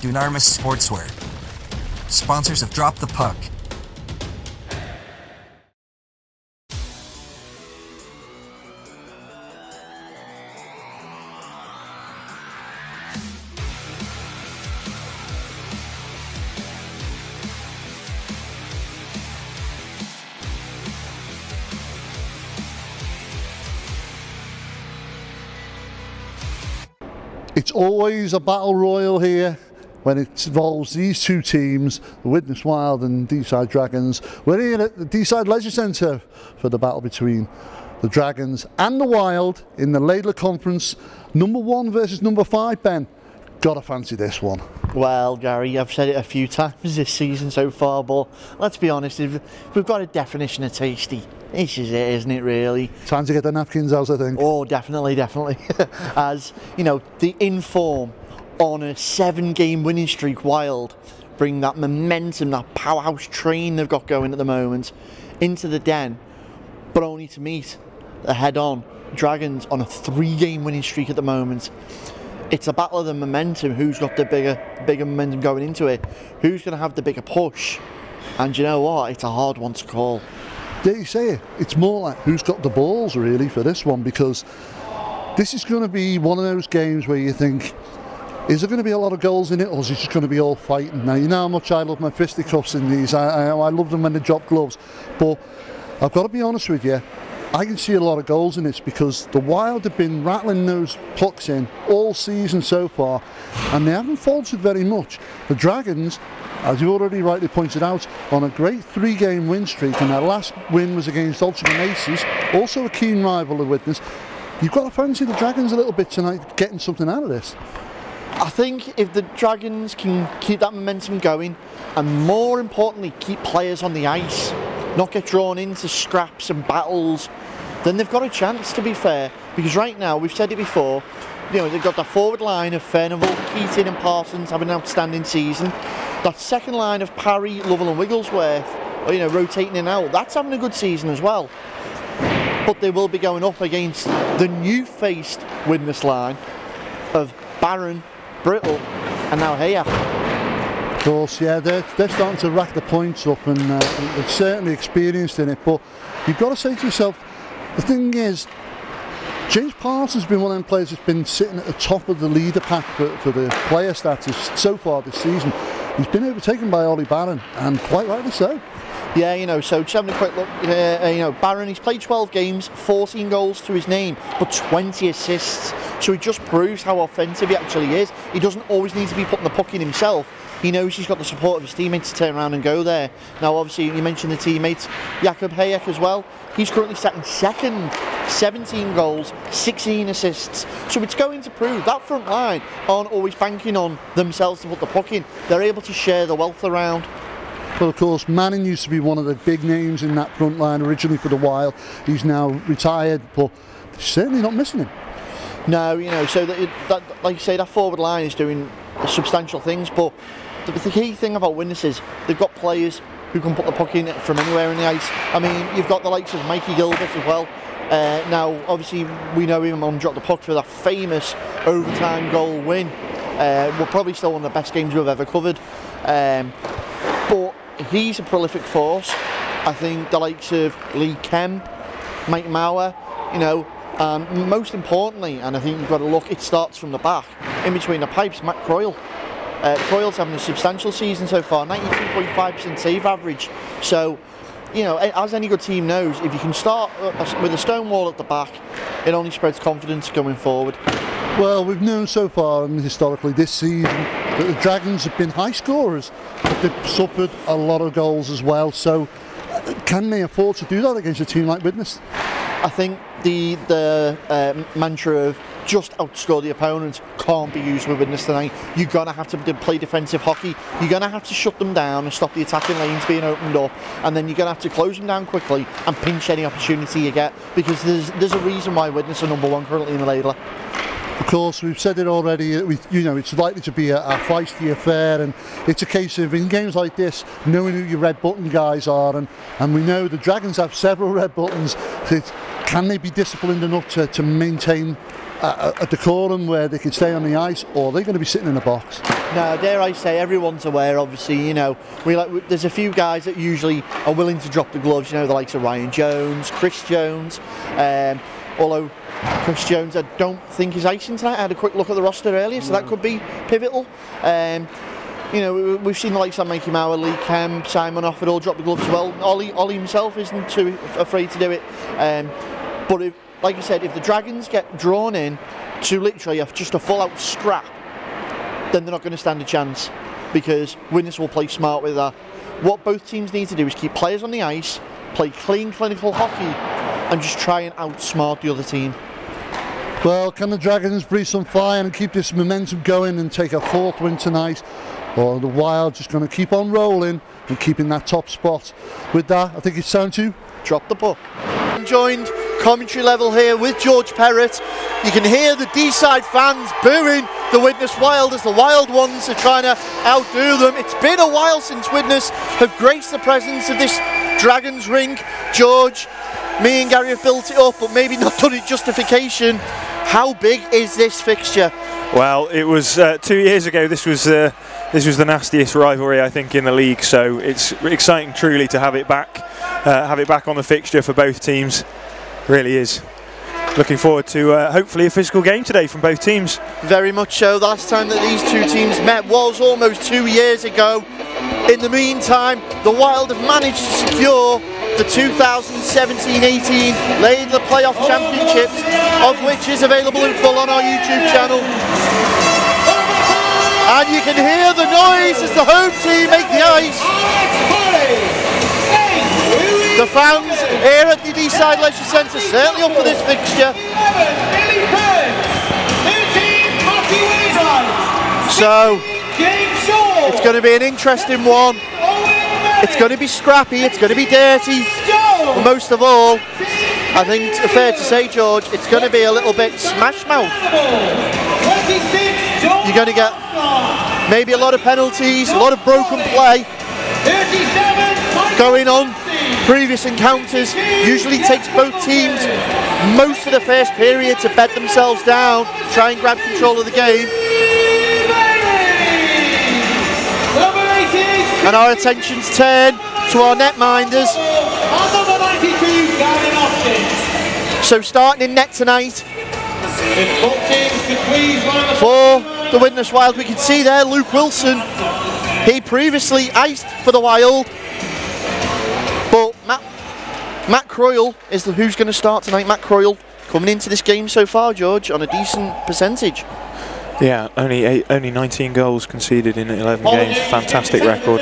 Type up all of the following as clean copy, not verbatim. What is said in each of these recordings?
Dunamis Sportswear, sponsors of Drop the Puck. It's always a battle royal here when it involves these two teams, the Widnes Wild and Deeside Dragons. We're here at the Deeside Leisure Centre for the battle between the Dragons and the Wild in the Ladler Conference. Number 1 versus number 5, Ben. Gotta fancy this one. Well, Gary, I've said it a few times this season so far, but let's be honest, if we've got a definition of tasty, this is it, isn't it, really? Time to get the napkins out, I think. Oh, definitely. As, you know, the inform on a 7-game winning streak, Wild bring that momentum, that powerhouse train they've got going at the moment into the Den, but only to meet the head-on Dragons on a 3-game winning streak at the moment. It's a battle of the momentum. Who's got the bigger momentum going into it? Who's going to have the bigger push? And you know what? It's a hard one to call. There you say it. It's more like who's got the balls really for this one, because this is going to be one of those games where you think, is there going to be a lot of goals in it, or is it just going to be all fighting? Now, you know how much I love my fisticuffs in these. I love them when they drop gloves, but I've got to be honest with you, I can see a lot of goals in this because the Wild have been rattling those pucks in all season so far, and they haven't faltered very much. The Dragons, as you already rightly pointed out, on a great 3-game win streak, and their last win was against Altrincham Aces, also a keen rival of Widnes. You've got to fancy the Dragons a little bit tonight, getting something out of this. I think if the Dragons can keep that momentum going, and more importantly, keep players on the ice, not get drawn into scraps and battles, then they've got a chance, to be fair. Because right now, we've said it before, you know, they've got that forward line of Furnival, Keating and Parsons having an outstanding season. That second line of Parry, Lovell and Wigglesworth, you know, rotating in and out, that's having a good season as well. But they will be going up against the new-faced Widnes line of Barron, Brittle and now Hayek. Of course, yeah, they're starting to rack the points up, and they're certainly experienced in it, but you've got to say to yourself, the thing is, James Parsons has been one of them players that's been sitting at the top of the leader pack for the player status so far this season. He's been overtaken by Ollie Barron, and quite rightly so. Yeah, you know, so just having a quick look, you know, Barron, he's played 12 games, 14 goals to his name, but 20 assists. So he just proves how offensive he actually is. He doesn't always need to be putting the puck in himself. He knows he's got the support of his teammates to turn around and go there. Now, obviously, you mentioned the teammates, Jakob Hayek as well. He's currently sat in second, 17 goals, 16 assists. So it's going to prove that front line aren't always banking on themselves to put the puck in. They're able to share the wealth around. Well, of course, Manning used to be one of the big names in that front line originally for the Wild. He's now retired, but they're certainly not missing him. No, you know, so that like you say, that forward line is doing substantial things, but the key thing about Widnes is they've got players who can put the puck in from anywhere in the ice. I mean, you've got the likes of Mikey Gilbert as well. Now, obviously, we know him on Drop the Puck for that famous overtime goal win. We're probably still one of the best games we've ever covered. But he's a prolific force. I think the likes of Lee Kemp, Mike Mauer, you know, and most importantly, and I think you've got to look, it starts from the back, in between the pipes, Matt Croyle. Croyle's having a substantial season so far, 93.5% save average. So, you know, as any good team knows, if you can start with a stone wall at the back, it only spreads confidence going forward. Well, we've known so far and historically this season that the Dragons have been high scorers, but they've suffered a lot of goals as well. So, can they afford to do that against a team like Widnes? I think the mantra of just outscore the opponent can't be used with Widnes tonight. You're going to have to play defensive hockey. You're going to have to shut them down and stop the attacking lanes being opened up, and then you're going to have to close them down quickly and pinch any opportunity you get, because there's a reason why Widnes are number 1 currently in the Ladler. Of course, we've said it already, you know, it's likely to be a feisty affair, and it's a case of, in games like this, knowing who your red button guys are, and we know the Dragons have several red buttons. Can they be disciplined enough to maintain a decorum where they can stay on the ice, or they're going to be sitting in a box. No, dare I say, everyone's aware. Obviously, you know, there's a few guys that usually are willing to drop the gloves. You know, the likes of Ryan Jones, Chris Jones. Although Chris Jones, I don't think is icing tonight. I had a quick look at the roster earlier, so that could be pivotal. You know, we've seen the likes of Mikey Mauer, Lee Kemp, Simon Offord all drop the gloves as well. Ollie himself isn't too afraid to do it. But if, like I said, if the Dragons get drawn in to literally just a full-out scrap, then they're not going to stand a chance, because Widnes will play smart with that. What both teams need to do is keep players on the ice, play clean, clinical hockey, and just try and outsmart the other team. Well, can the Dragons breathe some fire and keep this momentum going and take a 4th win tonight? Or are the Wild just going to keep on rolling and keeping that top spot? With that, I think it's time to drop the puck. I'm joined commentary level here with George Perrott. You can hear the Deeside fans booing the Widnes Wild as the Wild ones are trying to outdo them. It's been a while since Widnes have graced the presence of this Dragons rink. George, me and Gary have built it up, but maybe not done it justification. How big is this fixture? Well, it was 2 years ago. This was the nastiest rivalry, I think, in the league. So it's exciting, truly, to have it back on the fixture for both teams. Really is. Looking forward to hopefully a physical game today from both teams. Very much so. The last time that these two teams met was almost 2 years ago. In the meantime, the Wild have managed to secure the 2017-18 Laidler Playoff Championships, of which is available in full on our YouTube channel. And you can hear the noise as the home team make the ice. The fans here at the Deeside Leisure Centre certainly up for this fixture. So it's going to be an interesting one. It's going to be scrappy, it's going to be dirty, but most of all, I think it's fair to say, George, it's going to be a little bit smash mouth. You're going to get maybe a lot of penalties, a lot of broken play going on. Previous encounters usually takes both teams most of the first period to bed themselves down, try and grab control of the game. And our attentions turn to our netminders. So starting in net tonight for the Widnes Wild, we can see there Luke Wilson. He previously iced for the Wild, but Matt Croyle is who's going to start tonight. Matt Croyle coming into this game so far, George, on a decent percentage. Yeah, only 19 goals conceded in 11 games. Fantastic record.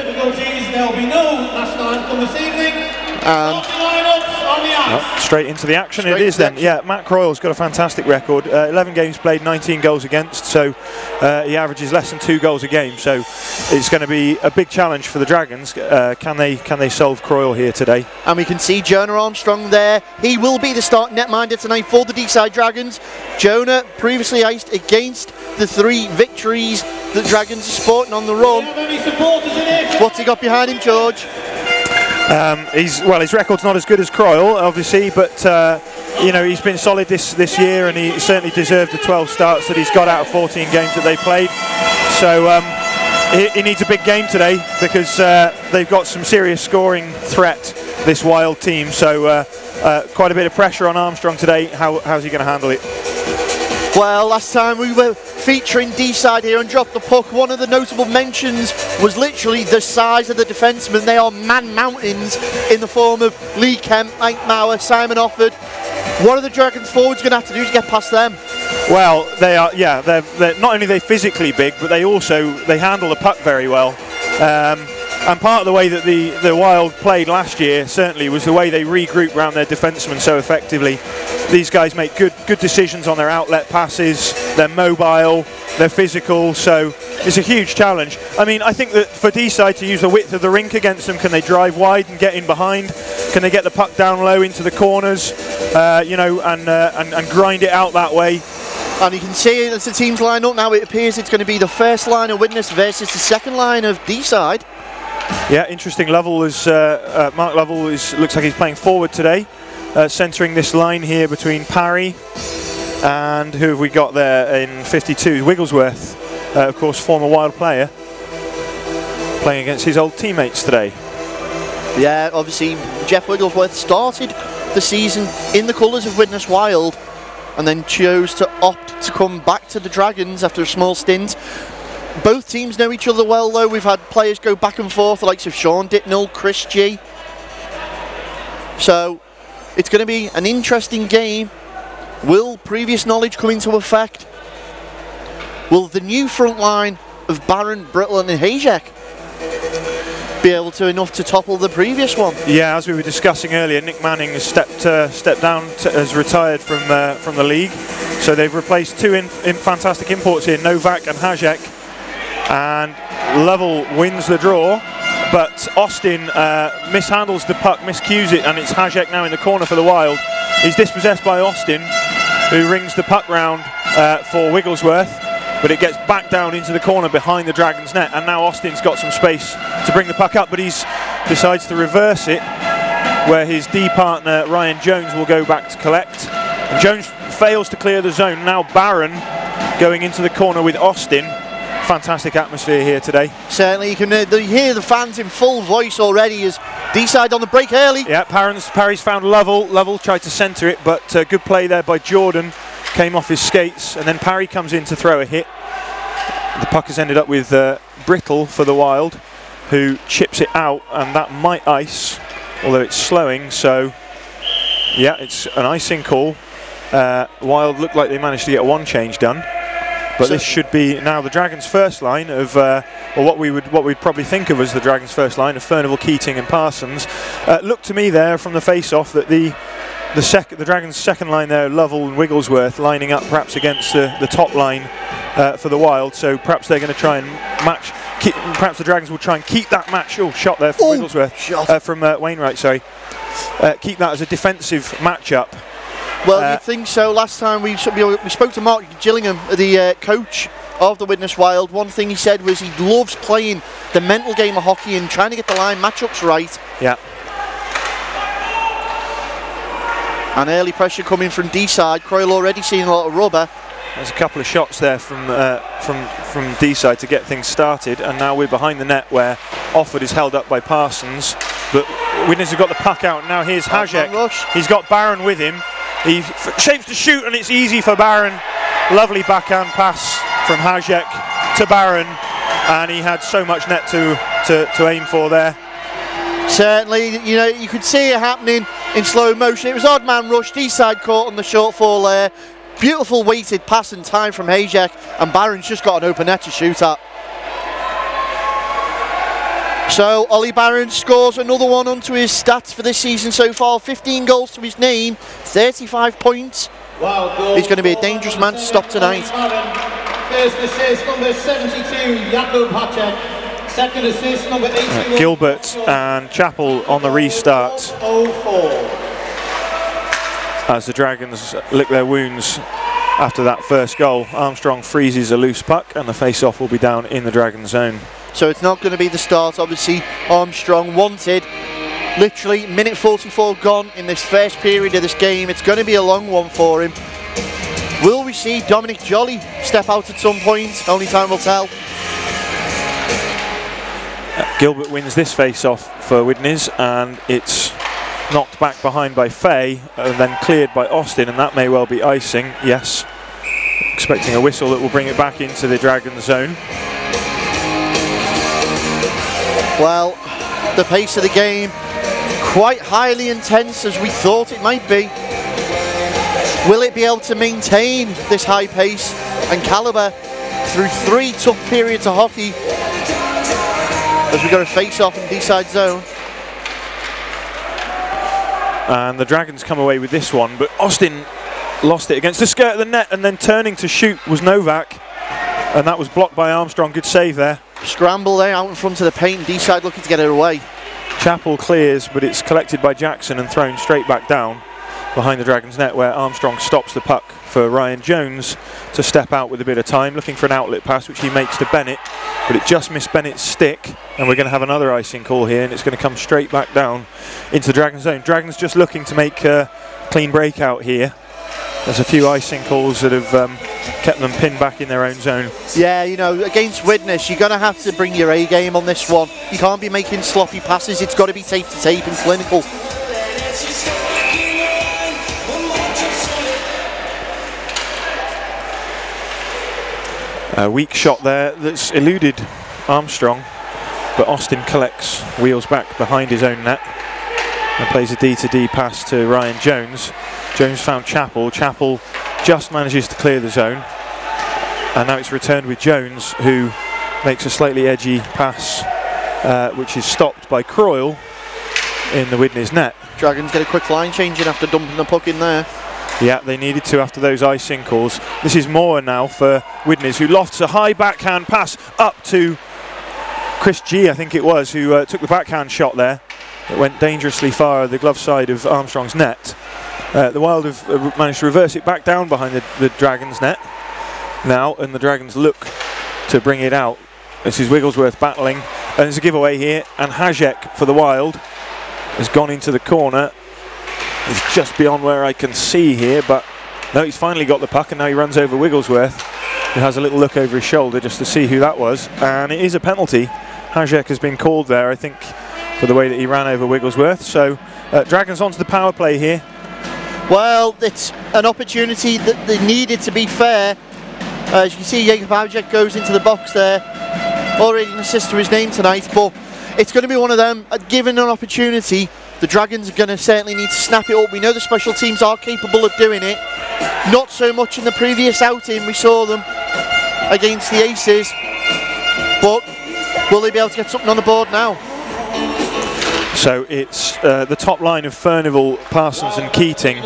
Straight into the action it is then. Yeah, Matt Croyle's got a fantastic record. 11 games played, 19 goals against, so he averages less than 2 goals a game. So it's going to be a big challenge for the Dragons. Can they solve Croyle here today? And we can see Jonah Armstrong there. He will be the start netminder tonight for the Deeside Dragons. Jonah previously iced against the 3 victories the Dragons are sporting on the run. What's he got behind him, George? His record's not as good as Croyle, obviously, but you know, he's been solid this year, and he certainly deserved the 12 starts that he's got out of 14 games that they played. So he needs a big game today, because they've got some serious scoring threat, this Wild team. So quite a bit of pressure on Armstrong today. How's he going to handle it? Well, last time we were featuring Deeside here and Drop the Puck, one of the notable mentions was literally the size of the defensemen. They are man mountains in the form of Lee Kemp, Mike Mauer, Simon Offord. What are the Dragons forwards going to have to do to get past them? Well, they are. Yeah, they're not only are they physically big, but they handle the puck very well. And part of the way that the Wild played last year certainly was the way they regrouped around their defensemen so effectively. These guys make good decisions on their outlet passes, they're mobile, they're physical, so it's a huge challenge. I mean, I think that for Deeside to use the width of the rink against them, can they drive wide and get in behind? Can they get the puck down low into the corners, you know, and grind it out that way? And you can see as the teams line up now, it appears it's going to be the first line of Widnes versus the second line of Deeside. Yeah, interesting. Lovell is Mark Lovell looks like he's playing forward today, centering this line here between Parry And who have we got there in 52? Wigglesworth, of course, former Wild player, playing against his old teammates today. Yeah, obviously Jeff Wigglesworth started the season in the colours of Widnes Wild and then chose to opt to come back to the Dragons after a small stint. Both teams know each other well though. We've had players go back and forth, the likes of Sean Dittnell, Chris G. So it's going to be an interesting game. Will previous knowledge come into effect? Will the new front line of Barron, Britland and Hayek be able to enough to topple the previous one? Yeah, as we were discussing earlier, Nick Manning has stepped down, has retired from the league. So they've replaced two fantastic imports here, Novak and Hajek. And Lovell wins the draw, but Austin mishandles the puck, miscues it, and it's Hajek now in the corner for the Wild. He's dispossessed by Austin, who rings the puck round for Wigglesworth, but it gets back down into the corner behind the Dragons net, and now Austin's got some space to bring the puck up, but he decides to reverse it, where his D partner Ryan Jones will go back to collect. And Jones fails to clear the zone. Now Barron going into the corner with Austin. Fantastic atmosphere here today. Certainly, you can hear the fans in full voice already as Deeside on the break early. Yeah, Parry's found Lovell. Lovell tried to centre it, but good play there by Jordan. Came off his skates, and then Parry comes in to throw a hit. The puck has ended up with Brittle for the Wild, who chips it out, and that might ice, although it's slowing, so yeah, it's an icing call. Wild looked like they managed to get one change done. But so this should be now the Dragons' first line of, or what we'd probably think of as the Dragons' first line of Furnival, Keating, and Parsons. Looked to me there from the face-off that the Dragons' second line there, Lovell and Wigglesworth, lining up perhaps against the top line for the Wild. So perhaps they're going to try and match. Perhaps the Dragons will try and keep that match. Oh, shot there from Wigglesworth, from Wainwright. Sorry, keep that as a defensive matchup. Well, you'd think so. Last time we spoke to Mark Gillingham, the coach of the Widnes Wild. One thing he said was he loves playing the mental game of hockey and trying to get the line matchups right. Yeah. And early pressure coming from Deeside. Croyle already seeing a lot of rubber. There's a couple of shots there from Deeside to get things started, and now we're behind the net where Offord is held up by Parsons. But Widnes have got the puck out. Now here's Hajek. He's got Barron with him. He shapes to shoot, and it's easy for Barron. Lovely backhand pass from Hajek to Barron, and he had so much net to aim for there. Certainly, you know, you could see it happening in slow motion. It was odd man rush. Deeside caught on the shortfall there. Beautiful weighted pass and time from Hajek, and Barron's just got an open net to shoot at. So Ollie Barron scores another one onto his stats for this season so far. 15 goals to his name, 35 points. He's going to be a dangerous man to stop tonight. First assist, number 72, Jakub Hacek. Second assist, number 81. Gilbert and Chappell on the restart. 04. As the Dragons lick their wounds after that first goal. Armstrong freezes a loose puck, and the face-off will be down in the Dragon zone. So it's not going to be the start, obviously. Armstrong wanted. Literally minute 44 gone in this first period of this game. It's going to be a long one for him. Will we see Dominic Jolly step out at some point? Only time will tell. Gilbert wins this face-off for Widnes, and it's knocked back behind by Fay and then cleared by Austin, and that may well be icing. Yes, expecting a whistle that will bring it back into the Dragon zone. Well, the pace of the game quite highly intense as we thought it might be. Will it be able to maintain this high pace and calibre through 3 tough periods of hockey as we got a face-off in Deeside zone? And the Dragons come away with this one, but Austin lost it against the skirt of the net, and then turning to shoot was Novak, and that was blocked by Armstrong. Good save there. Scramble there out in front of the paint, Deeside looking to get it away. Chappell clears, but it's collected by Jackson and thrown straight back down behind the Dragons net, where Armstrong stops the puck for Ryan Jones to step out with a bit of time, looking for an outlet pass, which he makes to Bennett, but it just missed Bennett's stick, and we're going to have another icing call here, and it's going to come straight back down into the Dragons zone. Dragons just looking to make a clean breakout here. There's a few icing calls that have kept them pinned back in their own zone. Yeah, you know, against Widnes, you're going to have to bring your A game on this one. You can't be making sloppy passes. It's got to be tape to tape and clinical. A weak shot there that's eluded Armstrong, but Austin collects, wheels back behind his own net and plays a D-to-D pass to Ryan Jones. Jones found Chappell. Chappell just manages to clear the zone, and now it's returned with Jones, who makes a slightly edgy pass, which is stopped by Croyle in the Widnes net. Dragons get a quick line changing after dumping the puck in there. Yeah, they needed to after those icing calls. This is Moore now for Widnes, who lofts a high backhand pass up to Chris G, I think it was, who took the backhand shot there. It went dangerously far the glove side of Armstrong's net. The Wild have managed to reverse it back down behind the Dragons net now, and the Dragons look to bring it out. This is Wigglesworth battling, and there's a giveaway here, and Hajek for the Wild has gone into the corner. He's just beyond where I can see here, but no, he's finally got the puck, and now he runs over Wigglesworth, who has a little look over his shoulder just to see who that was, and it is a penalty. Hajek has been called there, I think, for the way that he ran over Wigglesworth. So Dragons onto the power play here. Well, it's an opportunity that they needed, to be fair. As you can see, Jacob Hajek goes into the box there. Already an assist to his name tonight, but it's going to be one of them. Given an opportunity, the Dragons are going to certainly need to snap it up. We know the special teams are capable of doing it. Not so much in the previous outing. We saw them against the Aces. But will they be able to get something on the board now? So it's the top line of Furnival, Parsons and Keating,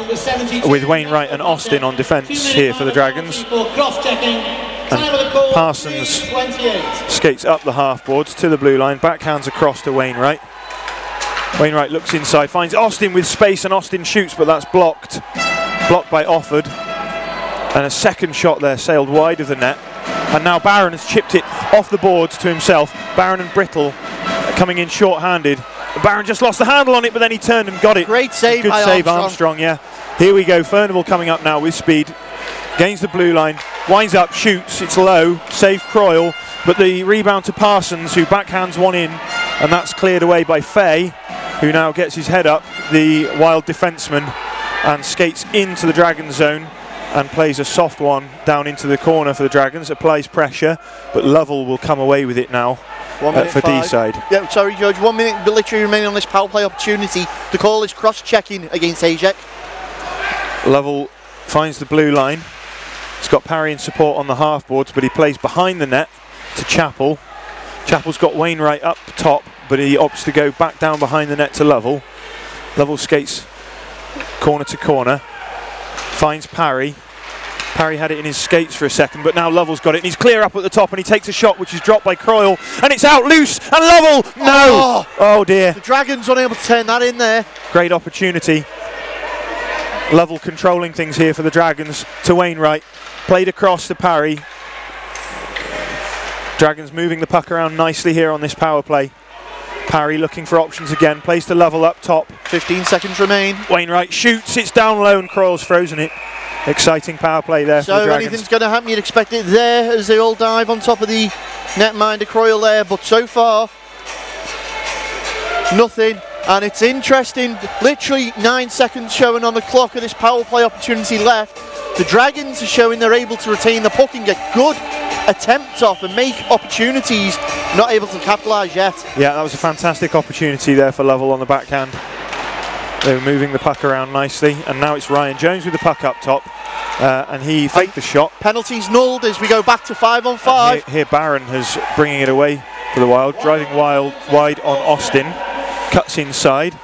with Wainwright and Austin on defence here for the Dragons. And Parsons skates up the half-boards to the blue line, backhands across to Wainwright. Wainwright looks inside, finds Austin with space, and Austin shoots, but that's blocked by Offord. And a second shot there sailed wide of the net. And now Barron has chipped it off the boards to himself. Barron and Brittle coming in short-handed. Barron just lost the handle on it, but then he turned and got it. Great save by Armstrong, yeah. Here we go, Furnival coming up now with speed. Gains the blue line, winds up, shoots, it's low, save Croyle, but the rebound to Parsons, who backhands one in, and that's cleared away by Fay, who now gets his head up, the Wild defenceman, and skates into the Dragons zone and plays a soft one down into the corner for the Dragons, applies pressure, but Lovell will come away with it now. For Deeside. Yeah, sorry, George. 1 minute literally remaining on this power play opportunity. The call is cross-checking against Hajek. Lovell finds the blue line. He's got parry and support on the half-boards, but he plays behind the net to Chappell. Chappell's got Wainwright up top, but he opts to go back down behind the net to Lovell. Lovell skates corner to corner, finds Parry. Parry had it in his skates for a second, but now Lovell's got it, and he's clear up at the top, and he takes a shot which is dropped by Croyle, and it's out loose, and Lovell, no! Oh dear. The Dragons unable to turn that in there. Great opportunity. Lovell controlling things here for the Dragons to Wainwright. Played across to Parry. Dragons moving the puck around nicely here on this power play. Parry looking for options again, plays to Lovell up top. 15 seconds remain. Wainwright shoots, it's down low, and Croyle's frozen it. Exciting power play there for the Dragons. So anything's going to happen, you'd expect it there as they all dive on top of the netminder Croyle there, but so far nothing. And it's interesting, literally 9 seconds showing on the clock of this power play opportunity left. The Dragons are showing they're able to retain the puck and get good attempts off and make opportunities, not able to capitalise yet. Yeah, that was a fantastic opportunity there for Lovell on the backhand. They were moving the puck around nicely, and now it's Ryan Jones with the puck up top, and he faked the shot. Penalties nulled as we go back to 5-on-5. Here Barron has bringing it away for the Wild, driving wide on Austin, cuts inside,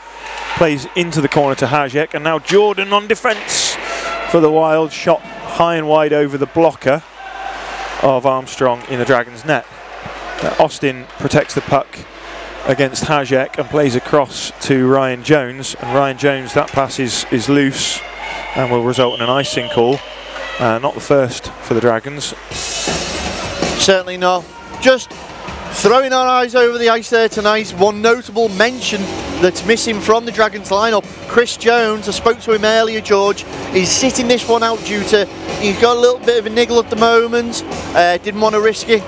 plays into the corner to Hajek, and now Jordan on defence for the Wild, shot high and wide over the blocker of Armstrong in the Dragons net. Austin protects the puck against Hajek and plays across to Ryan Jones, and Ryan Jones, that pass is loose and will result in an icing call. Not the first for the Dragons. Certainly not. Just Throwing our eyes over the ice there tonight, one notable mention that's missing from the Dragons lineup, Chris Jones. I spoke to him earlier, George. He's sitting this one out due to, he's got a little bit of a niggle at the moment, didn't want to risk it.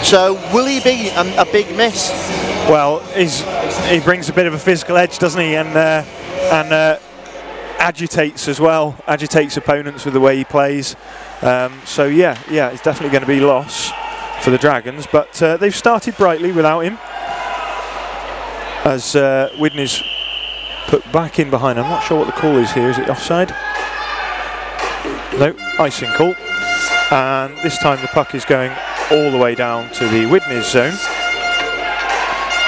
So will he be a big miss? Well, he brings a bit of a physical edge, doesn't he? And agitates as well, agitates opponents with the way he plays. So yeah, it's definitely going to be loss for the Dragons, but they've started brightly without him. As Widnes put back in behind. I'm not sure what the call is here. Is it offside? No, icing call. And this time the puck is going all the way down to the Widnes zone,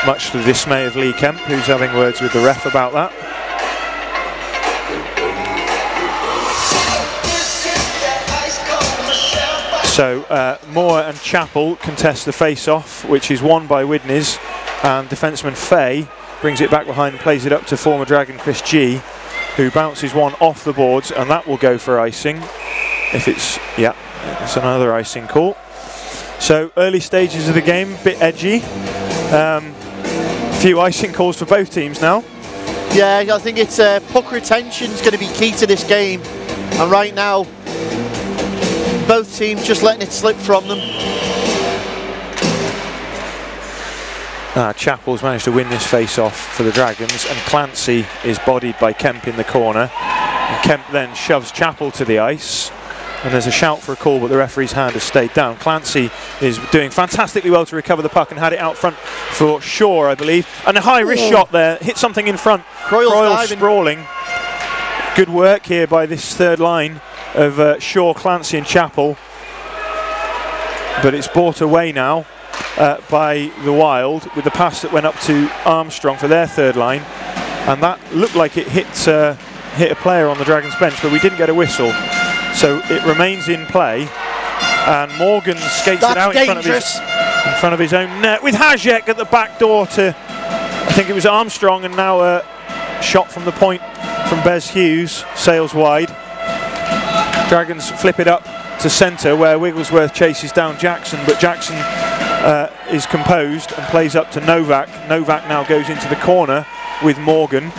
much to the dismay of Lee Kemp, who's having words with the ref about that. So Moore and Chappell contest the face-off, which is won by Widnes, and defenseman Fay brings it back behind and plays it up to former Dragon Chris G, who bounces one off the boards, and that will go for icing. If it's, yeah, it's another icing call. So early stages of the game, bit edgy. Few icing calls for both teams now. Yeah, I think it's puck retention is going to be key to this game, and right now both teams just letting it slip from them. Chappell's managed to win this face-off for the Dragons, and Clancy is bodied by Kemp in the corner. And Kemp then shoves Chappell to the ice, and there's a shout for a call, but the referee's hand has stayed down. Clancy is doing fantastically well to recover the puck and had it out front for Shaw, I believe. And a high-risk shot there, hit something in front. Croyle sprawling. Good work here by this third line of Shaw, Clancy and Chappell. But it's brought away now by the Wild with the pass that went up to Armstrong for their third line. And that looked like it hit a player on the Dragons bench, but we didn't get a whistle. So it remains in play, and Morgan skates it out in front of his own net, with Hajek at the back door to, I think it was Armstrong, and now a shot from the point from Bez Hughes, sails wide. Dragons flip it up to centre where Wigglesworth chases down Jackson, but Jackson is composed and plays up to Novak. Novak now goes into the corner with Morgan,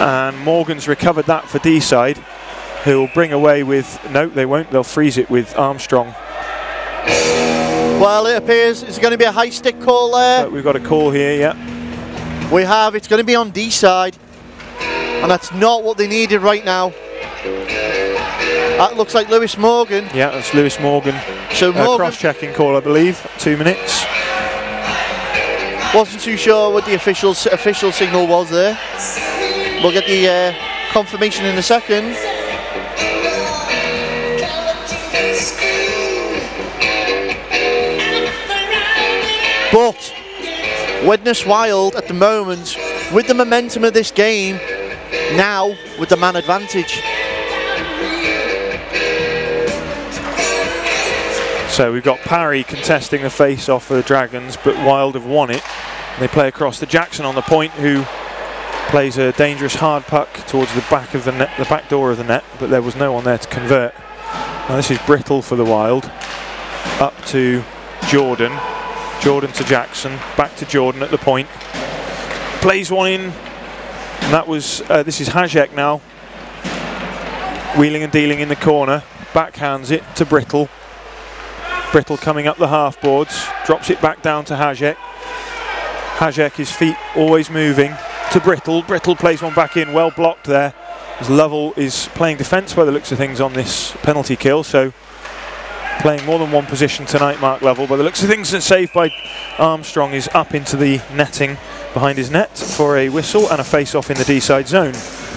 and Morgan's recovered that for Deeside, who'll bring away with, no they won't, they'll freeze it with Armstrong. Well, it appears it's going to be a high stick call there. But we've got a call here, yeah. We have, it's going to be on Deeside, and that's not what they needed right now. That looks like Lewis Morgan. Yeah, that's Lewis Morgan. So Morgan, cross-checking call, I believe, 2 minutes. Wasn't too sure what the official signal was there. We'll get the confirmation in a second. But Widnes Wild at the moment, with the momentum of this game, now with the man advantage. So we've got Parry contesting the face-off for the Dragons, but Wild have won it. They play across to Jackson on the point, who plays a dangerous hard puck towards the back of the net, the back door of the net, but there was no one there to convert. Now this is Brittle for the Wild, up to Jordan. Jordan to Jackson, back to Jordan at the point. Plays one in, and that was, this is Hajek now. Wheeling and dealing in the corner, backhands it to Brittle. Brittle coming up the half boards, drops it back down to Hajek. Hajek, his feet always moving to Brittle. Brittle plays one back in, well blocked there. As Lovell is playing defence by the looks of things on this penalty kill, so playing more than one position tonight, Mark Lovell. By the looks of things, and saved by Armstrong is up into the netting behind his net for a whistle and a face-off in the Deeside zone.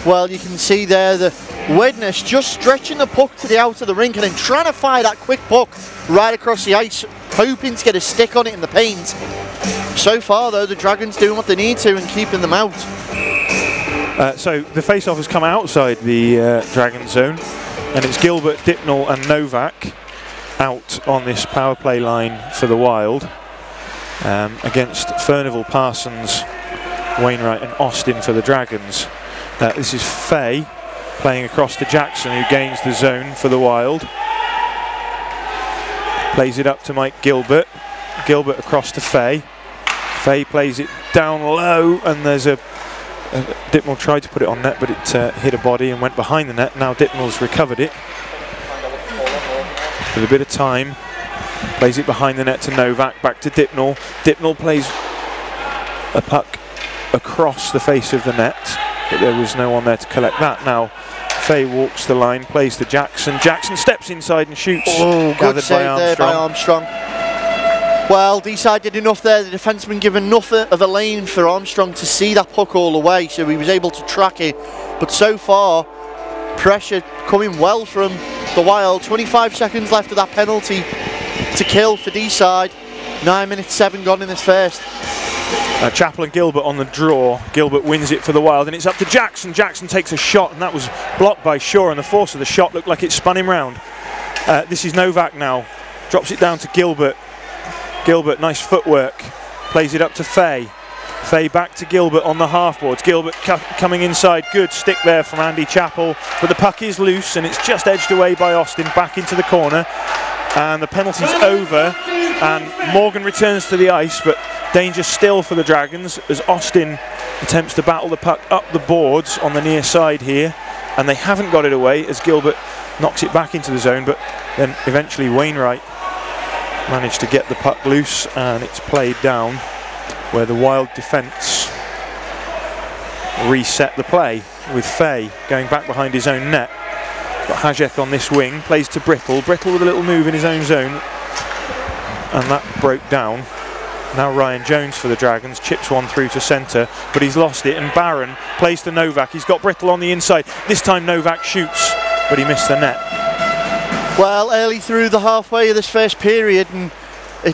Well, you can see there the Widnes just stretching the puck to the outer of the rink and then trying to fire that quick puck right across the ice, hoping to get a stick on it in the paint. So far, though, the Dragons doing what they need to and keeping them out. So the face-off has come outside the Dragon zone, and it's Gilbert, Dipnall and Novak out on this power play line for the Wild, against Furnival, Parsons, Wainwright and Austin for the Dragons. This is Fay playing across to Jackson, who gains the zone for the Wild. Plays it up to Mike Gilbert. Gilbert across to Fay. Fay plays it down low, and there's Dittmell tried to put it on net, but it hit a body and went behind the net. Now Dittmell's recovered it with a bit of time. Plays it behind the net to Novak, back to Dittmell. Dittmell plays a puck across the face of the net, but there was no one there to collect that. Now Fay walks the line, plays to Jackson. Jackson steps inside and shoots. Oh, good save there by Armstrong. Well, Deeside did enough there. The defenseman given enough of a lane for Armstrong to see that puck all the way, so he was able to track it. But so far, pressure coming well from the Wild. 25 seconds left of that penalty to kill for Deeside. 9 minutes 7 gone in this first. Chappell and Gilbert on the draw. Gilbert wins it for the Wild, and it's up to Jackson. Jackson takes a shot, and that was blocked by Shaw, and the force of the shot looked like it spun him round. This is Novak now. Drops it down to Gilbert. Gilbert, nice footwork. Plays it up to Fay. Fay back to Gilbert on the half-boards. Gilbert coming inside. Good stick there from Andy Chappell, but the puck is loose, and it's just edged away by Austin back into the corner. And the penalty's over, and Morgan returns to the ice, but danger still for the Dragons as Austin attempts to battle the puck up the boards on the near side here, and they haven't got it away as Gilbert knocks it back into the zone, but then eventually Wainwright managed to get the puck loose, and it's played down where the Wild defence reset the play with Fay going back behind his own net. Got Hajek on this wing, plays to Brittle. Brittle with a little move in his own zone, and that broke down. Now Ryan Jones for the Dragons, chips one through to centre, but he's lost it, and Barron plays to Novak. He's got Brittle on the inside. This time Novak shoots, but he missed the net. Well, early through the halfway of this first period, and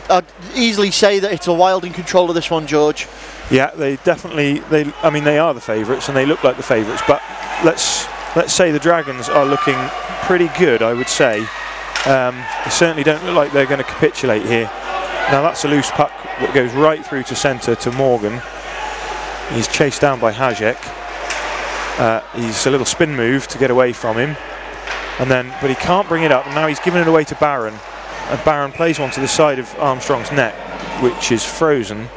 I'd easily say that it's a Wild in control of this one, George. Yeah, they definitely, I mean, they are the favourites, and they look like the favourites, but let's say the Dragons are looking pretty good, I would say. They certainly don't look like they're going to capitulate here. Now that's a loose puck that goes right through to centre to Morgan. He's chased down by Hajek. He's a little spin move to get away from him, but he can't bring it up, and now he's given it away to Barron. And Barron plays one to the side of Armstrong's net, which is frozen.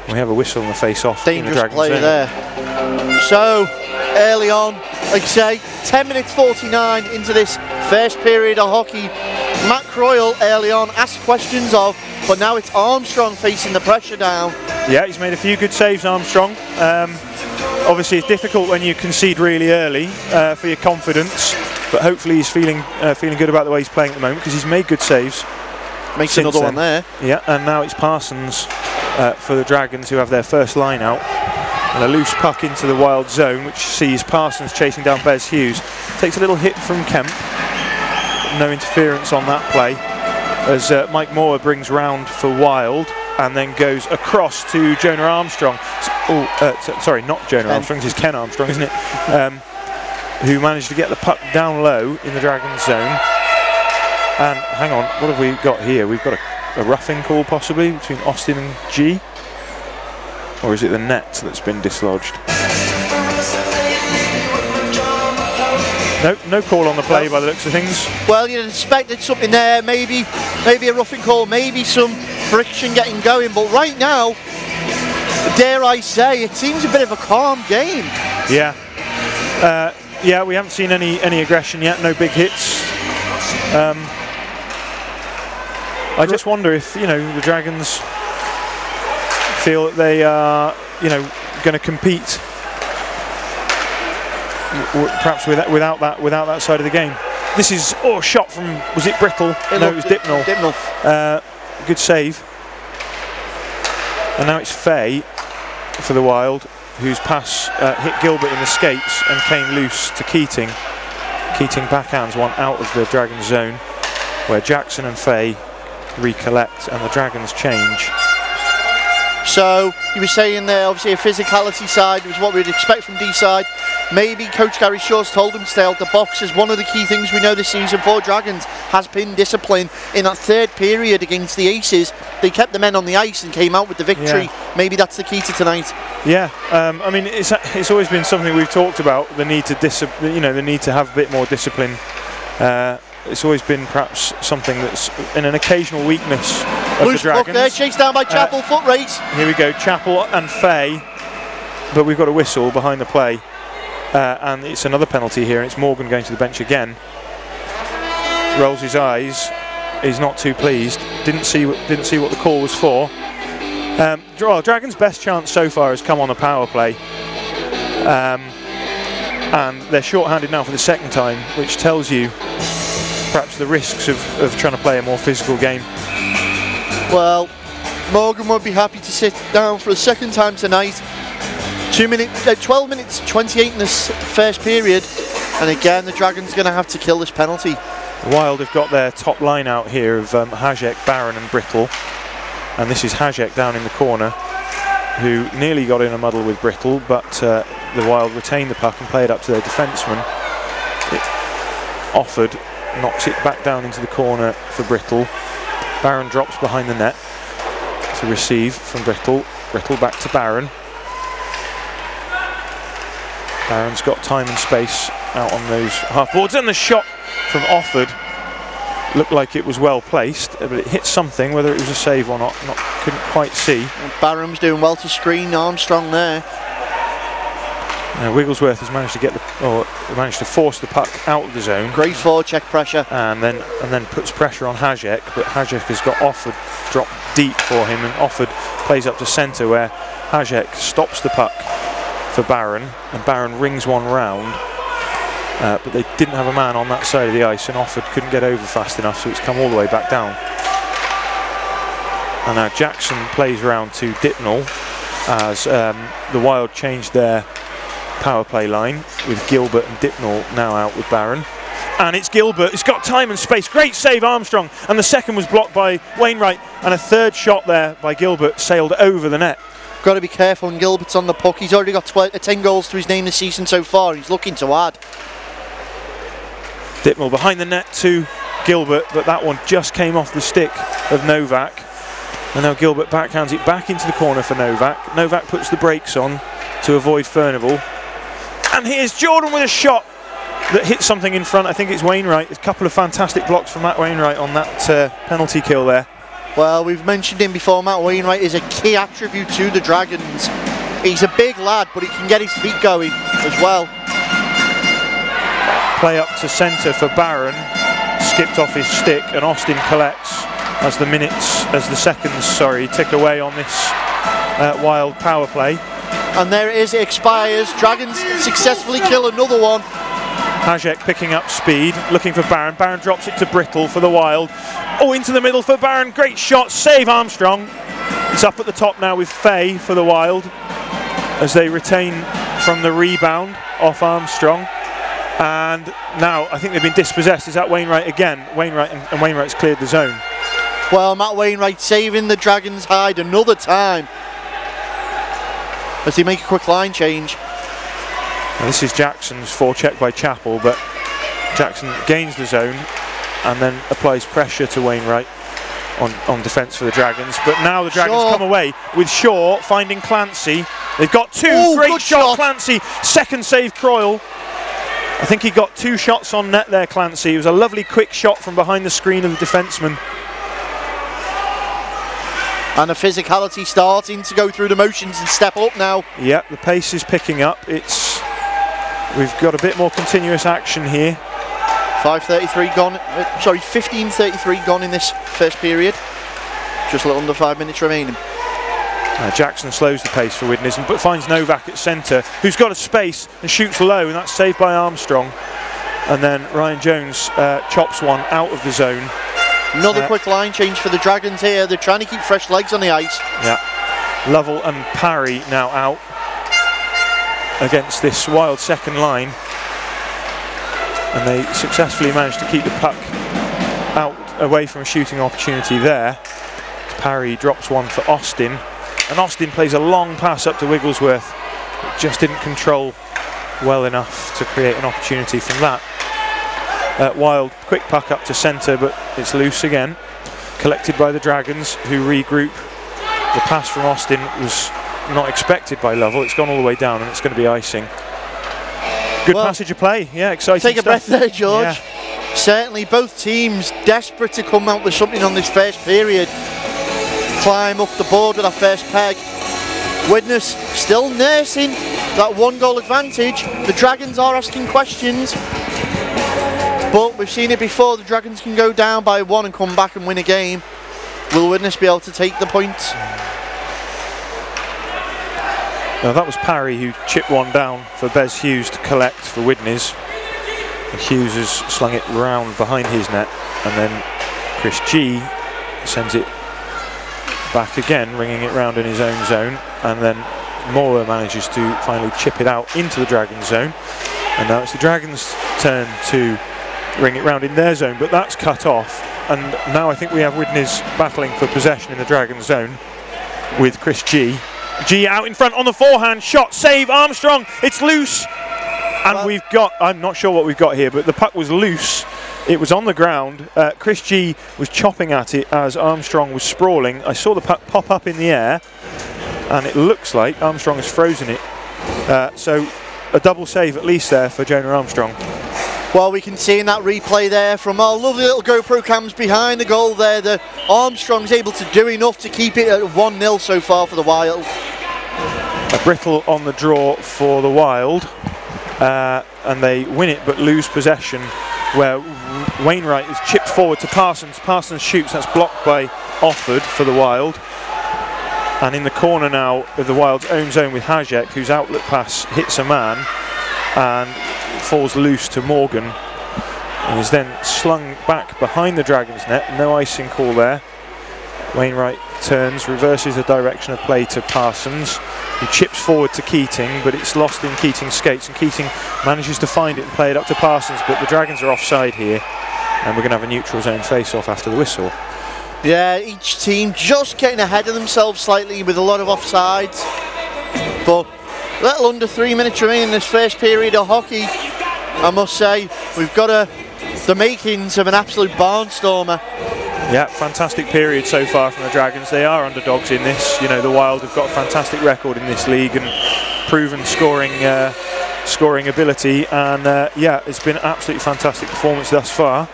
We have a whistle on the face-off. Dangerous play there. So, early on, like I say, 10 minutes 49 into this first period of hockey. Matt Croyle early on asked questions of, but now it's Armstrong facing the pressure down. Yeah, he's made a few good saves, Armstrong. Obviously it's difficult when you concede really early for your confidence, but hopefully he's feeling good about the way he's playing at the moment, because he's made good saves. Makes another one there. Yeah, and now it's Parsons for the Dragons, who have their first line out. And a loose puck into the Wild zone, which sees Parsons chasing down Bez Hughes. Takes a little hit from Kemp. No interference on that play, as Mike Moore brings round for Wild and then goes across to Jonah Armstrong. Sorry, not Jonah Armstrong, this is Ken Armstrong, isn't it? Who managed to get the puck down low in the Dragons zone. And hang on, what have we got here? We've got a roughing call possibly between Austin and G. Or is it the net that's been dislodged? No call on the play by the looks of things. Well, you'd expected something there, maybe a roughing call, maybe some friction getting going, but right now, dare I say, it seems a bit of a calm game. Yeah. Yeah, we haven't seen any aggression yet, no big hits. I just wonder if, the Dragons feel that they are, going to compete perhaps without that side of the game. This is a shot from, was it Brittle? No, it was Dittmell. Good save. And now it's Fay for the Wild, whose pass hit Gilbert in the skates and came loose to Keating. Keating backhands one out of the Dragons zone, where Jackson and Fay recollect and the Dragons change. So you were saying there, obviously a physicality side was what we'd expect from Deeside. Maybe Coach Gary Shaw's told him to stay out the box, as one of the key things we know this season for Dragons has been discipline. In that third period against the Aces, they kept the men on the ice and came out with the victory. Yeah. Maybe that's the key to tonight. Yeah, I mean it's always been something we've talked about, the need to the need to have a bit more discipline it's always been perhaps something that's in an occasional weakness of Loose the block Dragons. there, chased down by Chapel, foot race. Here we go, Chapel and Fay, but we've got a whistle behind the play, and it's another penalty here, and it's Morgan going to the bench again. Rolls his eyes, he's not too pleased. Didn't see what the call was for. Dragons' best chance so far has come on a power play, and they're short-handed now for the second time, which tells you perhaps the risks of trying to play a more physical game. Well, Morgan won't be happy to sit down for a second time tonight. 12 minutes 28 in this first period, and again the Dragons going to have to kill this penalty. Wild have got their top line out here of Hajek, Barron and Brittle, and this is Hajek down in the corner, who nearly got in a muddle with Brittle, but the Wild retain the puck and play it up to their defenceman. Offord knocks it back down into the corner for Brittle. Barron drops behind the net to receive from Brittle. Brittle back to Barron. Barron's got time and space out on those half boards, and the shot from Offord looked like it was well placed, but it hit something. Whether it was a save or not, couldn't quite see. And Barron's doing well to screen Armstrong there. Wigglesworth has managed to force the puck out of the zone. Great forecheck pressure, and then puts pressure on Hajek, but Hajek has got Offord dropped deep for him, and Offord plays up to centre where Hajek stops the puck for Barron, and Barron rings one round, but they didn't have a man on that side of the ice, and Offord couldn't get over fast enough, so it's come all the way back down. And now Jackson plays around to Dipnall as the Wild changed their power play line with Gilbert and Dipnall now out with Barron. And it's Gilbert, it's got time and space, great save Armstrong, and the second was blocked by Wainwright, and a third shot there by Gilbert sailed over the net. Got to be careful when Gilbert's on the puck. He's already got 10 goals to his name this season so far. He's looking to add. Dipnall behind the net to Gilbert, but that one just came off the stick of Novak. And now Gilbert backhands it back into the corner for Novak. Novak puts the brakes on to avoid Furnival. And here's Jordan with a shot that hits something in front. I think it's Wainwright. There's a couple of fantastic blocks from Matt Wainwright on that penalty kill there. Well, we've mentioned him before. Matt Wainwright is a key attribute to the Dragons. He's a big lad, but he can get his feet going as well. Play up to centre for Barron. Skipped off his stick, and Austin collects as the seconds tick away on this Wild power play. And there it is, it expires. Dragons successfully kill another one. Hajek picking up speed, looking for Barron. Barron drops it to Brittle for the Wild. Oh, into the middle for Barron. Great shot, save Armstrong. It's up at the top now with Fay for the Wild as they retain from the rebound off Armstrong. And now I think they've been dispossessed. Is that Wainwright again? And Wainwright's cleared the zone. Well, Matt Wainwright saving the Dragons' hide another time as they make a quick line change. Now this is Jackson's forecheck by Chapel, but Jackson gains the zone and then applies pressure to Wainwright on defence for the Dragons. But now the Dragons come away with Shaw finding Clancy. They've got two. Great shot, Clancy. Second save, Croyle. I think he got two shots on net there, Clancy. It was a lovely quick shot from behind the screen of the defenceman. And the physicality starting to go through the motions and step up now. Yeah, the pace is picking up. We've got a bit more continuous action here. 15:33 gone in this first period. Just a little under 5 minutes remaining. Jackson slows the pace for Widnes, but finds Novak at centre, who's got a space and shoots low, and that's saved by Armstrong. And then Ryan Jones chops one out of the zone. Another quick line change for the Dragons here. They're trying to keep fresh legs on the ice. Yeah, Lovell and Parry now out against this Wild second line, and they successfully managed to keep the puck out away from a shooting opportunity there. Parry drops one for Austin, and Austin plays a long pass up to Wigglesworth, but just didn't control well enough to create an opportunity from that. Wild quick puck up to centre, but it's loose again, collected by the Dragons, who regroup. The pass from Austin was not expected by Lovell. It's gone all the way down, and it's going to be icing. Good passage of play, yeah, exciting Take a stuff. breath there, George. Yeah. certainly both teams desperate to come out with something on this first period. Climb up the board with our first peg. Widnes still nursing that 1 goal advantage. The Dragons are asking questions, but we've seen it before. The Dragons can go down by 1 and come back and win a game. Will Widnes be able to take the points? Now that was Parry who chipped one down for Bez Hughes to collect for Widnes. Hughes has slung it round behind his net, and then Chris G sends it back again, ringing it round in his own zone, and then Moore manages to finally chip it out into the Dragons zone, and now it's the Dragons' turn to ring it round in their zone, but that's cut off, and now I think we have Widnes battling for possession in the Dragons zone with Chris G. G out in front on the forehand, shot, save, Armstrong, it's loose, and well, we've got, I'm not sure what we've got here, but the puck was loose. It was on the ground. Chris G was chopping at it as Armstrong was sprawling. I saw the puck pop up in the air, and it looks like Armstrong has frozen it. So a double save at least there for Jonah Armstrong. Well, we can see in that replay there from our lovely little GoPro cams behind the goal there that Armstrong's able to do enough to keep it at 1-0 so far for the Wild. A Brittle on the draw for the Wild, and they win it but lose possession, where Wainwright is chipped forward to Parsons. Parsons shoots, that's blocked by Offord for the Wild. And in the corner now of the Wild's own zone with Hajek, whose outlet pass hits a man and falls loose to Morgan, and is then slung back behind the Dragons net. No icing call there. Wainwright turns, reverses the direction of play to Parsons, who chips forward to Keating, but it's lost in Keating's skates, and Keating manages to find it and play it up to Parsons, but the Dragons are offside here, and we're going to have a neutral zone face-off after the whistle. Yeah, each team just getting ahead of themselves slightly with a lot of offsides, but little under 3 minutes remaining in this first period of hockey. I must say, we've got the makings of an absolute barnstormer. Yeah, fantastic period so far from the Dragons. They are underdogs in this. You know, the Wild have got a fantastic record in this league and proven scoring ability. And yeah, it's been an absolutely fantastic performance thus far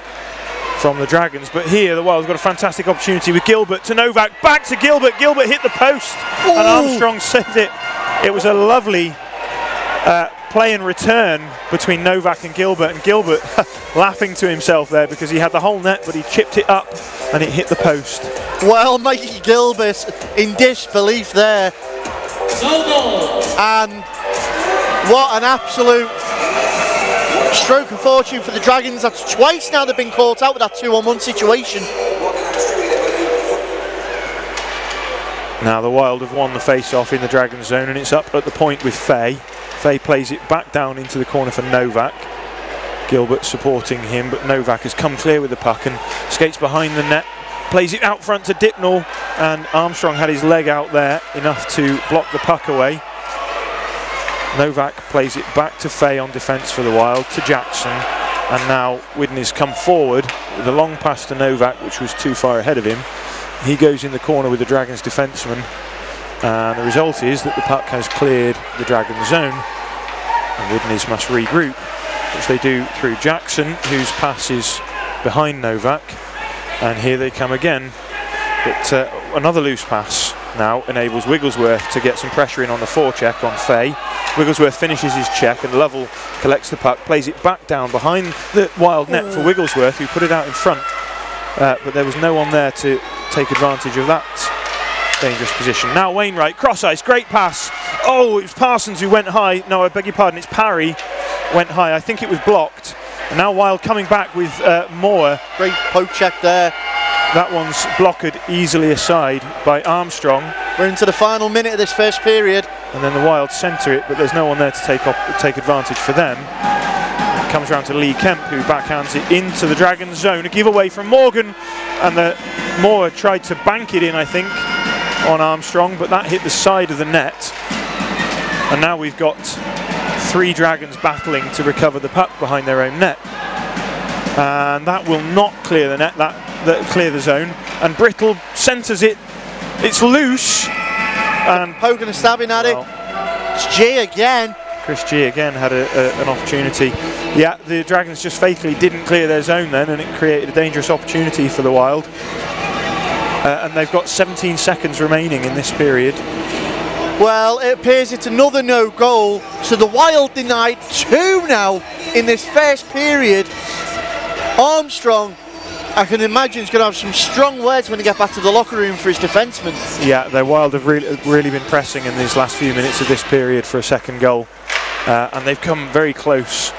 from the Dragons. But here, the Wild have got a fantastic opportunity with Gilbert to Novak. Back to Gilbert. Gilbert hit the post. Ooh. And Armstrong saved it. It was a lovely play and return between Novak and Gilbert laughing to himself there because he had the whole net, but he chipped it up and it hit the post. Well, Mikey Gilbert in disbelief there. And what an absolute stroke of fortune for the Dragons. That's twice now they've been caught out with that 2-on-1 situation. Now the Wild have won the face-off in the Dragons zone, and it's up at the point with Fay. Fay plays it back down into the corner for Novak. Gilbert supporting him, but Novak has come clear with the puck and skates behind the net, plays it out front to Dipnall, and Armstrong had his leg out there enough to block the puck away. Novak plays it back to Fay on defence for the Wild, to Jackson, and now Widnes come forward with a long pass to Novak, which was too far ahead of him. He goes in the corner with the Dragons defenceman, and the result is that the puck has cleared the Dragons zone, and Widnes must regroup, which they do through Jackson, whose pass is behind Novak, and here they come again. But another loose pass now enables Wigglesworth to get some pressure in on the forecheck on Fay. Wigglesworth finishes his check, and Lovell collects the puck, plays it back down behind the Wild net for Wigglesworth, who put it out in front, but there was no one there to take advantage of that dangerous position. Now Wainwright, cross ice, great pass. Oh, it was Parsons who went high. No, I beg your pardon, it's Parry went high. I think it was blocked. And now Wild coming back with Moore. Great poke check there. That one's blocked easily aside by Armstrong. We're into the final minute of this first period. And then the Wild centre it, but there's no one there to take advantage for them. It comes round to Lee Kemp, who backhands it into the Dragons zone. A giveaway from Morgan, and Moore tried to bank it in, I think, on Armstrong, but that hit the side of the net. And now we've got 3 Dragons battling to recover the puck behind their own net. And that will not clear the net, that clear the zone. And Brittle centres it. It's loose. And poking and stabbing at it. It's G again. Chris G again had an opportunity. Yeah, the Dragons just fatally didn't clear their zone then, and it created a dangerous opportunity for the Wild. And they've got 17 seconds remaining in this period. Well, it appears it's another no goal, so the Wild denied 2 now in this first period. Armstrong, I can imagine, is going to have some strong words when they get back to the locker room for his defensemen. Yeah, the Wild have really been pressing in these last few minutes of this period for a second goal, and they've come very close.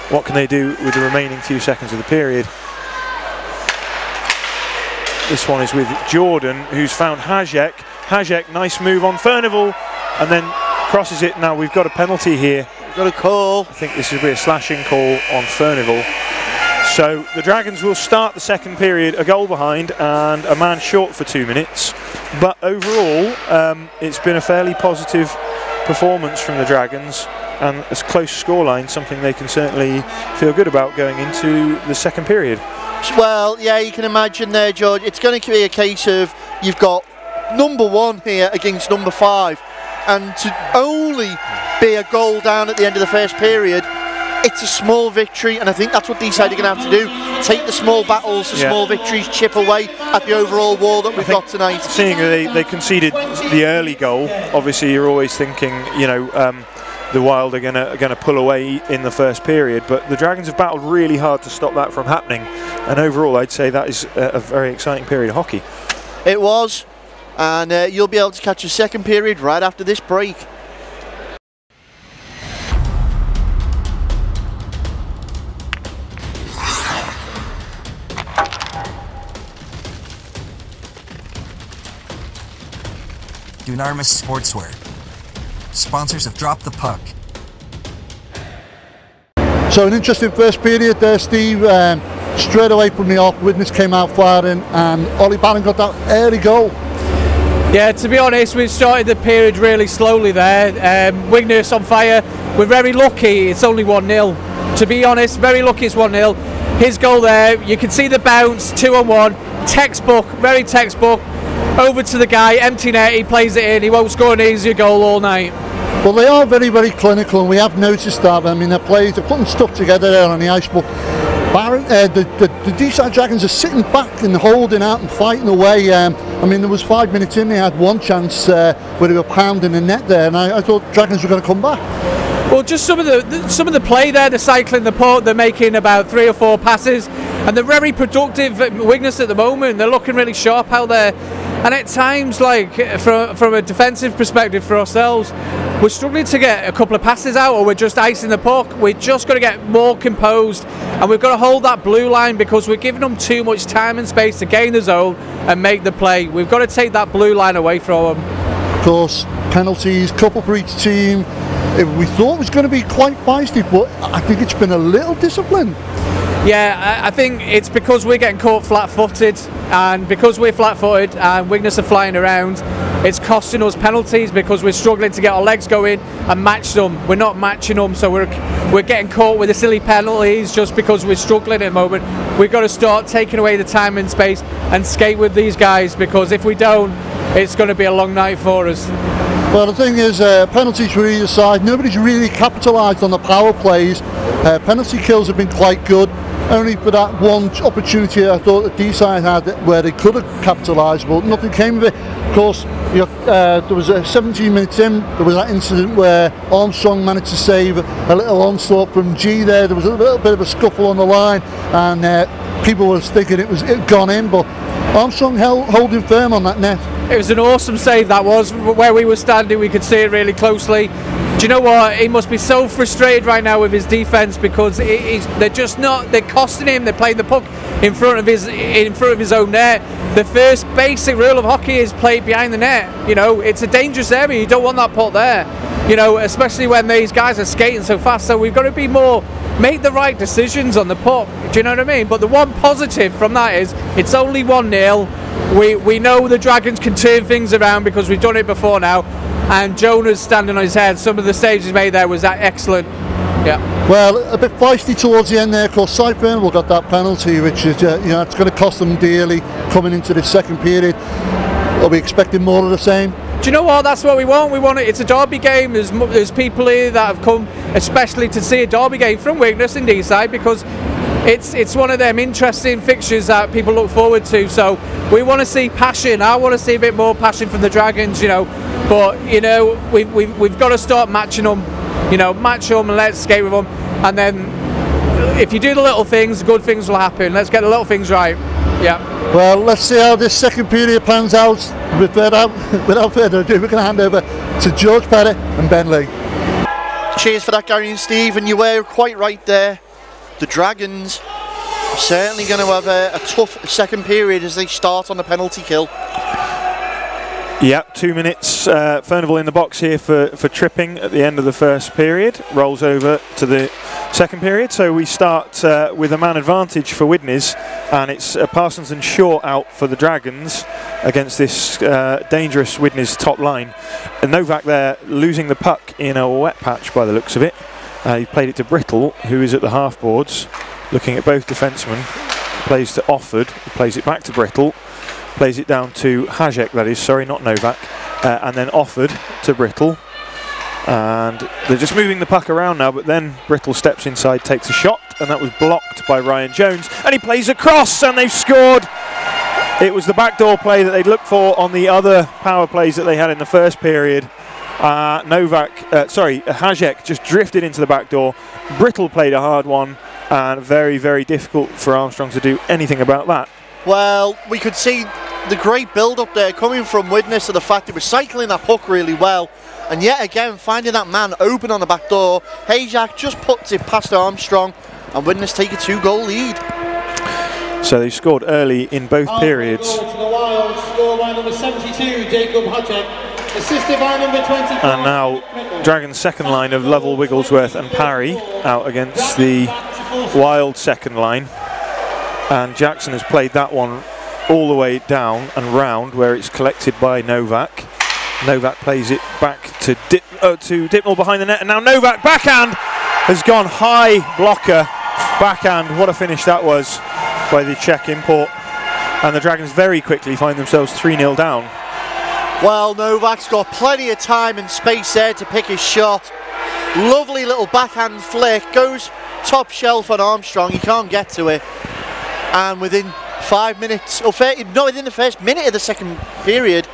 What can they do with the remaining few seconds of the period? This one is with Jordan, who's found Hajek. Hajek, nice move on Furnival, and then crosses it. Now we've got a penalty here. We've got a call. I think this will be a slashing call on Furnival. So the Dragons will start the second period a goal behind and a man short for 2 minutes. But overall, it's been a fairly positive performance from the Dragons, and a close scoreline, something they can certainly feel good about going into the second period. Well, yeah, you can imagine there, George. It's going to be a case of you've got number 1 here against number 5, and to only be a goal down at the end of the first period, it's a small victory, and I think that's what Deeside are going to have to do. Take the small battles, the small victories, chip away at the overall wall that we've got tonight. Seeing they conceded the early goal, obviously you're always thinking, you know, the Wild are going to pull away in the first period, but the Dragons have battled really hard to stop that from happening, and overall I'd say that is a very exciting period of hockey. It was, and you'll be able to catch a second period right after this break. Dunarmus Sportswear. Sponsors have dropped the puck. So an interesting first period there, Steve. Straight away from the off, Widnes came out firing, and Ollie Bannon got that early goal. Yeah, to be honest, we started the period really slowly there. Widnes on fire. We're very lucky it's only 1-0. To be honest, very lucky it's 1-0. His goal there, you can see the bounce, 2-on-1, textbook, very textbook. Over to the guy, empty net, he plays it in, he won't score an easier goal all night. Well, they are very, very clinical, and we have noticed that. I mean, they're putting stuff together there on the ice, but the Deeside Dragons are sitting back and holding out and fighting away. I mean, there was 5 minutes in, they had one chance where they were pounding the net there, and I thought Dragons were going to come back. Well, just some of the play there, they're cycling the puck, they're making about 3 or 4 passes, and they're very productive at Widnes at the moment. They're looking really sharp out there. And at times, like from a defensive perspective for ourselves, we're struggling to get a couple of passes out, or we're just icing the puck. We're just got to get more composed, and we've got to hold that blue line because we're giving them too much time and space to gain the zone and make the play. We've got to take that blue line away from them. Of course, penalties, couple for each team. We thought it was going to be quite feisty, but I think it's been a little disciplined. Yeah, I think it's because we're getting caught flat-footed, and because we're flat-footed and Widnes are flying around, it's costing us penalties because we're struggling to get our legs going and match them. We're not matching them, so we're getting caught with the silly penalties just because we're struggling at the moment. We've got to start taking away the time and space and skate with these guys, because if we don't, it's going to be a long night for us. Well, the thing is, penalties for either side. Nobody's really capitalised on the power plays. Penalty kills have been quite good. Only for that one opportunity I thought that Deeside had where they could have capitalised, but nothing came of it. Of course, there was 17 minutes in, there was that incident where Armstrong managed to save a little onslaught from G there. There was a little bit of a scuffle on the line, and people were thinking it had gone in, but Armstrong holding firm on that net. It was an awesome save, that was. Where we were standing, we could see it really closely. Do you know what? He must be so frustrated right now with his defence, because they're just not. They're costing him. They're playing the puck in front of his own net. The first basic rule of hockey is play behind the net. You know, it's a dangerous area. You don't want that puck there. You know, especially when these guys are skating so fast. So we've got to be more, make the right decisions on the puck. Do you know what I mean? But the one positive from that is it's only 1-0. We know the Dragons can turn things around because we've done it before now. And Jonah's standing on his head. Some of the saves he made there was that excellent. Yeah. Well, a bit feisty towards the end there. Of course, Cy Furnival got that penalty, which is it's going to cost them dearly coming into this second period. Are we expecting more of the same? you know what? That's what we want. We want it. It's a derby game. There's people here that have come especially to see a derby game from Widnes in Deeside, because it's one of them interesting fixtures that people look forward to. So we want to see passion. I want to see a bit more passion from the Dragons, you know. But you know, we've got to start matching them. You know, match them and let's skate with them. And then if you do the little things, good things will happen. Let's get the little things right. Yeah. Well, let's see how this second period plans out. Without further ado, we're going to hand over to George Perry and Ben Lee. Cheers for that, Gary and Steve, and you were quite right there. The Dragons are certainly going to have a tough second period as they start on a penalty kill. Yeah, 2 minutes. Furnival in the box here for tripping at the end of the first period. Rolls over to the second period. So we start with a man advantage for Widnes, and it's Parsons and Shaw out for the Dragons against this dangerous Widnes top line. And Novak there losing the puck in a wet patch by the looks of it. He played it to Brittle, who is at the half boards, looking at both defensemen. Plays to Offord, who plays it back to Brittle. Plays it down to Hajek, that is, sorry, not Novak, and then Offord to Brittle. And they're just moving the puck around now, but then Brittle steps inside, takes a shot, and that was blocked by Ryan Jones. And he plays across, and they've scored. It was the backdoor play that they'd looked for on the other power plays that they had in the first period. Hajek just drifted into the back door. Brittle played a hard one, and very, very difficult for Armstrong to do anything about that. Well, we could see the great build-up there coming from Widnes to the fact they were cycling that puck really well, and yet again finding that man open on the back door. Hajek just puts it past Armstrong, and Widnes take a 2-goal lead. So they scored early in both periods. To the Wild, score by number 72, Jacob Hajek, assisted by number 24. And now Dragons' second line of Lovell, Wigglesworth and Parry out against the Wild second line. And Jackson has played that one all the way down and round where it's collected by Novak. Novak plays it back to Dipnell behind the net, and now Novak backhand has gone high blocker backhand. What a finish that was by the Czech import, and the Dragons very quickly find themselves 3-0 down. Well, Novak's got plenty of time and space there to pick his shot. Lovely little backhand flick, goes top shelf on Armstrong, he can't get to it. And within 5 minutes, within the first minute of the second period,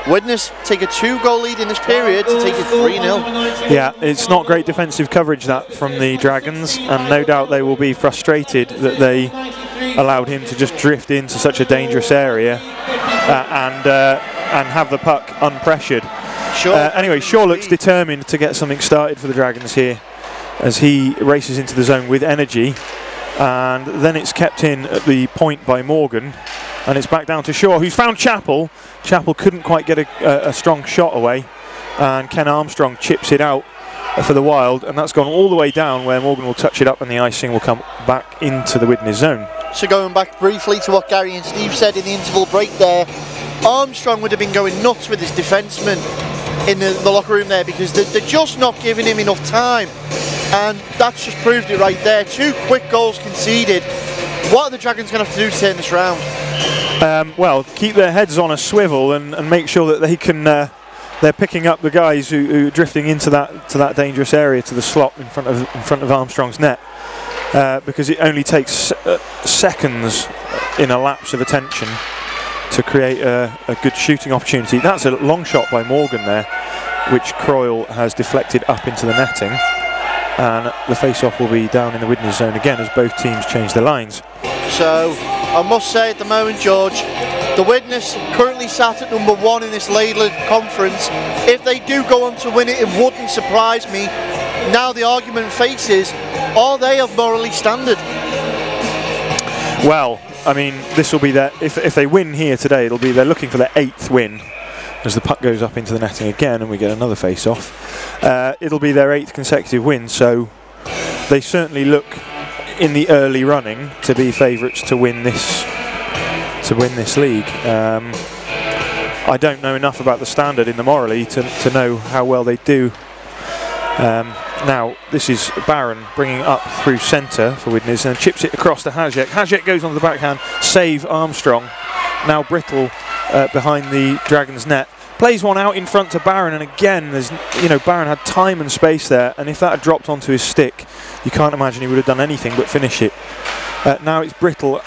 Widnes take a 2-goal lead in this period to take it 3-0. Yeah, it's not great defensive coverage that from the Dragons, and no doubt they will be frustrated that they allowed him to just drift into such a dangerous area and have the puck unpressured. Anyway, Shaw looks determined to get something started for the Dragons here as he races into the zone with energy. And then it's kept in at the point by Morgan, and it's back down to Shaw, who's found Chappell. Chappell couldn't quite get a strong shot away, and Ken Armstrong chips it out for the Wild, and that's gone all the way down where Morgan will touch it up and the icing will come back into the Widnes zone. So going back briefly to what Gary and Steve said in the interval break there, Armstrong would have been going nuts with his defenseman in the locker room there, because they're just not giving him enough time. And that's just proved it right there. 2 quick goals conceded. What are the Dragons going to have to do to turn this round? Well, keep their heads on a swivel and make sure that they can. They're picking up the guys who are drifting into that dangerous area to the slot in front of Armstrong's net, because it only takes seconds in a lapse of attention to create a good shooting opportunity. That's a long shot by Morgan there, which Croyle has deflected up into the netting. And the face-off will be down in the Widnes zone again as both teams change their lines. So, I must say at the moment, George, the Widnes currently sat at number 1 in this Laidler conference. If they do go on to win it, it wouldn't surprise me. Now the argument faces, are they of morally standard? Well, I mean, this will be their, if they win here today, they're looking for their 8th win. As the puck goes up into the netting again and we get another face-off. It'll be their 8th consecutive win, so they certainly look in the early running to be favourites to win this league. I don't know enough about the standard in the Morley to know how well they do. Now this is Barron bringing up through centre for Widnes and chips it across to Hajek. Hajek goes on the backhand, save Armstrong. Now Brittle behind the Dragons net. plays one out in front to Barron, and again, there's, you know, Barron had time and space there, and if that had dropped onto his stick, you can't imagine he would have done anything but finish it. Now it's Brittle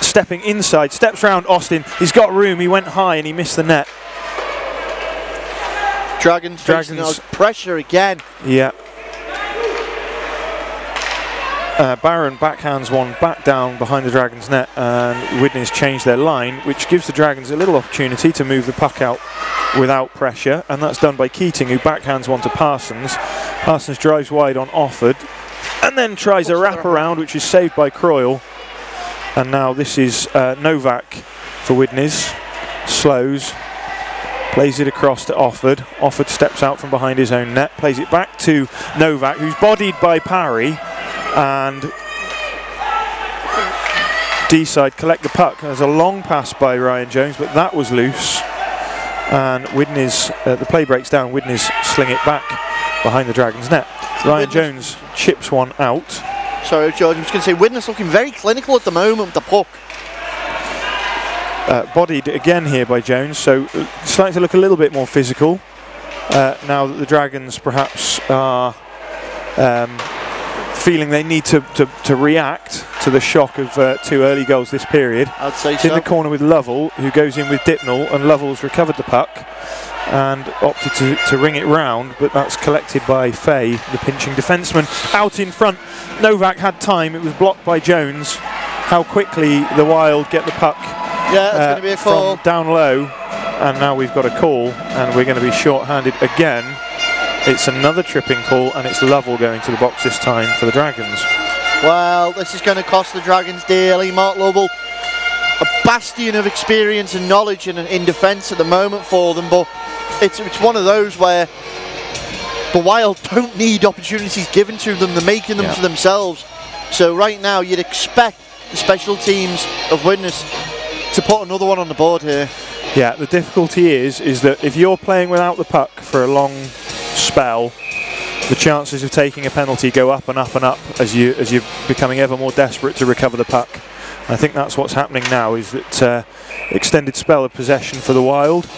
stepping inside, steps round Austin. He's got room. He went high and he missed the net. Dragons facing pressure again. Yeah. Barron backhands one back down behind the Dragons net, and Widnes changed their line, which gives the Dragons a little opportunity to move the puck out without pressure, and that's done by Keating, who backhands one to Parsons. Parsons drives wide on Offord and then tries a wraparound, which is saved by Croyle. And now this is Novak for Widnes. Slows, plays it across to Offord. Offord steps out from behind his own net, plays it back to Novak, who's bodied by Parry, and Deeside collect the puck. There's a long pass by Ryan Jones, but that was loose. And Widnes, the play breaks down, Widnes sling it back behind the Dragons net. Ryan Jones chips one out. Sorry, George, I was going to say, Widnes looking very clinical at the moment with the puck. Bodied again here by Jones, so starting to look a little bit more physical now that the Dragons perhaps are feeling they need to react to the shock of 2 early goals this period. I'd say it's so. In the corner with Lovell, who goes in with Dipnell, and Lovell's recovered the puck and opted to ring it round, but that's collected by Fay, the pinching defenceman. Out in front, Novak had time, it was blocked by Jones. How quickly the Wild get the puck going to be a call from down low, and now we've got a call, and we're going to be short-handed again. It's another tripping call, and it's Lovell going to the box this time for the Dragons. Well, this is going to cost the Dragons dearly. Mark Lovell, a bastion of experience and knowledge in defence at the moment for them, but it's one of those where the Wild don't need opportunities given to them, they're making them for themselves. So right now you'd expect the special teams of Widnes to put another one on the board here. Yeah, the difficulty is that if you're playing without the puck for a long spell, the chances of taking a penalty go up and up and up as you're becoming ever more desperate to recover the puck. I think that's what's happening now, is that extended spell of possession for the Wild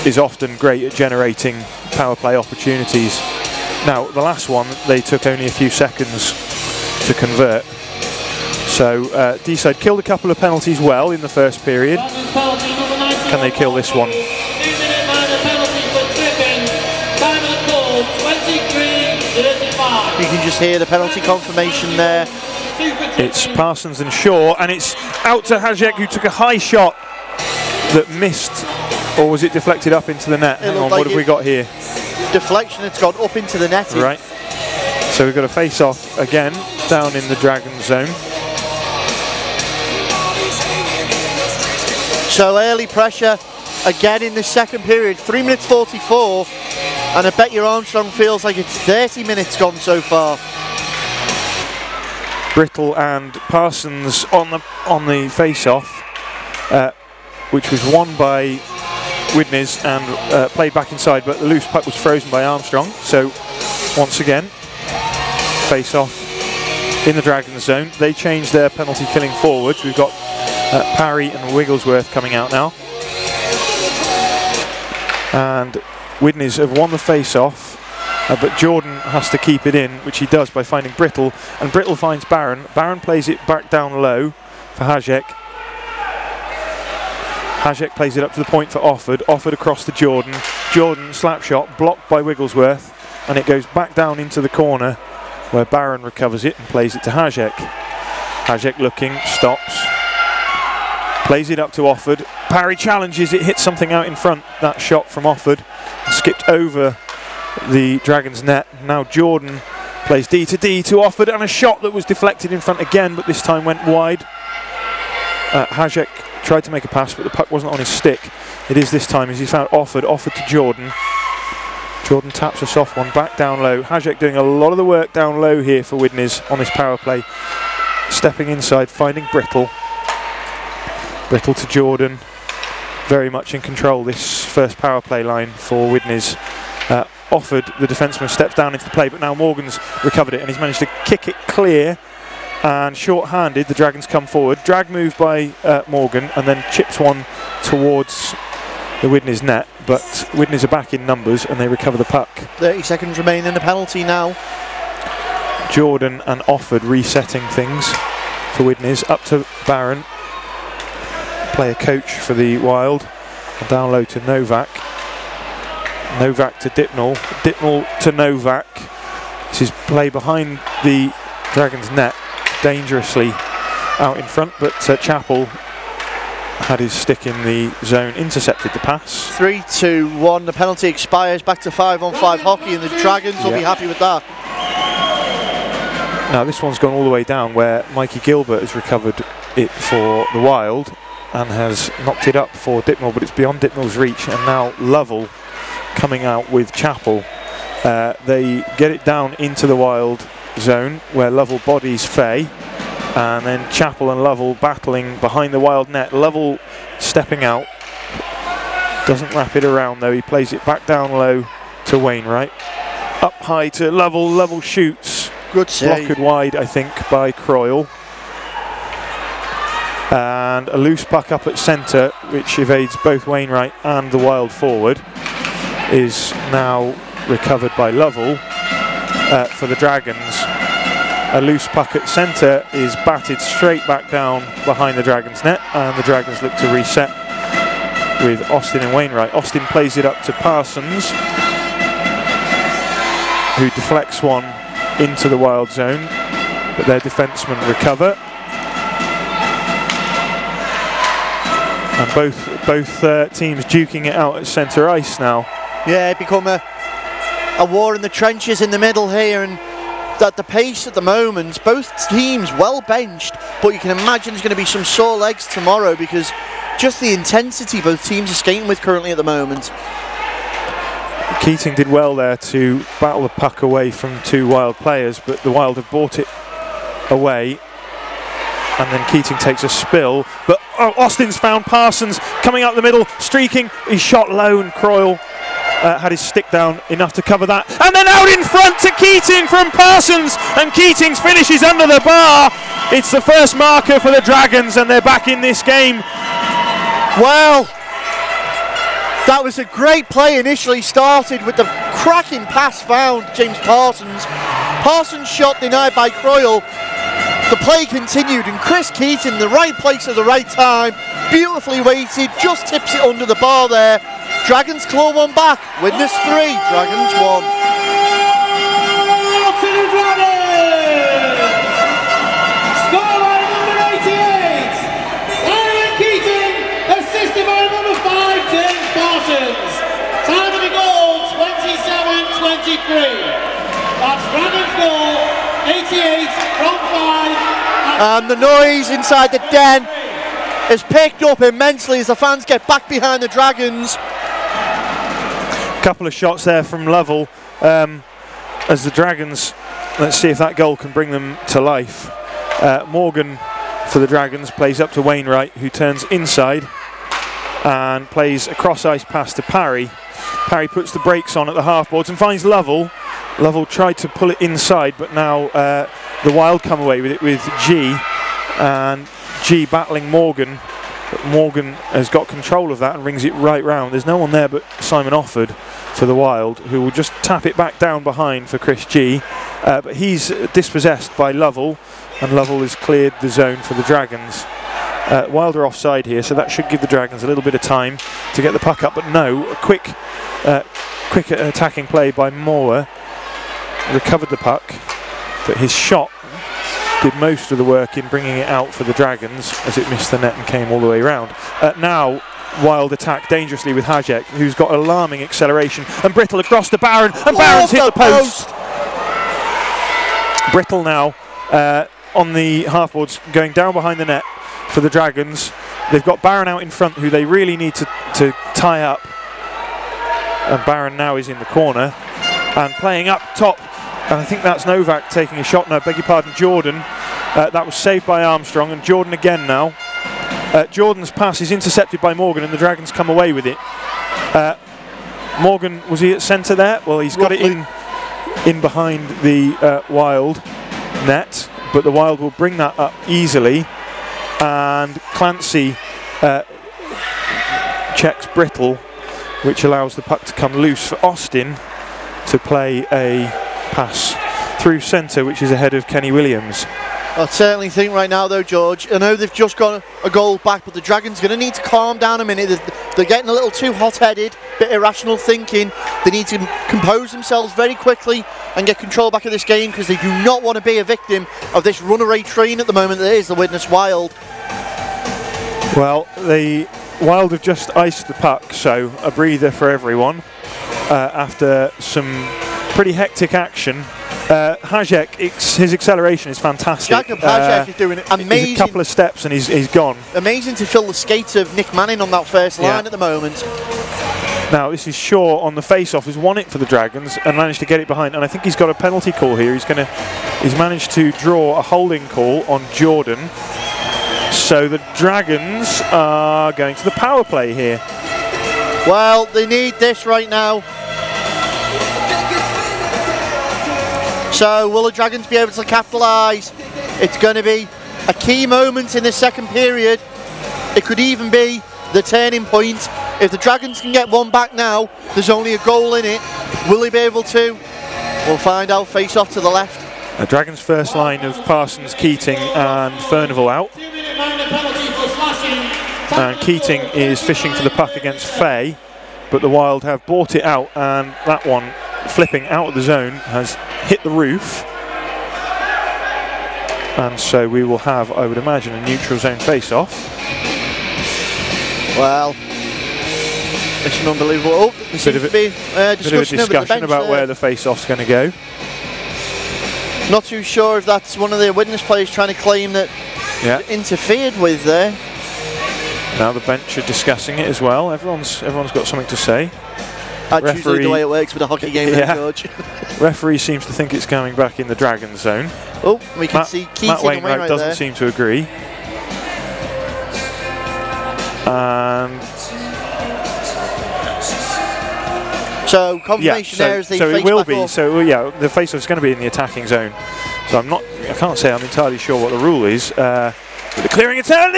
is often great at generating power play opportunities. Now, the last one, they took only a few seconds to convert. So Deeside killed a couple of penalties well in the first period. Can they kill this one? You can just hear the penalty confirmation there. It's Parsons and Shaw, and it's out to Hajek, who took a high shot that missed, or was it deflected up into the net? Hang on, what have we got here? Deflection, it's gone up into the net. Right. So we've got a face-off again down in the Dragons zone. So early pressure again in the second period, 3 minutes 44, and I bet your Armstrong feels like it's 30 minutes gone so far. Brittle and Parsons on the face-off, which was won by Widnes and played back inside, but the loose puck was frozen by Armstrong. So once again, face-off in the Dragons zone. They changed their penalty killing forwards. We've got Parry and Wigglesworth coming out now, and Widnes have won the face-off. But Jordan has to keep it in, which he does by finding Brittle, and Brittle finds Barron. Barron plays it back down low for Hajek. Hajek plays it up to the point for Offord. Offord across to Jordan. Jordan, slap shot, blocked by Wigglesworth, and it goes back down into the corner where Barron recovers it and plays it to Hajek. Hajek looking, stops, plays it up to Offord. Parry challenges, it hits something out in front, that shot from Offord, skipped over the Dragons net. Now Jordan plays D to Offord, and a shot that was deflected in front again, but this time went wide. Hajek tried to make a pass, but the puck wasn't on his stick. It is this time as he found Offord to Jordan. Jordan taps a soft one back down low. Hajek doing a lot of the work down low here for Widnes on this power play. Stepping inside, finding Brittle. Brittle to Jordan. Very much in control this first power play line for Widnes. Offord, the defenseman, steps down into the play, but now Morgan's recovered it and he's managed to kick it clear. And short-handed, the Dragons come forward. Drag move by Morgan, and then chips one towards the Widnes net, but Widnes are back in numbers and they recover the puck. 30 seconds remain in the penalty now. Jordan and Offord resetting things for Widnes. Up to Barron, player coach for the Wild. And down low to Novak. Novak to Dipnall. Dipnall to Novak. This is play behind the Dragons net, dangerously out in front, but Chappell had his stick in the zone, intercepted the pass. 3-2-1, the penalty expires, back to 5-on-5 hockey, and the Dragons will be happy with that. Now this one's gone all the way down where Mikey Gilbert has recovered it for the Wild and has knocked it up for Dipnall, but it's beyond Dipnall's reach, and now Lovell coming out with Chappell. They get it down into the Wild zone where Lovell bodies Fay, and then Chappell and Lovell battling behind the Wild net. Lovell stepping out, doesn't wrap it around though, he plays it back down low to Wainwright. Up high to Lovell, Lovell shoots. Good save. Blocked wide, I think, by Croyle. And a loose puck up at centre, which evades both Wainwright and the Wild forward, is now recovered by Lovell for the Dragons. A loose puck at centre is batted straight back down behind the Dragons net, and the Dragons look to reset with Austin and Wainwright. Austin plays it up to Parsons, who deflects one into the Wild zone, but their defencemen recover. And both teams duking it out at centre ice now. Yeah, it become a war in the trenches in the middle here, and at the pace at the moment, both teams well benched, but you can imagine there's going to be some sore legs tomorrow because just the intensity both teams are skating with currently at the moment. Keating did well there to battle the puck away from two Wild players, but the Wild have brought it away, and then Keating takes a spill, but Austin's found Parsons coming out the middle, streaking, he's shot low, and Croyle had his stick down enough to cover that, and then out in front to Keating from Parsons, and Keating's finishes under the bar. It's the first marker for the Dragons, and they're back in this game. Well, that was a great play initially started with the cracking pass found James Parsons. Parsons' shot denied by Croyle. The play continued, and Chris Keating, the right place at the right time, beautifully weighted, just tips it under the bar there. Dragons claw one back. Widnes 3, Dragons 1. To the Dragons! Scoreline number 88. Aaron Keating, assisted by number 5, James Parsons. Time of the goal, 27-23. That's Dragons goal, 88 from 5. And the noise inside the den is picked up immensely as the fans get back behind the Dragons. Couple of shots there from Lovell as the Dragons, let's see if that goal can bring them to life. Morgan for the Dragons plays up to Wainwright, who turns inside and plays a cross ice pass to Parry. Parry puts the brakes on at the half boards and finds Lovell. Lovell tried to pull it inside, but now the Wild come away with it with G, and G battling Morgan. But Morgan has got control of that and rings it right round. There's no one there but Simon Offord for the Wild, who will just tap it back down behind for Chris G. But he's dispossessed by Lovell, and Lovell has cleared the zone for the Dragons. Wild are offside here, so that should give the Dragons a little bit of time to get the puck up. But no, a quick attacking play by Moore. Recovered the puck, but his shot did most of the work in bringing it out for the Dragons as it missed the net and came all the way around. Now Wild attack dangerously with Hajek, who's got alarming acceleration, and Brittle across to Barron, and Barron's hit the post. Brittle now on the half-boards going down behind the net for the Dragons. They've got Barron out in front, who they really need to tie up, and Barron now is in the corner and playing up top. And I think that's Novak taking a shot. No, beg your pardon, Jordan. That was saved by Armstrong, and Jordan again now. Jordan's pass is intercepted by Morgan, and the Dragons come away with it. Morgan, was he at centre there? Well, he's got it in behind the Wild net, but the Wild will bring that up easily. And Clancy checks Brittle, which allows the puck to come loose for Austin to play a pass through centre, which is ahead of Kenny Williams. I certainly think right now, though, George, I know they've just got a goal back, but the Dragons are going to need to calm down a minute. They're getting a little too hot-headed, bit irrational thinking. They need to compose themselves very quickly and get control back of this game, because they do not want to be a victim of this runaway train at the moment that is the Widnes Wild. Well, the Wild have just iced the puck, so a breather for everyone after some pretty hectic action. Hajek, his acceleration is fantastic. Jacob Hajek is doing it amazing. He's a couple of steps and he's gone. Amazing to fill the skates of Nick Manning on that first line at the moment. Now this is Shaw on the face-off, who's won it for the Dragons and managed to get it behind, and I think he's got a penalty call here. He's managed to draw a holding call on Jordan. So the Dragons are going to the power play here. Well, they need this right now. So will the Dragons be able to capitalise? It's going to be a key moment in the second period. It could even be the turning point. If the Dragons can get one back now, there's only a goal in it. Will they be able to? We'll find out. Face off to the left. The Dragons' first line of Parsons, Keating and Furnival out. And Keating is fishing for the puck against Fay, but the Wild have bought it out, and that one, flipping out of the zone, has hit the roof. And so we will have, I would imagine, a neutral zone face-off. Well, it's an unbelievable. Oh, there seems to be discussion about where the face-off's going to go. Not too sure if that's one of the Widnes players trying to claim that interfered with there. Now the bench are discussing it as well. Everyone's got something to say. That's usually the way it works with a hockey game, then, George. Referee seems to think it's going back in the Dragons zone. Oh, we can see Keating Matt Wainwright right doesn't there. seem to agree. And so confirmation there is the so face it will back be. off. So yeah, the face-off is going to be in the attacking zone. So I can't say I'm entirely sure what the rule is. But the clearing a turn.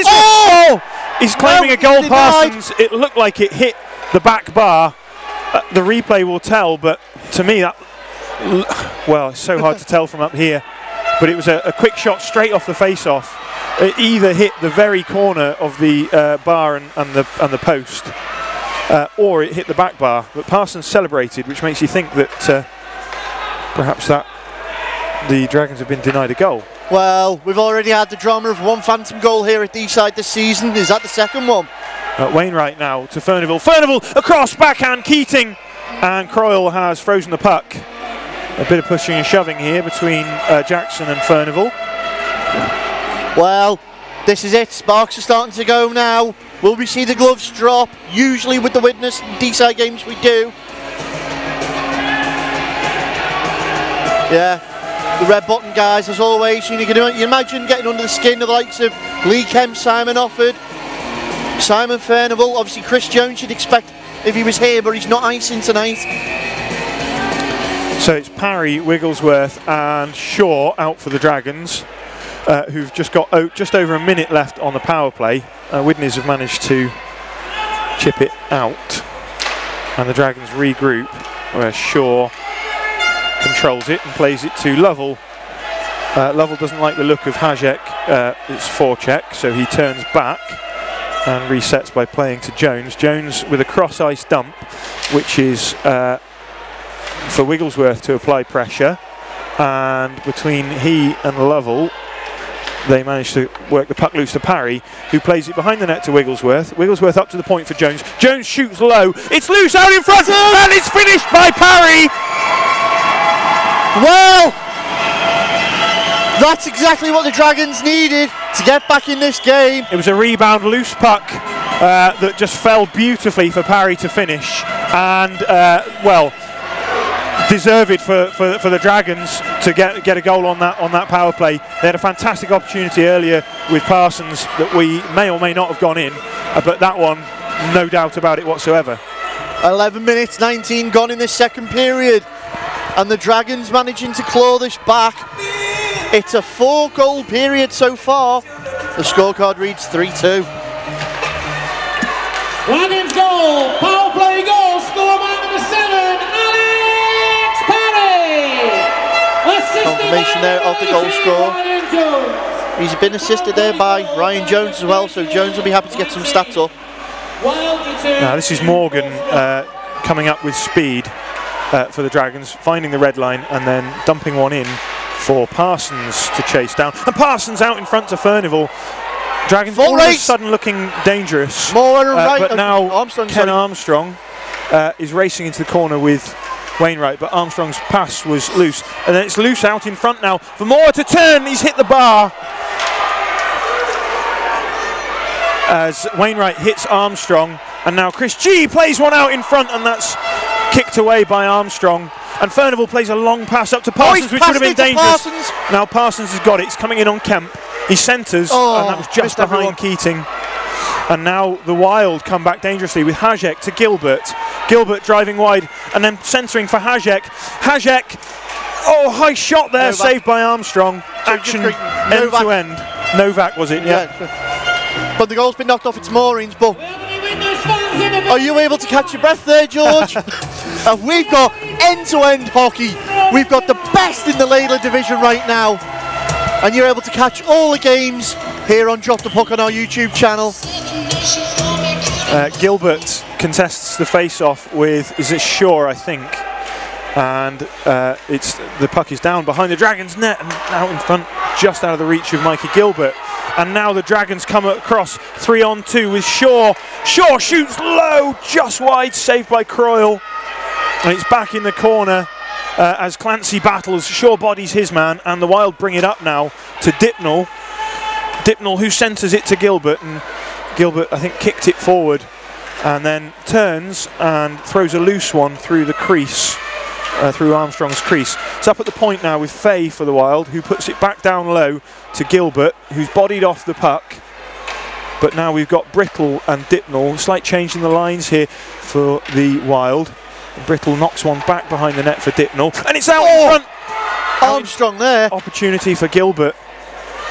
He's claiming a goal, Parsons. It looked like it hit the back bar. The replay will tell, but to me that, well, it's so hard to tell from up here. But it was a quick shot straight off the face-off. It either hit the very corner of the bar and the post, or it hit the back bar. But Parsons celebrated, which makes you think that perhaps that the Dragons have been denied a goal. Well, we've already had the drama of one phantom goal here at Deeside this season. Is that the second one? Wainwright now to Furnival. Furnival across, backhand, Keating, and Croyle has frozen the puck. A bit of pushing and shoving here between Jackson and Furnival. Well, this is it. Sparks are starting to go now. Will we see the gloves drop? Usually with the Widnes Deeside games we do. Yeah. The red button guys, as always, you imagine getting under the skin of the likes of Lee Kemp, Simon Offord, Simon Furnival. Obviously Chris Jones you'd expect if he was here, but he's not icing tonight. So it's Parry, Wigglesworth and Shaw out for the Dragons, who've just got just over a minute left on the power play. Widnes have managed to chip it out, and the Dragons regroup, where Shaw controls it and plays it to Lovell. Lovell doesn't like the look of Hajek, it's forecheck, so he turns back and resets by playing to Jones. Jones with a cross-ice dump, which is for Wigglesworth to apply pressure, and between he and Lovell they manage to work the puck loose to Parry, who plays it behind the net to Wigglesworth. Wigglesworth up to the point for Jones. Jones shoots low, it's loose out in front, and it's finished by Parry! Well, that's exactly what the Dragons needed to get back in this game. It was a rebound, loose puck that just fell beautifully for Parry to finish, and well, deserved for the Dragons to get a goal on that power play. They had a fantastic opportunity earlier with Parsons that we may or may not have gone in, but that one, no doubt about it whatsoever. 11 minutes, 19 gone in this second period. And the Dragons managing to claw this back. It's a 4-goal period so far. The scorecard reads 3-2. Dragons goal, power play goal, confirmation there of the goal score. He's been assisted there by Ryan Jones as well, so Jones will be happy to get some stats up. Now this is Morgan coming up with speed for the Dragons, finding the red line and then dumping one in for Parsons to chase down. And Parsons out in front to Furnival. Dragons all of a sudden looking dangerous. But now Ken Armstrong is racing into the corner with Wainwright, but Armstrong's pass was loose. And then it's loose out in front now for Moore to turn. He's hit the bar. As Wainwright hits Armstrong, and now Chris G plays one out in front, and that's kicked away by Armstrong. And Furnival plays a long pass up to Parsons, which would have been dangerous. Now Parsons has got it. It's coming in on Kemp. He centres, and that was just behind Keating. And now the Wild come back dangerously with Hajek to Gilbert. Gilbert driving wide and then centering for Hajek. Hajek, high shot there, Novak. Saved by Armstrong. Action end to end. Novak was it? Yeah. But the goal's been knocked off its moorings. But are you able to catch your breath there, George? We've got end-to-end hockey. We've got the best in the Ladler division right now. And you're able to catch all the games here on Drop the Puck on our YouTube channel. Gilbert contests the face-off with, is it Shaw, I think? And the puck is down behind the Dragons' net and out in front, just out of the reach of Mikey Gilbert. And now the Dragons come across 3-on-2 with Shaw. Shaw shoots low, just wide, saved by Croyle. And it's back in the corner as Clancy battles. Shaw bodies his man, and the Wild bring it up now to Dipnell. Dipnell who centres it to Gilbert, and Gilbert I think kicked it forward and then turns and throws a loose one through the crease, through Armstrong's crease. It's up at the point now with Fay for the Wild, who puts it back down low to Gilbert, who's bodied off the puck. But now we've got Brittle and Dipnell. Slight change in the lines here for the Wild. Brittle knocks one back behind the net for Dipnell, and it's out in front. Armstrong there. Opportunity for Gilbert.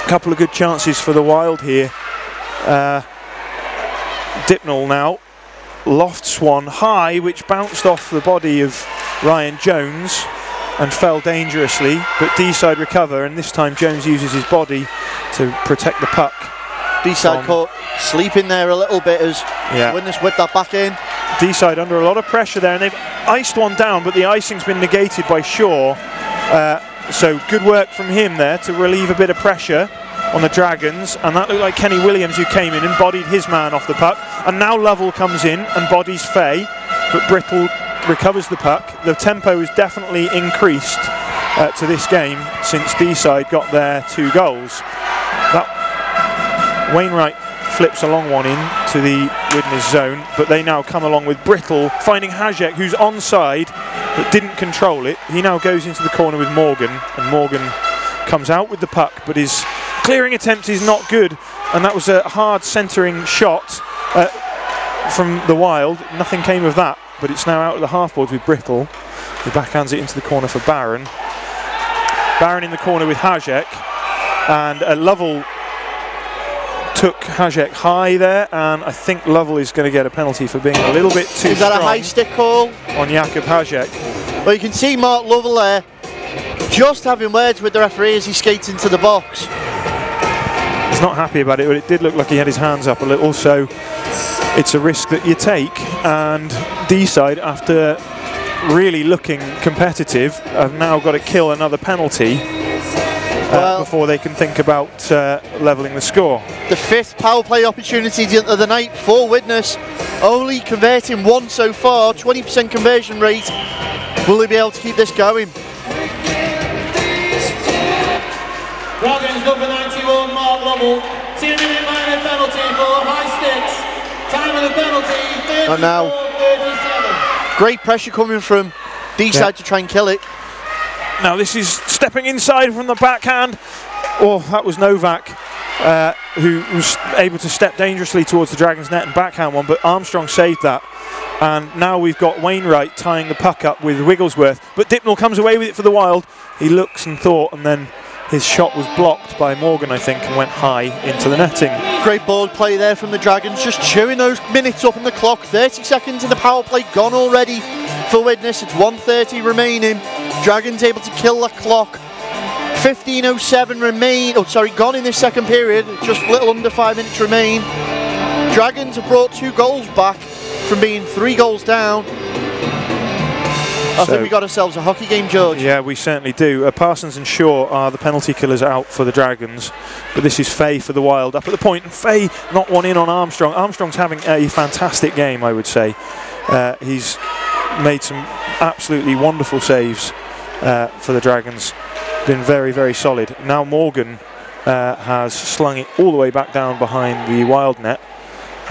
A couple of good chances for the Wild here. Dipnell now lofts one high, which bounced off the body of Ryan Jones and fell dangerously, but Deeside recover, and this time Jones uses his body to protect the puck. Deeside caught sleeping there a little bit as Widnes whipped that back in. Deeside under a lot of pressure there, and they've iced one down, but the icing's been negated by Shaw. So good work from him there to relieve a bit of pressure on the Dragons, and that looked like Kenny Williams, who came in and bodied his man off the puck. And now Lovell comes in and bodies Fay, but Brittle recovers the puck. The tempo is definitely increased to this game since Deeside got their 2 goals. That Wainwright flips a long one in to the Widnes zone, but they now come along with Brittle, finding Hajek, who's onside but didn't control it. He now goes into the corner with Morgan, and Morgan comes out with the puck, but his clearing attempt is not good, and that was a hard centering shot from the Wild. Nothing came of that, but it's now out of the half-boards with Brittle, who backhands it into the corner for Barron. Barron in the corner with Hajek, and Lovell took Hajek high there, and I think Lovell is going to get a penalty for being a little bit too strong. Is that a high stick call? On Jakob Hajek. Well, you can see Mark Lovell there just having words with the referee as he skates into the box. He's not happy about it, but it did look like he had his hands up a little, so it's a risk that you take. And Deeside, after really looking competitive, have now got to kill another penalty before they can think about levelling the score. The 5th power play opportunity of the night for Widnes, only converting 1 so far, 20% conversion rate. Will they be able to keep this going? Dragons number 91, Mark Lovell, 2-minute minor penalty for high sticks. Time of the penalty, 34, and now 37. Great pressure coming from Deeside to try and kill it. Now this is stepping inside from the backhand. Oh, that was Novak, who was able to step dangerously towards the Dragons' net and backhand one, but Armstrong saved that. And now we've got Wainwright tying the puck up with Wigglesworth, but Dipnell comes away with it for the Wild. He looks and thought, and then his shot was blocked by Morgan, I think, and went high into the netting. Great ball play there from the Dragons, just chewing those minutes up on the clock. 30 seconds in the power play gone already for Widnes. It's 1:30 remaining. Dragons able to kill the clock 15:07 remain. Oh, sorry, gone in this second period. Just a little under 5 minutes remain. Dragons have brought 2 goals back from being 3 goals down. I think we got ourselves a hockey game, George. Yeah, we certainly do. Parsons and Shaw are the penalty killers out for the Dragons, but this is Fay for the Wild up at the point, and Fay not one in on Armstrong. Armstrong's having a fantastic game, I would say. He's made some absolutely wonderful saves for the Dragons. Been very, very solid. Now Morgan has slung it all the way back down behind the Wild net,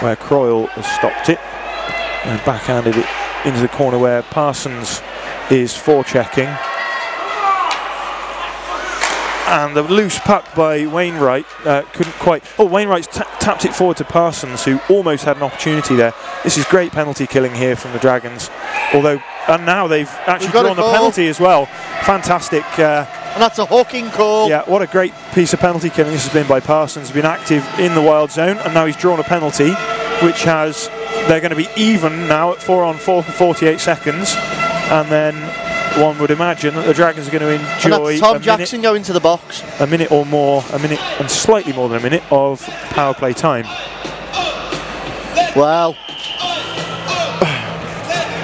where Croyle has stopped it and backhanded it into the corner where Parsons is forechecking. And the loose puck by Wainwright couldn't quite... Oh, Wainwright's tapped it forward to Parsons, who almost had an opportunity there. This is great penalty killing here from the Dragons. Although, and now they've actually drawn the penalty as well. Fantastic. And that's a hooking call. Yeah, what a great piece of penalty killing this has been by Parsons. He's been active in the Wild zone, and now he's drawn a penalty, which has... They're going to be even now at 4-on-4 for 48 seconds. And then one would imagine that the Dragons are going to enjoy and that's Tom Jackson going to the box. A minute or more, a minute and slightly more than a minute of power play time. Well,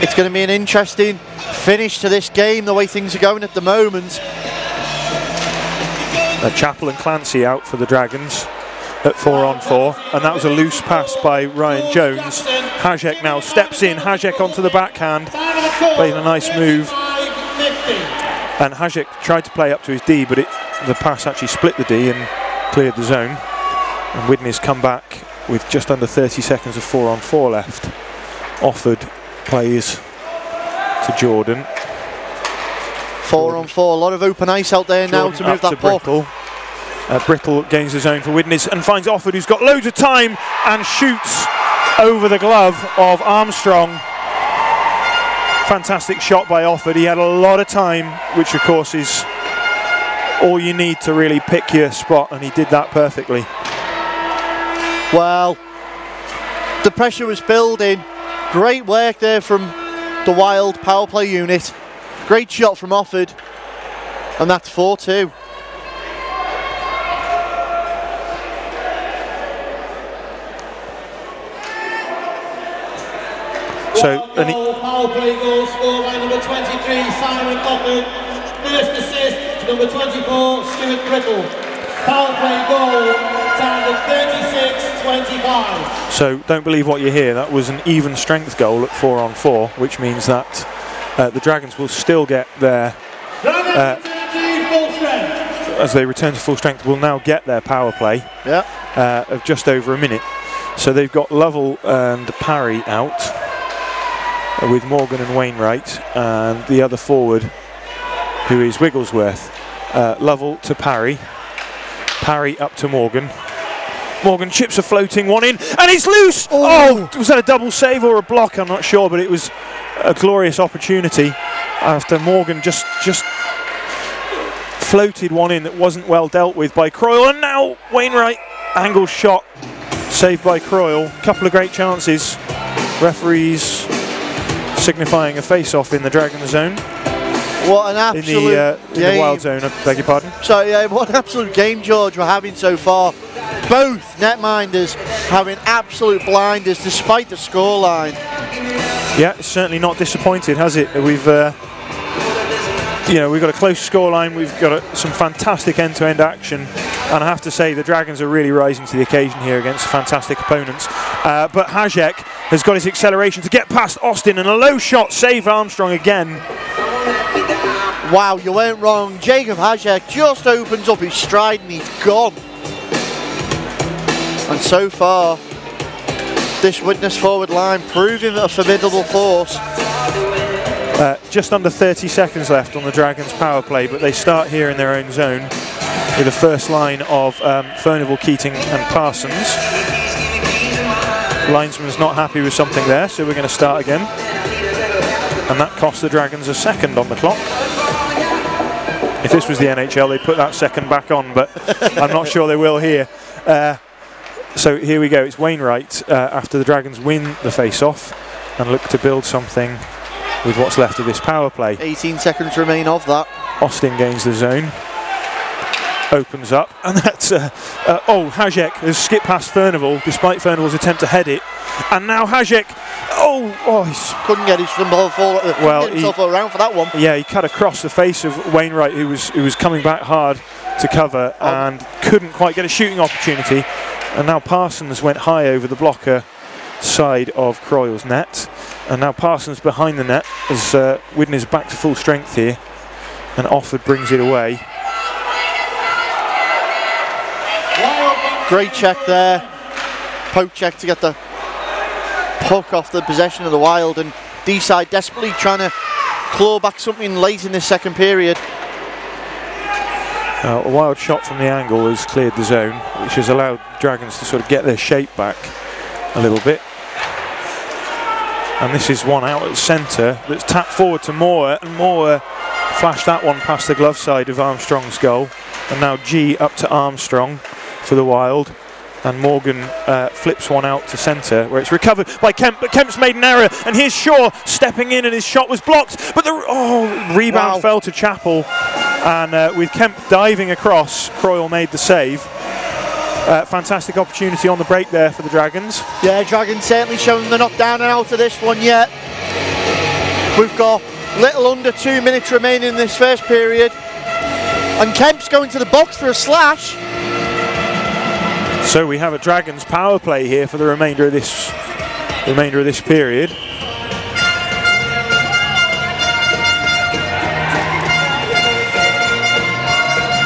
it's going to be an interesting finish to this game, the way things are going at the moment. Chappell and Clancy out for the Dragons at 4-on-4, and that was a loose pass by Ryan Jones. Hajek now steps in, Hajek onto the backhand, played a nice move, and Hajek tried to play up to his D, but the pass actually split the D and cleared the zone. And Widnes come back with just under 30 seconds of 4-on-4 left. Offord plays to Jordan. 4-on-4, a lot of open ice out there now to move that puck. Brittle gains the zone for Widnes and finds Offord, who's got loads of time and shoots over the glove of Armstrong. Fantastic shot by Offord. He had a lot of time, which of course is all you need to really pick your spot, and he did that perfectly. Well, the pressure was building. Great work there from the Wild power play unit. Great shot from Offord, and that's 4-2. So, power play goal scored by number 23, Simon Offord. First assist to number 24, Stuart Brittle. Power play goal, timed at 36-25. So don't believe what you hear. That was an even strength goal at 4-on-4, which means that the Dragons will still get their... as they return to full strength, will now get their power play of just over a minute. So they've got Lovell and Parry out, with Morgan and Wainwright, and the other forward, who is Wigglesworth. Lovell to Parry, Parry up to Morgan. Morgan chips a floating one in, and it's loose! Oh, was that a double save or a block? I'm not sure, but it was a glorious opportunity after Morgan just floated one in that wasn't well dealt with by Croyle, and now Wainwright, angle shot, saved by Croyle. Couple of great chances. Referees signifying a face-off in the Dragon zone. What an absolute in the Wild zone, I beg your pardon. So yeah, what an absolute game, George, we're having so far. Both netminders having absolute blinders despite the scoreline. Yeah, it's certainly not disappointed, has it? We've we've got a close scoreline, we've got some fantastic end-to-end action, and I have to say the Dragons are really rising to the occasion here against fantastic opponents. But Hajek has got his acceleration to get past Austin, and a low shot save Armstrong again. Wow, you weren't wrong. Jacob Hajek just opens up his stride and he's gone. And so far, this Widnes forward line proving a formidable force. Just under 30 seconds left on the Dragons power play, but they start here in their own zone with the first line of Furnival, Keating and Parsons. Linesman's not happy with something there, so we're going to start again. And that cost the Dragons a second on the clock. If this was the NHL, they'd put that second back on, but I'm not sure they will here. So here we go, it's Wainwright after the Dragons win the face-off and look to build something with what's left of this power play. 18 seconds remain of that. Austin gains the zone. opens up, and that's Hajek has skipped past Furnival despite Furnival's attempt to head it, and now Hajek he couldn't get his himself around for that one. Yeah, he cut across the face of Wainwright, who was coming back hard to cover and couldn't quite get a shooting opportunity. And now Parsons went high over the blocker side of Croyle's net, and now Parsons behind the net as Widnes back to full strength here, and Offord brings it away. Great check there, poke check to get the puck off the possession of the Wild, and Deeside desperately trying to claw back something late in this second period. A wild shot from the angle has cleared the zone, which has allowed Dragons to sort of get their shape back a little bit. And this is one out at centre that's tapped forward to Moore, and Moore flashed that one past the glove side of Armstrong's goal. And now G up to Armstrong for the Wild, and Morgan flips one out to centre where it's recovered by Kemp, but Kemp's made an error, and here's Shaw stepping in, and his shot was blocked, but the rebound fell to Chappell, and with Kemp diving across, Croyle made the save. Fantastic opportunity on the break there for the Dragons. Yeah, Dragons certainly showing they're not down and out of this one yet. We've got little under 2 minutes remaining in this first period, and Kemp's going to the box for a slash. So we have a Dragons power play here for the remainder of this period.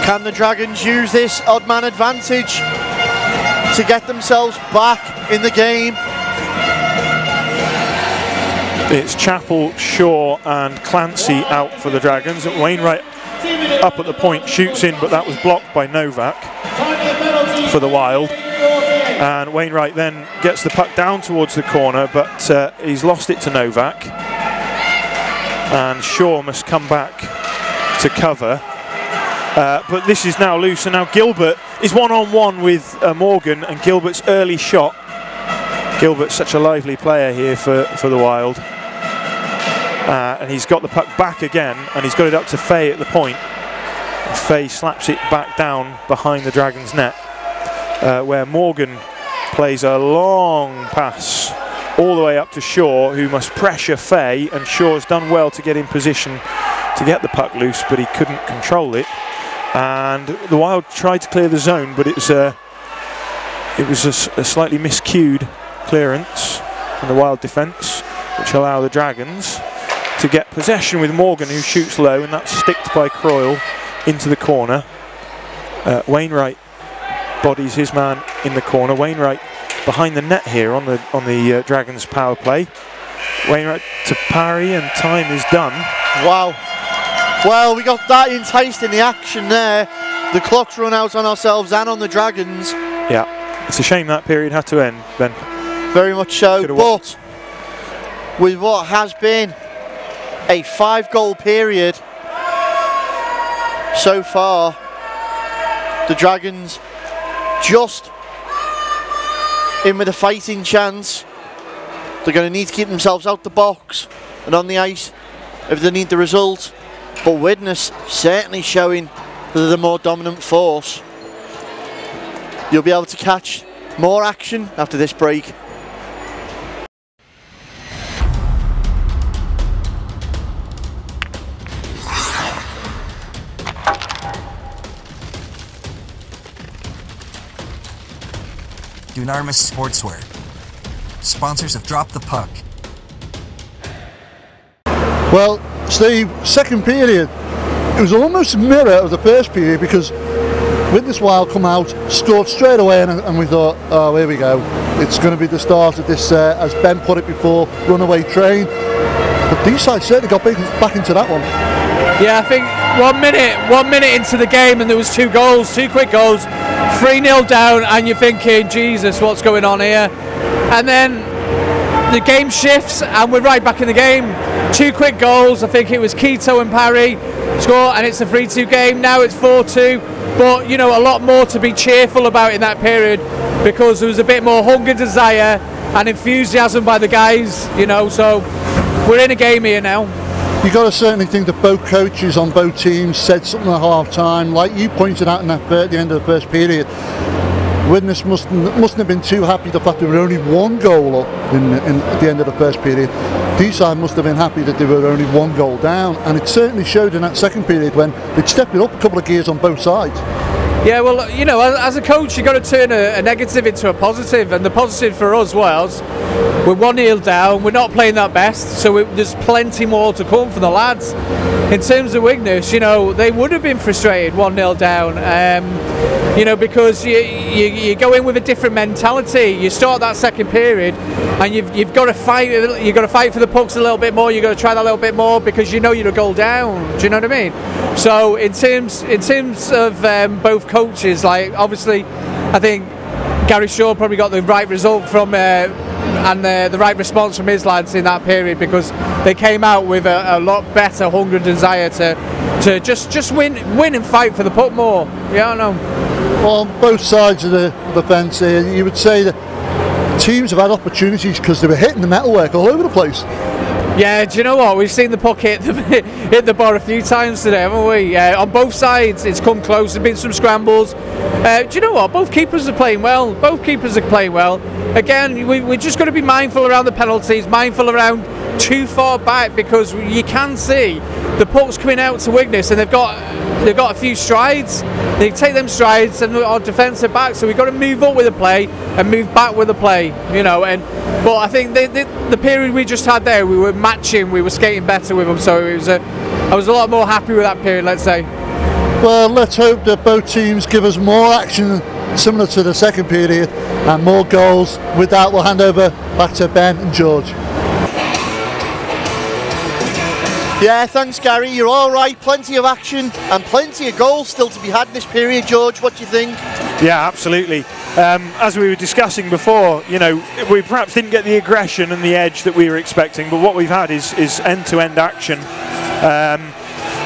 Can the Dragons use this odd man advantage to get themselves back in the game? It's Chappell, Shaw and Clancy out for the Dragons. Wainwright up at the point, shoots in, but that was blocked by Novak for the Wild. And Wainwright then gets the puck down towards the corner, but he's lost it to Novak. And Shaw must come back to cover. But this is now loose, and now Gilbert is one-on-one with Morgan, and Gilbert's early shot. Gilbert's such a lively player here for the Wild. And he's got the puck back again, and he's got it up to Fay at the point. And Fay slaps it back down behind the Dragons' net, where Morgan plays a long pass all the way up to Shaw, who must pressure Fay, and Shaw's done well to get in position to get the puck loose, but he couldn't control it. And the Wild tried to clear the zone, but it was a slightly miscued clearance from the Wild defence, which allowed the Dragons to get possession with Morgan, who shoots low, and that's sticked by Croyle into the corner. Wainwright bodies his man in the corner. Wainwright behind the net here on the Dragons power play. Wainwright to parry, and time is done. Wow. Well, we got that enticed in the action there. The clock's run out on ourselves and on the Dragons. Yeah, it's a shame that period had to end, Ben. Very much so, but with what has been a 5-goal period so far, the Dragons just in with a fighting chance. They're going to need to keep themselves out the box and on the ice if they need the result. But Widnes certainly showing that they're the more dominant force. You'll be able to catch more action after this break. Dunamis Sportswear, sponsors of Drop the Puck. Well, Steve, second period, it was almost a mirror of the first period, because Widnes Wild come out, scored straight away, and we thought, oh, here we go. It's going to be the start of this, as Ben put it before, runaway train. But Deeside certainly got back into that one. Yeah, I think 1 minute into the game, and there was 2 goals, 2 quick goals, 3-0 down, and you're thinking, Jesus, what's going on here? And then the game shifts, and we're right back in the game. 2 quick goals. I think it was Quito and Parry score, and it's a 3-2 game. Now it's 4-2, but you know, a lot more to be cheerful about in that period, because there was a bit more hunger, desire and enthusiasm by the guys, you know, so we're in a game here now. you got to certainly think that both coaches on both teams said something at half time. Like you pointed out at the end of the first period, Widnes mustn't have been too happy the fact there were only one goal up at the end of the first period. Deeside must have been happy that they were only one goal down, and it certainly showed in that second period when they'd stepped it up a couple of gears on both sides. Yeah, well, you know, as a coach, you've got to turn a negative into a positive, and the positive for us was we're 1-0 down, we're not playing that best, so there's plenty more to come from the lads. In terms of Widnes, you know, they would have been frustrated 1-0 down, you know, because you go in with a different mentality. You start that second period, and you've got to fight. You've got to fight for the pucks a little bit more. You've got to try that a little bit more because you know you're a goal down. Do you know what I mean? So in terms of both coaches, like obviously, I think Gary Shaw probably got the right result from and the right response from his lads in that period, because they came out with a lot better hunger and desire to just win and fight for the puck more. Yeah, I know. Well, on both sides of the fence here, you would say that teams have had opportunities because they were hitting the metalwork all over the place. Yeah, do you know what? We've seen the puck hit the bar a few times today, haven't we? On both sides, it's come close. There's been some scrambles. Do you know what? Both keepers are playing well. Again, we're just got to be mindful around the penalties, mindful around too far back, because you can see the puck's coming out to Widnes, and they've got a few strides. They take them strides, and our defence are back. So we've got to move up with the play and move back with the play. You know, but I think the period we just had there, we were matching, we were skating better with them. So I was a lot more happy with that period, let's say. Well, let's hope that both teams give us more action similar to the second period and more goals. With that, we'll hand over back to Ben and George. Yeah, thanks Gary, you're all right. Plenty of action and plenty of goals still to be had in this period. George, what do you think? Yeah, absolutely. As we were discussing before, you know, we perhaps didn't get the aggression and the edge that we were expecting, but what we've had is end-to-end action.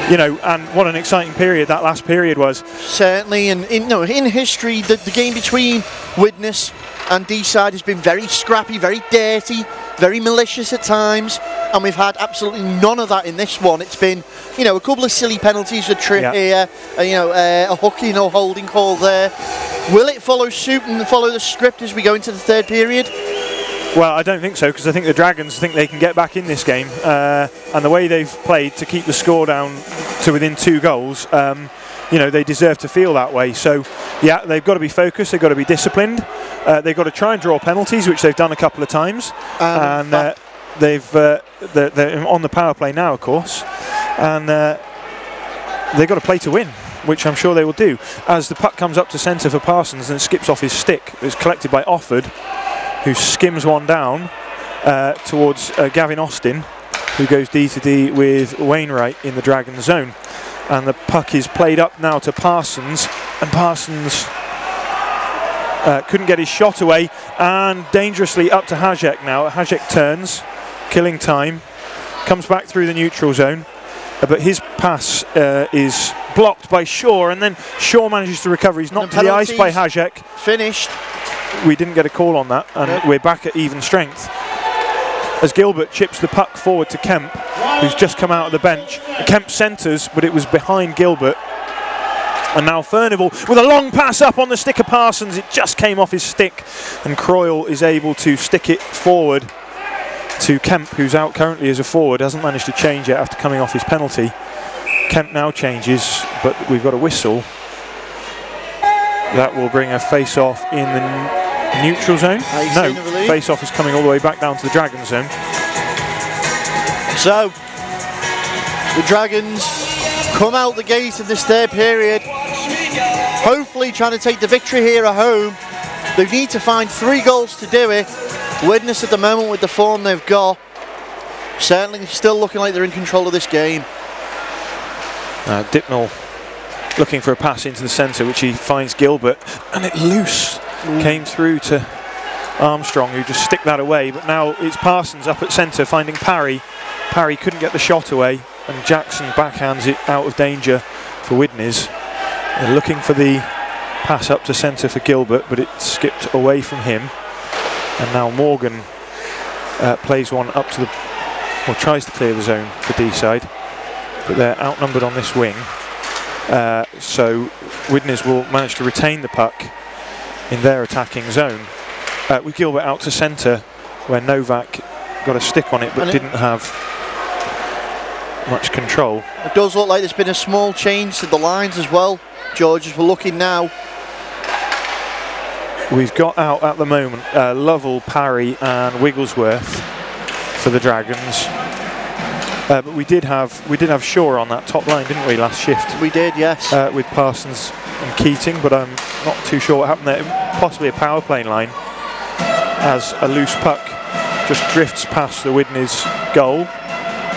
You know, and what an exciting period that last period was. Certainly, and in history, the game between Widnes and Deeside has been very scrappy, very dirty, very malicious at times, and we've had absolutely none of that in this one. It's been, you know, a couple of silly penalties, a trip here, you know, a hooking or holding call there. Will it follow suit and follow the script as we go into the third period? Well, I don't think so, because I think the Dragons think they can get back in this game, and the way they've played to keep the score down to within 2 goals, you know, they deserve to feel that way. So, yeah, they've got to be focused, they've got to be disciplined, they've got to try and draw penalties, which they've done a couple of times, and they're on the power play now, of course, and they've got to play to win, which I'm sure they will do. As the puck comes up to centre for Parsons and skips off his stick, it's collected by Offord, who skims one down towards Gavin Austin, who goes D to D with Wainwright in the Dragon zone. And the puck is played up now to Parsons, and Parsons couldn't get his shot away, and dangerously up to Hajek now. Hajek turns, killing time, comes back through the neutral zone, but his pass is blocked by Shaw, and then Shaw manages to recover. He's knocked to the ice by Hajek. Finished. We didn't get a call on that, and we're back at even strength. As Gilbert chips the puck forward to Kemp, who's just come out of the bench. Kemp centres, but it was behind Gilbert. And now Furnival with a long pass up on the stick of Parsons. It just came off his stick, and Croyle is able to stick it forward to Kemp, who's out currently as a forward, hasn't managed to change yet after coming off his penalty. Kemp now changes, but we've got a whistle. That will bring a face-off in the neutral zone. No, face-off is coming all the way back down to the Dragon zone. So, the Dragons come out the gate in this third period, hopefully trying to take the victory here at home. They need to find 3 goals to do it. Widnes at the moment, with the form they've got, certainly still looking like they're in control of this game. Dipnell looking for a pass into the centre, which he finds Gilbert, and it loose. Came through to Armstrong, who just stick that away, but now it's Parsons up at centre finding Parry. Parry couldn't get the shot away, and Jackson backhands it out of danger for Widnes. They're looking for the pass up to centre for Gilbert, but it skipped away from him. And now Morgan plays one up to the, or tries to clear the zone for Deeside, but they're outnumbered on this wing. So Widnes will manage to retain the puck in their attacking zone. With Gilbert out to centre, where Novak got a stick on it but didn't have much control. It does look like there's been a small change to the lines as well, George, as we're looking now. We've got out at the moment Lovell, Parry and Wigglesworth for the Dragons. But we did have Shaw on that top line, didn't we, last shift? We did, yes. With Parsons and Keating, but I'm not too sure what happened there. Possibly a power play line, as a loose puck just drifts past the Widnes goal,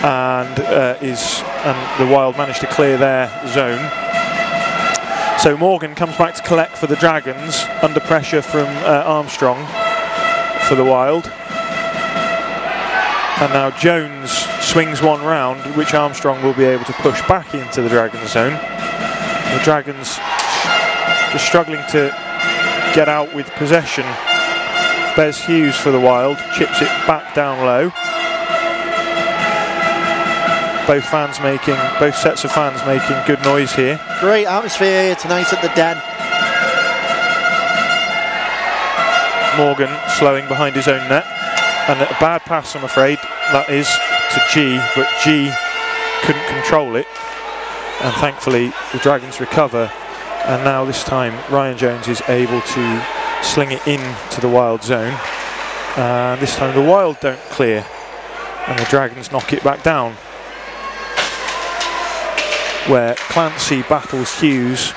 and the Wild managed to clear their zone. So Morgan comes back to collect for the Dragons, under pressure from Armstrong for the Wild. And now Jones swings one round, which Armstrong will be able to push back into the Dragons zone. The Dragons just struggling to get out with possession. Bez Hughes for the Wild, chips it back down low. Both sets of fans making good noise here. Great atmosphere here tonight at the Den. Morgan slowing behind his own net, and a bad pass, I'm afraid, that is to G, but G couldn't control it, and thankfully the Dragons recover, and now this time Ryan Jones is able to sling it in to the Wild zone, and this time the Wild don't clear and the Dragons knock it back down, where Clancy battles Hughes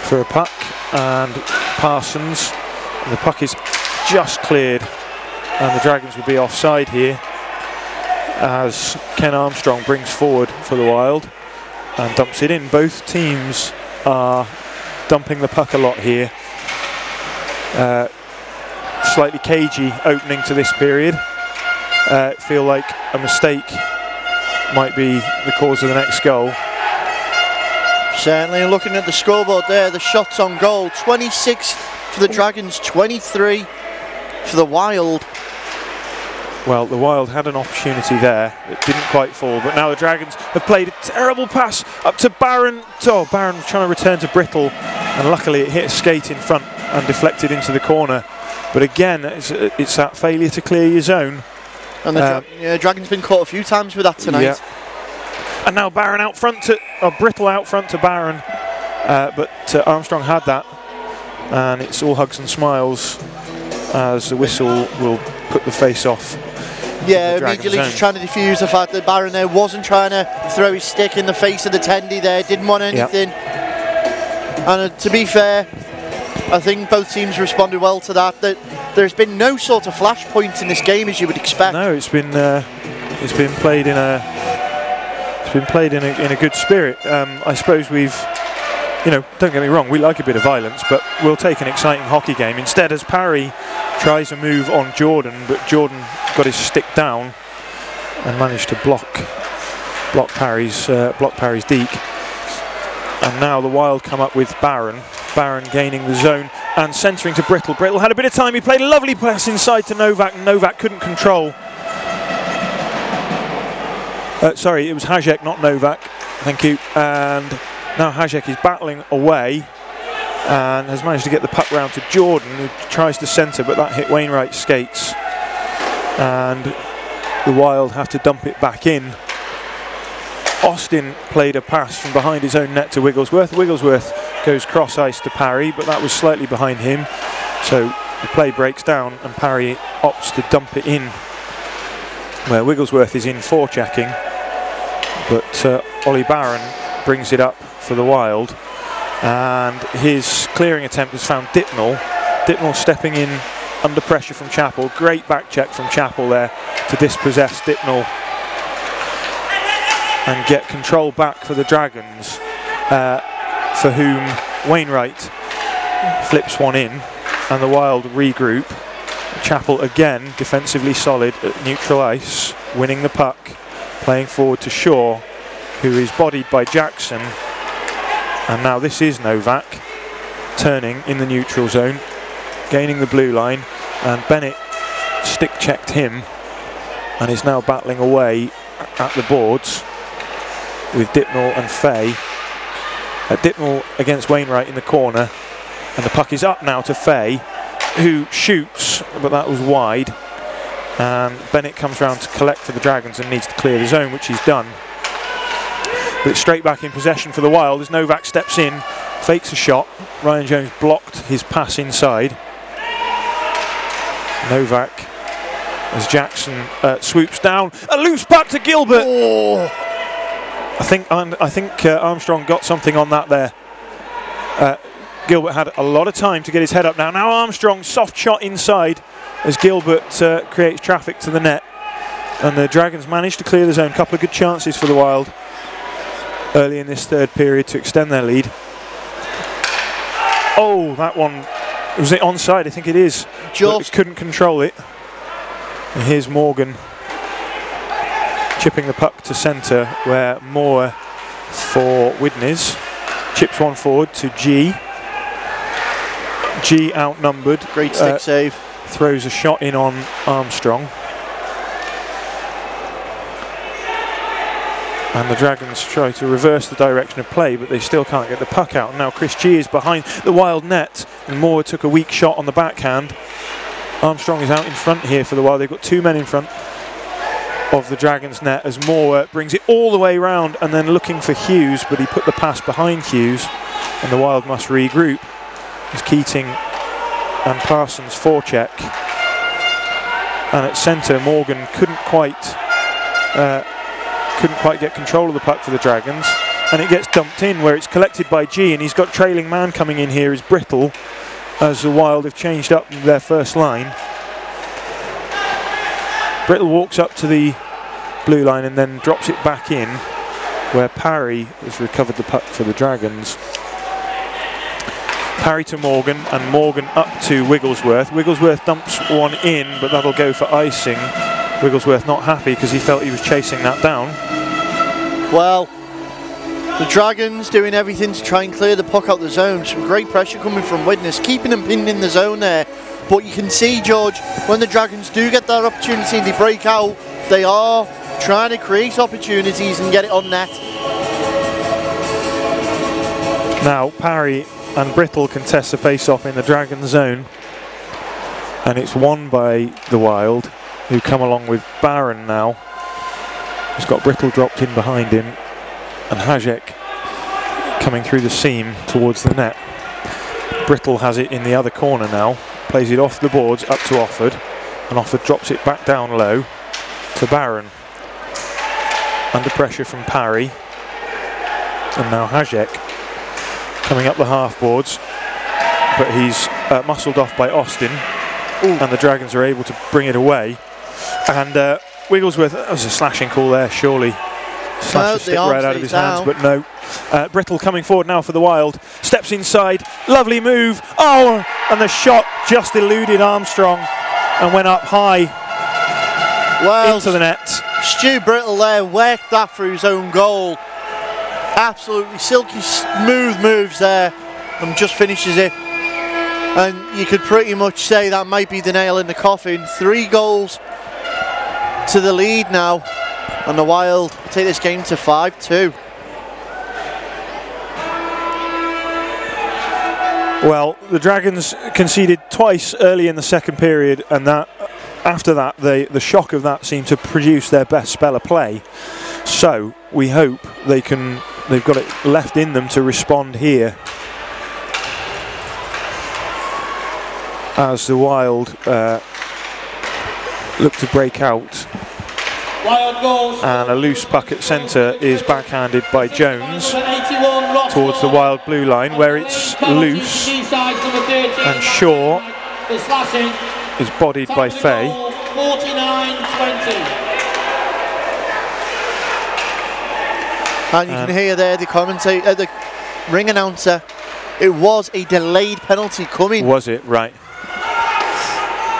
for a puck, and Parsons, and the puck is just cleared, and the Dragons will be offside here as Ken Armstrong brings forward for the Wild and dumps it in. Both teams are dumping the puck a lot here. Slightly cagey opening to this period. Feel like a mistake might be the cause of the next goal. Certainly, looking at the scoreboard there, the shots on goal, 26 for the Dragons, 23 for the Wild. Well, the Wild had an opportunity there. It didn't quite fall, but now the Dragons have played a terrible pass up to Barron. Oh, Barron was trying to return to Brittle, and luckily it hit a skate in front and deflected into the corner. But again, it's that failure to clear your zone. And the Dragons been caught a few times with that tonight. Yeah. And now Barron out front to Brittle out front to Barron, but Armstrong had that, and it's all hugs and smiles as the whistle will put the face off. Yeah, immediately just trying to defuse the fact that Barron there wasn't trying to throw his stick in the face of the tendy there, didn't want anything. Yep. And to be fair, I think both teams responded well to that. That there's been no sort of flashpoint in this game as you would expect. No, it's been played in a good spirit. I suppose we've, don't get me wrong, we like a bit of violence, but we'll take an exciting hockey game. Instead, as Parry tries a move on Jordan, but Jordan got his stick down and managed to block Parry's deke. And now the Wild come up with Barron. Barron gaining the zone and centering to Brittle. Brittle had a bit of time. He played a lovely pass inside to Novak. Novak couldn't control. Sorry, it was Hajek, not Novak. Thank you. And now Hajek is battling away and has managed to get the puck round to Jordan, who tries to centre, but that hit Wainwright's skates. And the Wild have to dump it back in. Austin played a pass from behind his own net to Wigglesworth. Wigglesworth goes cross ice to Parry, but that was slightly behind him. So the play breaks down and Parry opts to dump it in, where Wigglesworth is in forechecking. But Ollie Barron brings it up for the Wild, and his clearing attempt has found Dittnell. Dittnell stepping in under pressure from Chappell. Great back check from Chappell there to dispossess Dittnell and get control back for the Dragons, for whom Wainwright flips one in, and the Wild regroup. Chappell again defensively solid at neutral ice, winning the puck, playing forward to Shaw, who is bodied by Jackson, and now this is Novak turning in the neutral zone, gaining the blue line, and Bennett stick checked him and is now battling away at the boards with Dipnall and Fay. Dipnall against Wainwright in the corner, and the puck is up now to Fay, who shoots, but that was wide. And Bennett comes round to collect for the Dragons and needs to clear the zone, which he's done. But it's straight back in possession for the Wild as Novak steps in, fakes a shot. Ryan Jones blocked his pass inside. Novak, as Jackson swoops down, a loose puck to Gilbert. Oh. I think Armstrong got something on that there. Gilbert had a lot of time to get his head up now. Now Armstrong, soft shot inside as Gilbert creates traffic to the net. And the Dragons managed to clear the zone. A couple of good chances for the Wild early in this third period to extend their lead. Oh, that one, was it onside? I think it is. Just couldn't control it. And here's Morgan chipping the puck to centre, where Moore for Widnes chips one forward to G. G outnumbered. Great stick save. Throws a shot in on Armstrong. And the Dragons try to reverse the direction of play, but they still can't get the puck out. Now Chris G is behind the Wild net, and Moore took a weak shot on the backhand. Armstrong is out in front here for the Wild. They've got two men in front of the Dragons net as Moore brings it all the way round and then looking for Hughes, but he put the pass behind Hughes, and the Wild must regroup as Keating and Parsons forecheck. And at centre, Morgan couldn't quite get control of the puck for the Dragons, and it gets dumped in where it's collected by G, and he's got trailing man coming in here is Brittle, as the Wild have changed up their first line. Brittle walks up to the blue line and then drops it back in, where Parry has recovered the puck for the Dragons. Parry to Morgan, and Morgan up to Wigglesworth. Wigglesworth dumps one in, but that'll go for icing. Wigglesworth not happy because he felt he was chasing that down. Well, the Dragons doing everything to try and clear the puck out the zone. Some great pressure coming from Widnes, keeping them pinned in the zone there. But you can see, George, when the Dragons do get that opportunity and they break out, they are trying to create opportunities and get it on net. Now Parry and Brittle contest the face-off in the Dragon zone, and it's won by the Wild, who come along with Barron now. He's got Brittle dropped in behind him, and Hajek coming through the seam towards the net. Brittle has it in the other corner now, plays it off the boards up to Offord, and Offord drops it back down low to Barron. Under pressure from Parry, and now Hajek coming up the half boards, but he's muscled off by Austin. Ooh. And the Dragons are able to bring it away. And Wigglesworth, that was a slashing call there, surely. Slashed the stick right out of his hands, but no. Brittle coming forward now for the Wild, steps inside, lovely move, oh, and the shot just eluded Armstrong and went up high, well, into the net. Stu Brittle there worked that through his own goal. Absolutely silky smooth moves there, and just finishes it. And you could pretty much say that might be the nail in the coffin. 3 goals to the lead now, and the Wild take this game to 5-2. Well, the Dragons conceded twice early in the second period, and that after that, the shock of that seemed to produce their best spell of play. So we hope they've got it left in them to respond here, as the Wild look to break out. And a loose puck at centre is backhanded by Jones towards the Wild blue line, where it's loose, and Shaw is bodied by Fay. 49-20. And you can hear there the commentator, the ring announcer. It was a delayed penalty coming. Was it? Right.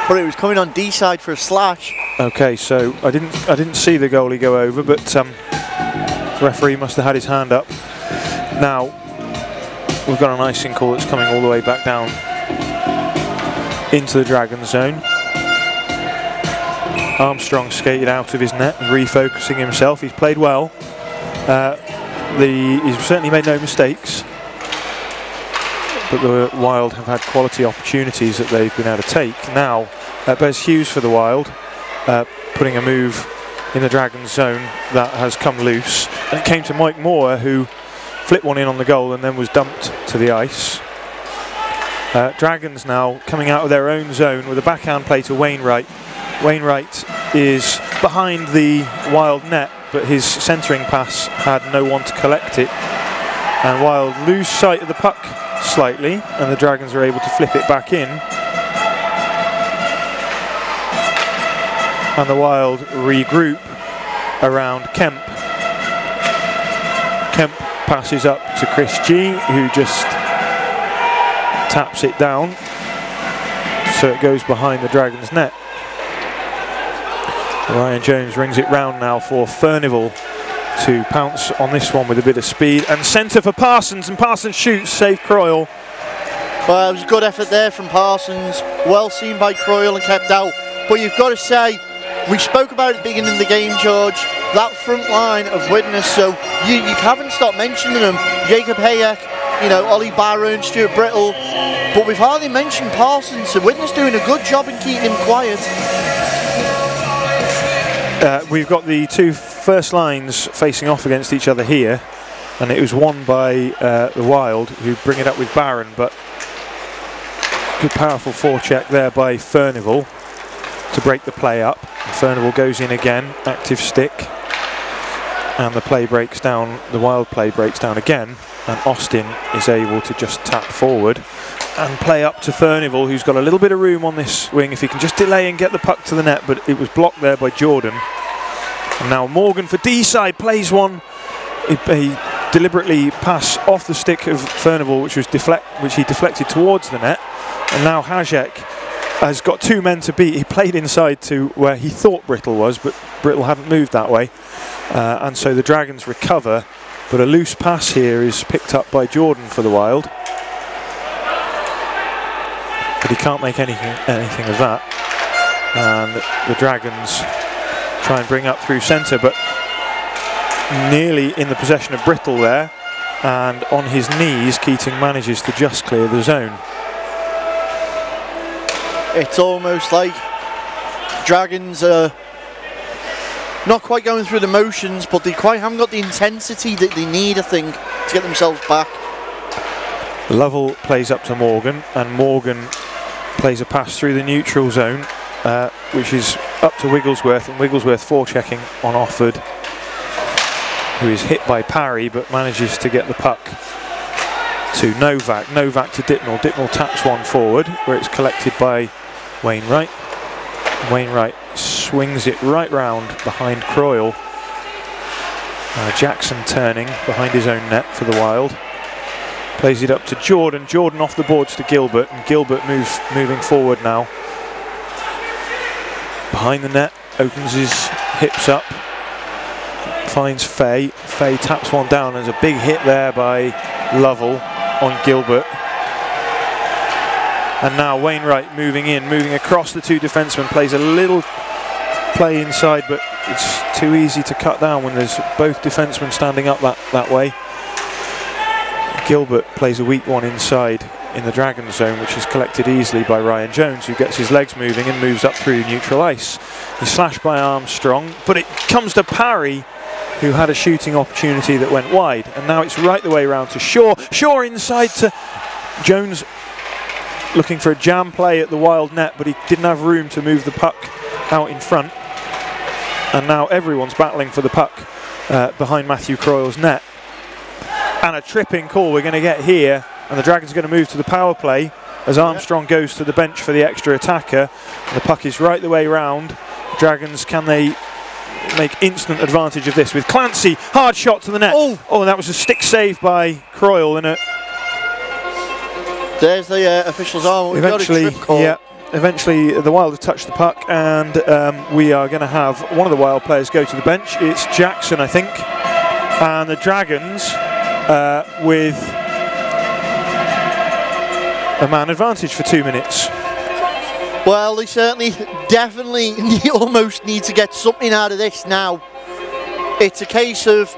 But it was coming on Deeside for a slash. Okay, so I didn't see the goalie go over, but the referee must have had his hand up. Now we've got an icing call that's coming all the way back down into the Dragon zone. Armstrong skated out of his net and refocusing himself. He's played well. He's certainly made no mistakes. But the Wild have had quality opportunities that they've been able to take. Now, Bez Hughes for the Wild, putting a move in the Dragons zone that has come loose. And it came to Mike Moore, who flipped one in on the goal and then was dumped to the ice. Dragons now coming out of their own zone with a backhand play to Wainwright. Wainwright is behind the Wild net, but his centering pass had no one to collect it. And Wild lose sight of the puck slightly, and the Dragons are able to flip it back in. And the Wild regroup around Kemp. Kemp passes up to Chris G, who just taps it down, so it goes behind the Dragons net. Ryan Jones rings it round now for Furnival to pounce on this one with a bit of speed, and centre for Parsons, and Parsons shoots, save Croyle. Well, it was a good effort there from Parsons, well seen by Croyle and kept out. But you've got to say, we spoke about it beginning of the game, George, that front line of Widnes, so you haven't stopped mentioning them. Jacob Hayek, you know, Ollie Barron, Stuart Brittle, but we've hardly mentioned Parsons, so Widnes doing a good job in keeping him quiet. We've got the two first lines facing off against each other here, and it was won by the Wild, who bring it up with Barron, but good powerful forecheck there by Furnival to break the play up. And Furnival goes in again, active stick, and the play breaks down, the Wild play breaks down again, and Austin is able to just tap forward and play up to Furnival, who's got a little bit of room on this wing if he can just delay and get the puck to the net, but it was blocked there by Jordan. And now Morgan for Deeside plays one. He deliberately pass off the stick of Furnival, which he deflected towards the net. And now Hajek has got two men to beat. He played inside to where he thought Brittle was, but Brittle hadn't moved that way. And so the Dragons recover, but a loose pass here is picked up by Jordan for the Wild. But he can't make anything of that. And the Dragons try and bring up through centre, but nearly in the possession of Brittle there. And on his knees, Keating manages to just clear the zone. It's almost like Dragons are not quite going through the motions, but they quite haven't got the intensity that they need, I think, to get themselves back. Lovell plays up to Morgan, and Morgan plays a pass through the neutral zone, which is up to Wigglesworth, and Wigglesworth forechecking on Offord, who is hit by Parry but manages to get the puck to Novak. Novak to Dittnell. Dittnell taps one forward, where it's collected by Wainwright. Wainwright swings it right round behind Croyle. Jackson turning behind his own net for the Wild. Plays it up to Jordan. Jordan off the boards to Gilbert, and Gilbert moving forward now. Behind the net, opens his hips up, finds Fay. Fay taps one down. There's a big hit there by Lovell on Gilbert. And now Wainwright moving in, moving across the two defensemen, plays a little play inside, but it's too easy to cut down when there's both defensemen standing up that way. Gilbert plays a weak one inside in the Dragon zone, which is collected easily by Ryan Jones, who gets his legs moving and moves up through neutral ice. He's slashed by Armstrong, but it comes to Parry, who had a shooting opportunity that went wide, and now it's right the way around to Shaw. Shaw inside to Jones, looking for a jam play at the Wild net, but he didn't have room to move the puck out in front. And now everyone's battling for the puck behind Matthew Croyle's net. And a tripping call we're going to get here, and the Dragons are going to move to the power play as Armstrong goes to the bench for the extra attacker. And the puck is right the way round. Dragons, can they make instant advantage of this with Clancy? Hard shot to the net. Oh, and that was a stick save by Croyle in it. There's the official's arm. We've got a trip call. Yeah, eventually the Wild have touched the puck, and we are going to have one of the Wild players go to the bench. It's Jackson, I think. And the Dragons with a man advantage for 2 minutes. Well, they certainly, definitely almost need to get something out of this now. It's a case of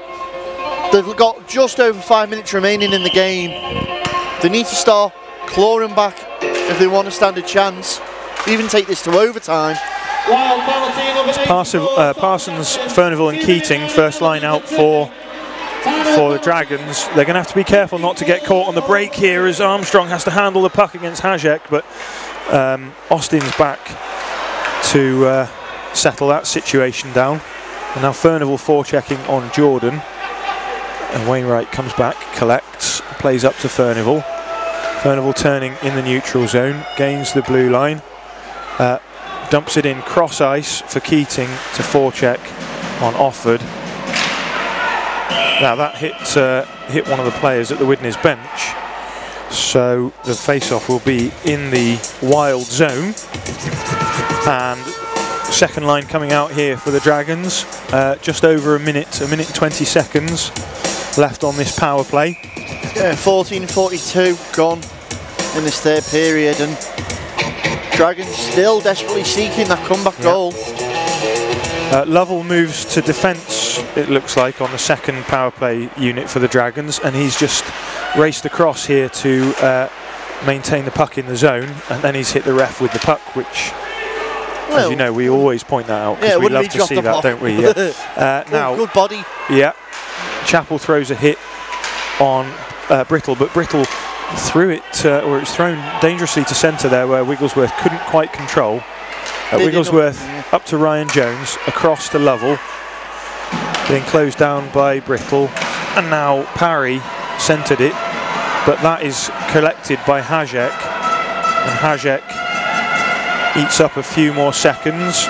they've got just over 5 minutes remaining in the game. They need to start clawing back if they want to stand a chance. Even take this to overtime. Parsons, Furnivall and Keating, first line out for the Dragons. They're going to have to be careful not to get caught on the break here as Armstrong has to handle the puck against Hajek, but Austin's back to settle that situation down. And now Furnivall forechecking on Jordan. And Wainwright comes back, collects, plays up to Furnivall. Furnivall turning in the neutral zone, gains the blue line. Dumps it in cross ice for Keating to forecheck on Offord. Now that hit one of the players at the Widnes bench, so the face-off will be in the wild zone. And second line coming out here for the Dragons. Just over a minute and 20 seconds left on this power play. Yeah, 14:42 gone in this third period, and Dragons still desperately seeking that comeback goal. Lovell moves to defence, it looks like, on the second power play unit for the Dragons, and he's just raced across here to maintain the puck in the zone, and then he's hit the ref with the puck, which, as you know, we always point that out because we love to see that, don't we? Yeah. Now, good body. Yeah, Chappell throws a hit on Brittle, but Brittle threw it, or it was thrown dangerously to centre there, where Wigglesworth couldn't quite control. Wigglesworth up to Ryan Jones, across to Lovell, being closed down by Brittle, and now Parry centred it, but that is collected by Hajek, and Hajek eats up a few more seconds,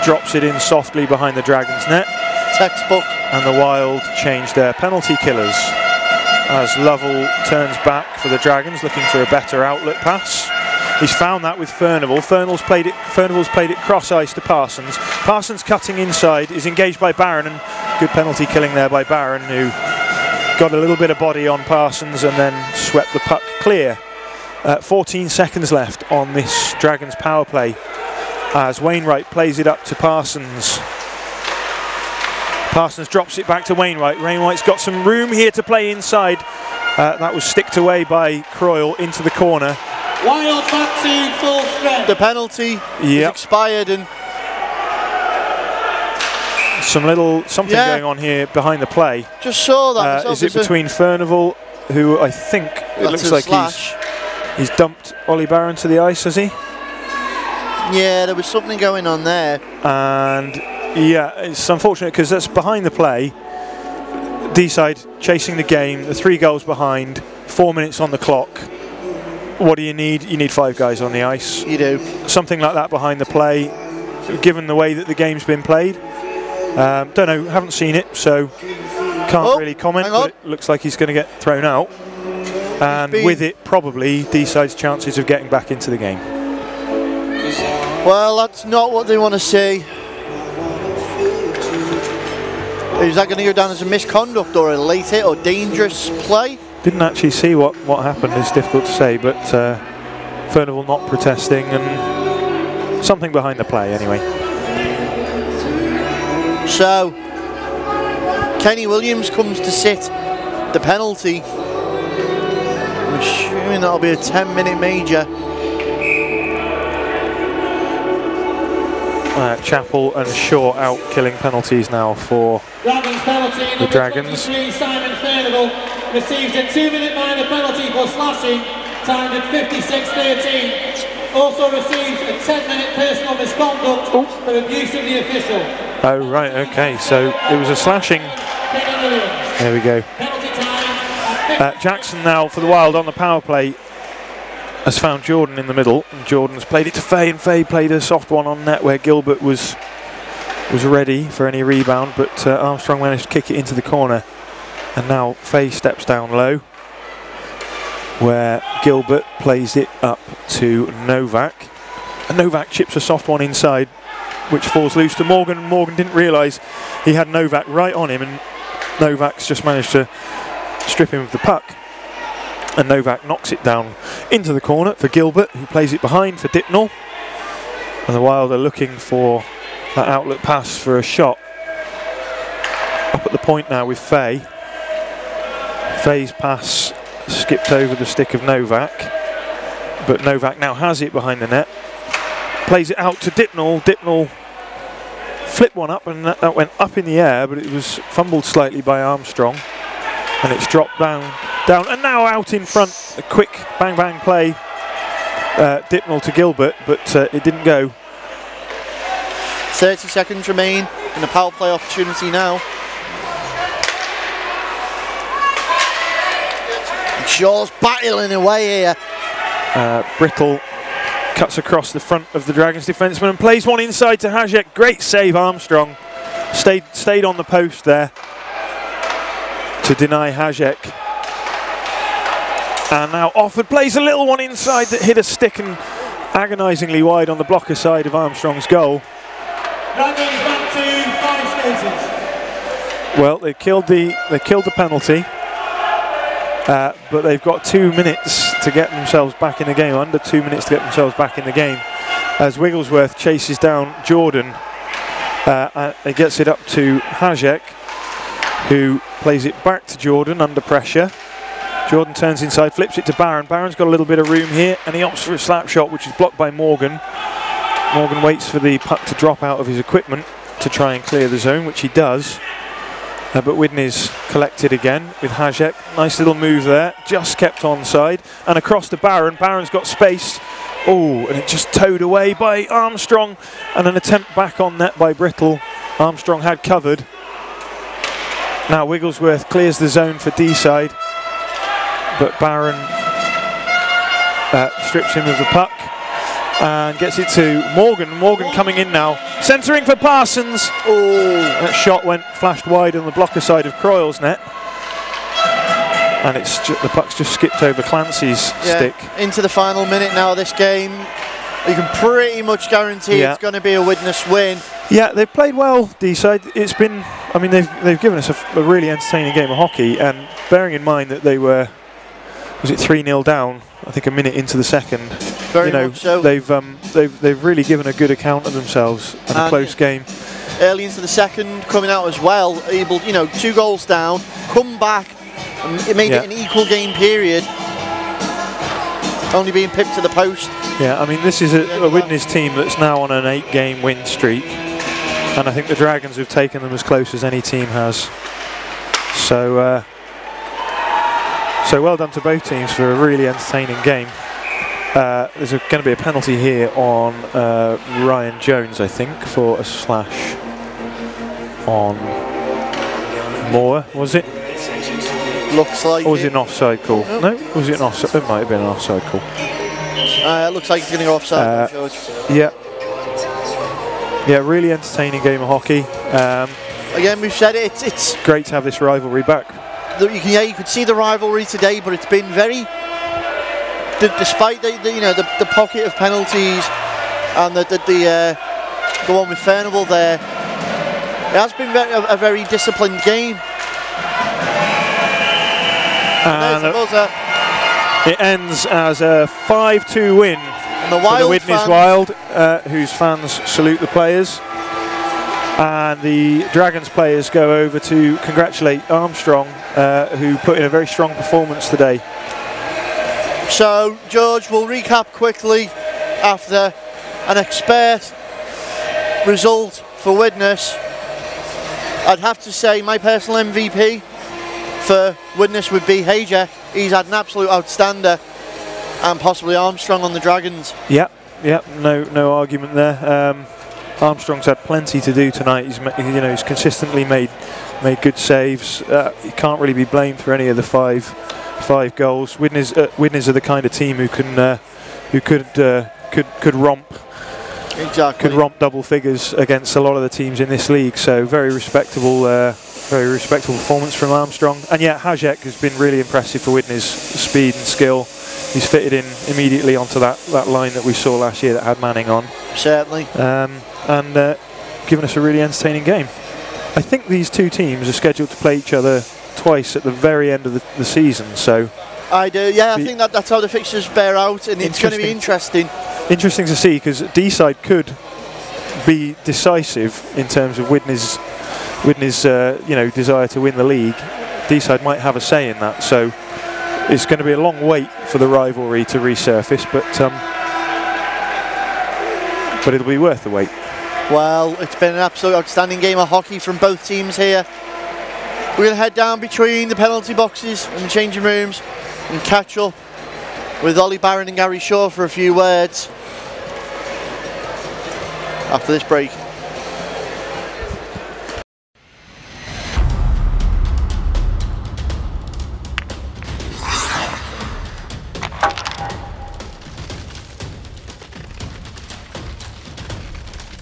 drops it in softly behind the Dragons' net. Textbook. And the Wild change their penalty killers as Lovell turns back for the Dragons, looking for a better outlet pass. He's found that with Furnivall. Furnivall's played it cross ice to Parsons. Parsons cutting inside, is engaged by Barron, and good penalty killing there by Barron, who got a little bit of body on Parsons and then swept the puck clear. 14 seconds left on this Dragons power play as Wainwright plays it up to Parsons. Parsons drops it back to Wainwright. Wainwright's got some room here to play inside. That was sticked away by Croyle into the corner. Wild back to full strength. The penalty is expired, and something going on here behind the play. Just saw that. Is it between Furnivall, who I think it looks like he's dumped Ollie Barron to the ice, has he? Yeah, there was something going on there. And yeah, it's unfortunate because that's behind the play. Deeside chasing the game, the 3 goals behind, 4 minutes on the clock. What do you need? You need 5 guys on the ice. You do. Something like that behind the play, given the way that the game's been played. Don't know, haven't seen it, so can't really comment, but it looks like he's going to get thrown out. And with it, probably Deeside's chances of getting back into the game. Well, that's not what they want to see. Is that going to go down as a misconduct or a late hit or dangerous play? Didn't actually see what happened. It's difficult to say, but Furnivall not protesting and something behind the play anyway. So Kenny Williams comes to sit the penalty. I'm assuming that'll be a 10-minute major. Chappell and Shaw out killing penalties now for the Dragons. Simon Furnivall receives a 2-minute minor penalty for slashing, timed at 56:13. Also receives a 10-minute personal misconduct for abuse of the official. Oh right, okay, so it was a slashing. There we go. Jackson now for the Wild on the power play has found Jordan in the middle, and Jordan's played it to Fay, and Fay played a soft one on net where Gilbert was ready for any rebound, but Armstrong managed to kick it into the corner, and now Fay steps down low where Gilbert plays it up to Novak, and Novak chips a soft one inside which falls loose to Morgan, and Morgan didn't realise he had Novak right on him, and Novak's just managed to strip him of the puck. And Novak knocks it down into the corner for Gilbert, who plays it behind for Dipnall. And the Wild are looking for that outlet pass for a shot. Up at the point now with Fay. Fay's pass skipped over the stick of Novak, but Novak now has it behind the net. Plays it out to Dipnall. Dipnall flipped one up, and that went up in the air, but it was fumbled slightly by Armstrong, and it's dropped down, and now out in front. A quick bang bang play, Dipnall to Gilbert, but it didn't go. 30 seconds remain in the power play opportunity now. And Shaw's battling away here. Brittle cuts across the front of the Dragons defenceman and plays one inside to Hajek. Great save, Armstrong. Stayed on the post there to deny Hajek. And now Offord plays a little one inside that hit a stick and agonisingly wide on the blocker side of Armstrong's goal. Dragons back to 5 skaters. Well, they killed the penalty. But they've got 2 minutes to get themselves back in the game, under 2 minutes to get themselves back in the game, as Wigglesworth chases down Jordan. He gets it up to Hajek, who plays it back to Jordan under pressure. Jordan turns inside, flips it to Barron. Barron's got a little bit of room here, and he opts for a slap shot, which is blocked by Morgan. Morgan waits for the puck to drop out of his equipment to try and clear the zone, which he does. But Widnes collected again with Hajek. Nice little move there, just kept onside. And across to Barron. Barron's got space. Oh, and it just towed away by Armstrong. And an attempt back on net by Brittle. Armstrong had covered. Now Wigglesworth clears the zone for Deeside. But Barron strips him of the puck and gets it to Morgan. Morgan coming in now, centering for Parsons. Oh, that shot flashed wide on the blocker side of Croyle's net, and the puck's just skipped over Clancy's stick. Into the final minute now of this game. You can pretty much guarantee it's going to be a Widnes win. Yeah, they've played well, Deeside. It's been, I mean, they've given us a really entertaining game of hockey, and bearing in mind that they were, was it 3-0 down, I think a minute into the second. Very much so. They've really given a good account of themselves in a close game. Early into the second, coming out as well, able, 2 goals down, come back, and it made it an equal game period. Only being pipped to the post. Yeah, I mean, this is a Widnes team that's now on an 8-game win streak, and I think the Dragons have taken them as close as any team has. So well done to both teams for a really entertaining game. There's going to be a penalty here on Ryan Jones, I think, for a slash on Moore, was it? Looks like. Or was it an offside call? No, was it an offside? It might have been an offside call. It looks like it's going to go offside, George. Yeah, really entertaining game of hockey. Again, we've said it. It's great to have this rivalry back. You could see the rivalry today, but it's been very. Despite the pocket of penalties and the one with Furnival there, it has been a very disciplined game. And it ends as a 5-2 win for the Widnes Wild, whose fans salute the players. And the Dragons players go over to congratulate Armstrong, who put in a very strong performance today. So, George, we'll recap quickly after an expert result for Widnes. I'd have to say my personal MVP for Widnes would be Hajek. He's had an absolute outstander, and possibly Armstrong on the Dragons. Yeah, no argument there. Armstrong's had plenty to do tonight. He's consistently made good saves. He can't really be blamed for any of the five goals. Widnes are the kind of team who could romp. Exactly. Could romp double figures against a lot of the teams in this league. So very respectable performance from Armstrong. And yeah, Hajek has been really impressive for Widnes' speed and skill. He's fitted in immediately onto that line that we saw last year that had Manning on. Certainly. And given us a really entertaining game. I think these two teams are scheduled to play each other twice at the very end of the season. So I do. Yeah, I think that's how the fixtures bear out, and it's going to be interesting. interesting to see, because Deeside could be decisive in terms of Widnes' desire to win the league. Deeside might have a say in that, so it's going to be a long wait for the rivalry to resurface, but it'll be worth the wait. Well, it's been an absolute outstanding game of hockey from both teams here. We're going to head down between the penalty boxes and the changing rooms and catch up with Ollie Barron and Gary Shaw for a few words after this break.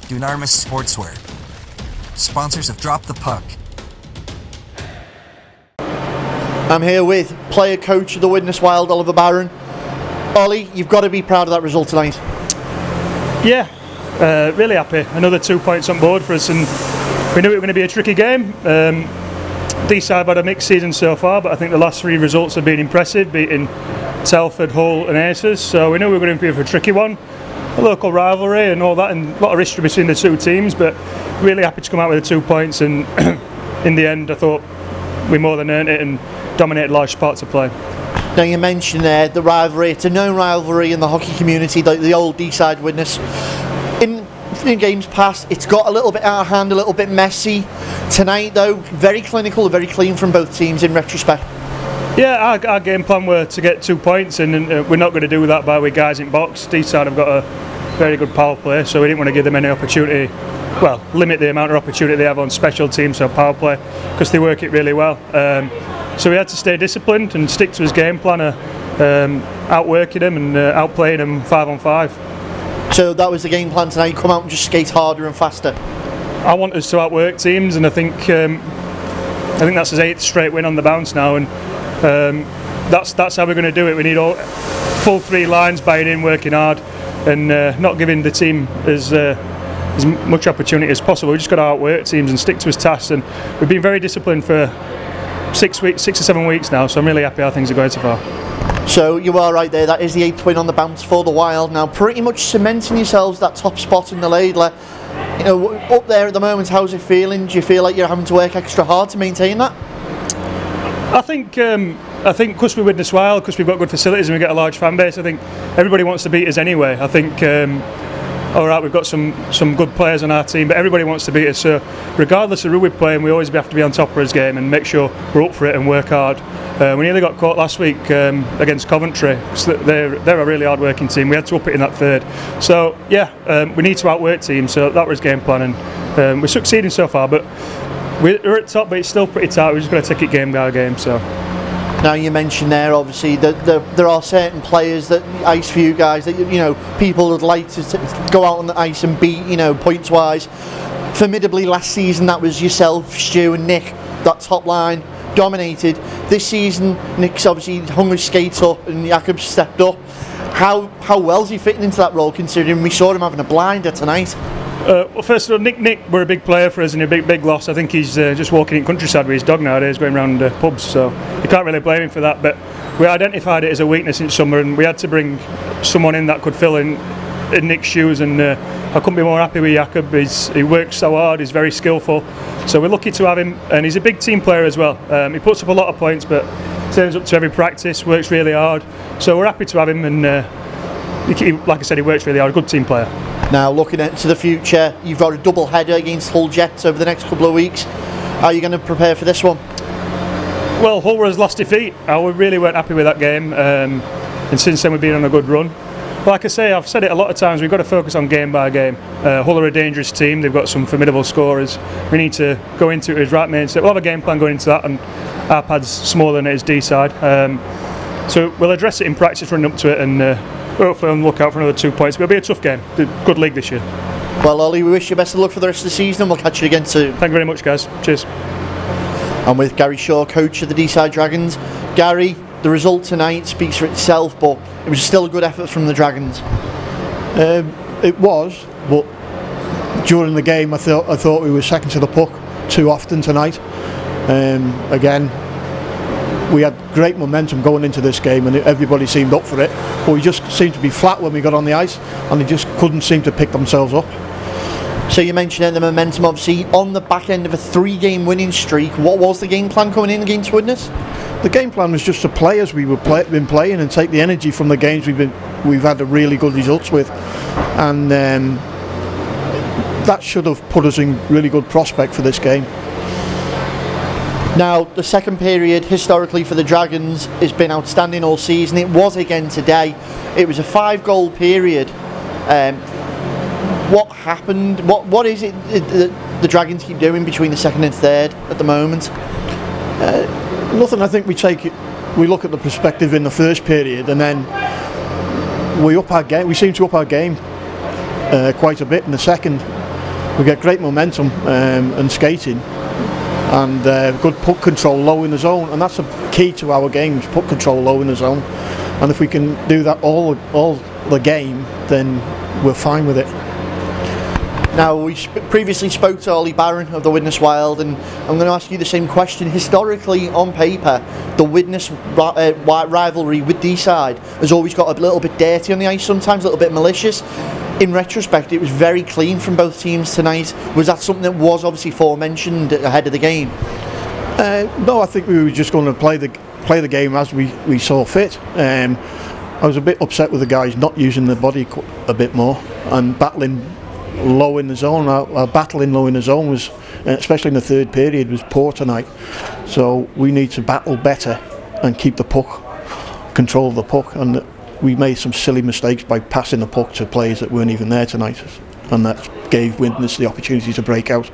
Dunarmus Sportswear, sponsors of Drop the Puck. I'm here with player coach of the Widnes Wild, Oliver Barron. Ollie, you've got to be proud of that result tonight. Yeah, really happy. Another 2 points on board for us, and we knew it was going to be a tricky game. Deeside had a mixed season so far, but I think the last 3 results have been impressive, beating Telford, Hull and Aces, so we knew we were going to be for a tricky one. A local rivalry and all that, and a lot of history between the two teams, but really happy to come out with the 2 points, and in the end I thought we more than earned it and dominated large parts of play. Now, you mentioned there the rivalry. It's a known rivalry in the hockey community, the old Deeside Widnes. In games past, it's got a little bit out of hand, a little bit messy. Tonight though, very clinical, very clean from both teams in retrospect. Yeah, our game plan were to get 2 points, and we're not going to do that by with guys in box. Deeside have got a very good power play, so we didn't want to give them any opportunity, well, limit the amount of opportunity they have on special teams, so power play, because they work it really well. So we had to stay disciplined and stick to his game plan of outworking them and outplaying them 5-on-5. So that was the game plan tonight, come out and just skate harder and faster? I want us to outwork teams, and I think that's his 8th straight win on the bounce now, and that's how we're going to do it. We need all full 3 lines, buying in, working hard, and not giving the team as much opportunity as possible. We just got to outwork teams and stick to his tasks, and we've been very disciplined for 6 or 7 weeks now, so I'm really happy how things are going so far. So you are right there, that is the 8th win on the bounce for the Wild now, pretty much cementing yourselves that top spot in the ladle. You know, up there at the moment, how's it feeling? Do you feel like you're having to work extra hard to maintain that? I think because we're Widnes Wild, because we've got good facilities and we get a large fan base, I think everybody wants to beat us anyway. I think alright, we've got some good players on our team, but everybody wants to beat us, so regardless of who we're playing, we always have to be on top of his game and make sure we're up for it and work hard. We nearly got caught last week against Coventry, because they're a really hard working team. We had to up it in that 3rd, so yeah, we need to outwork teams, so that was game plan, and we're succeeding so far, but we're at top, but it's still pretty tight. We're just going to take it game by game. So now, you mentioned there obviously that there are certain players that ice for you guys that people would like to go out on the ice and beat, points wise. Formidably last season, that was yourself, Stu and Nick. That top line dominated. This season, Nick's obviously hung his skates up and Jakob's stepped up. How well is he fitting into that role, considering we saw him having a blinder tonight? Well, first of all, Nick were a big player for us and a big loss. I think he's just walking in countryside with his dog nowadays, going around pubs, so you can't really blame him for that. But we identified it as a weakness in summer, and we had to bring someone in that could fill in Nick's shoes, and I couldn't be more happy with Jakob. He works so hard, he's very skillful, so we're lucky to have him, and he's a big team player as well. He puts up a lot of points, but turns up to every practice, works really hard, so we're happy to have him, and like I said, he works really hard, a good team player. Now, looking into the future, you've got a double header against Hull Jets over the next couple of weeks. How are you going to prepare for this one? Well, Hull was last defeat. We really weren't happy with that game, and since then we've been on a good run. Like I say, I've said it a lot of times, we've got to focus on game by game. Hull are a dangerous team, they've got some formidable scorers. We need to go into it as right mindset. We'll have a game plan going into that, and our pad's smaller than it is Deeside. So we'll address it in practice running up to it, and hopefully on the lookout for another 2 points. It'll be a tough game. Good league this year. Well, Ollie, we wish you best of luck for the rest of the season, and we'll catch you again soon. Thank you very much, guys. Cheers. I'm with Gary Shaw, coach of the Deeside Dragons. Gary, the result tonight speaks for itself, but it was still a good effort from the Dragons. It was, but during the game I thought we were second to the puck too often tonight. Again, we had great momentum going into this game, and everybody seemed up for it, but we just seemed to be flat when we got on the ice, and they just couldn't seem to pick themselves up. So you mentioned the momentum, obviously on the back end of a 3-game winning streak. What was the game plan coming in against Widnes? The game plan was just to play as we were been playing and take the energy from the games we've had a really good results with, and that should have put us in really good prospect for this game. Now, the second period historically for the Dragons has been outstanding all season. It was again today. It was a 5-goal period. What happened? What is it that the Dragons keep doing between the second and third at the moment? Nothing. I think we look at the perspective in the first period, and then we up our game. We seem to up our game quite a bit in the second. We get great momentum and skating, and good puck control low in the zone, and that's a key to our games. Puck control low in the zone, and if we can do that all the game, then we're fine with it. Now, we previously spoke to Ollie Barron of the Widnes Wild, and I'm going to ask you the same question. Historically, on paper, the Widnes rivalry with Deeside has always got a little bit dirty on the ice, sometimes a little bit malicious. In retrospect, it was very clean from both teams tonight. Was that something that was obviously forementioned ahead of the game? No, I think we were just going to play the game as we saw fit. I was a bit upset with the guys not using the body a bit more and battling low in the zone. Our battling low in the zone was, especially in the third period, was poor tonight. So we need to battle better and keep the puck, control of the puck, and we made some silly mistakes by passing the puck to players that weren't even there tonight, and that gave Widnes the opportunity to break out.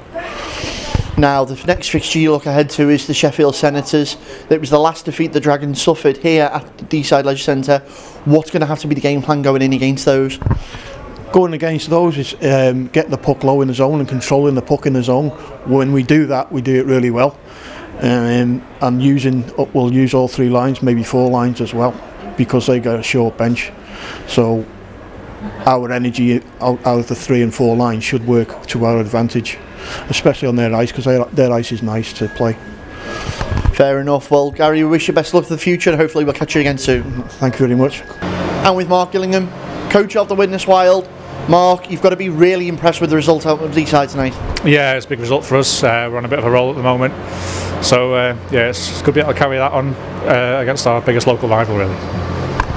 Now, the next fixture you look ahead to is the Sheffield Senators. It was the last defeat the Dragons suffered here at the Deeside Leisure Centre. What's going to have to be the game plan going in against those? Going against those is getting the puck low in the zone and controlling the puck in the zone. When we do that, we do it really well. And we'll use all 3 lines, maybe 4 lines as well, because they got a short bench. So our energy out of the 3 and 4 lines should work to our advantage, especially on their ice, because their ice is nice to play. Fair enough. Well, Gary, we wish you best luck for the future, and hopefully we'll catch you again soon. Thank you very much. And with Mark Gillingham, coach of the Widnes Wild. Mark, you've got to be really impressed with the result out of Deeside tonight. Yeah, it's a big result for us. We're on a bit of a roll at the moment, so yeah, it's good to be able to carry that on against our biggest local rival, really.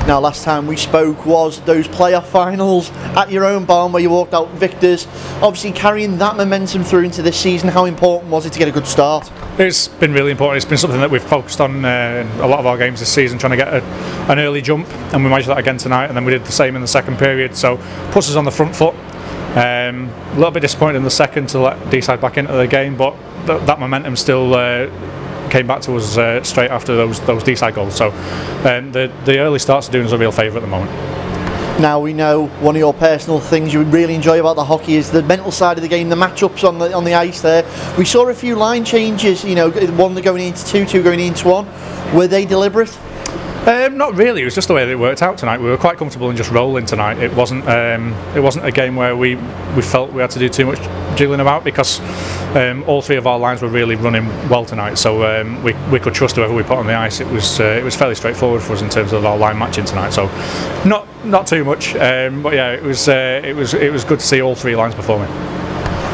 Now, last time we spoke was those playoff finals at your own barn where you walked out victors. Obviously, carrying that momentum through into this season, how important was it to get a good start? It's been really important. It's been something that we've focused on in a lot of our games this season, trying to get an early jump, and we managed that again tonight, and then we did the same in the second period, so puts us on the front foot. A little bit disappointed in the second to let Deeside back into the game, but that momentum still came back to us straight after those Deeside goals. So the early starts are doing us a real favour at the moment. Now, we know one of your personal things you really enjoy about the hockey is the mental side of the game, the matchups on the ice there. We saw a few line changes, you know, one going into 2, 2 going into 1. Were they deliberate? Not really. It was just the way that it worked out tonight. We were quite comfortable in just rolling tonight. It wasn't a game where we felt we had to do too much jiggling about, because all 3 of our lines were really running well tonight. So we could trust whoever we put on the ice. It was fairly straightforward for us in terms of our line matching tonight. So not too much, but yeah, it was good to see all 3 lines performing.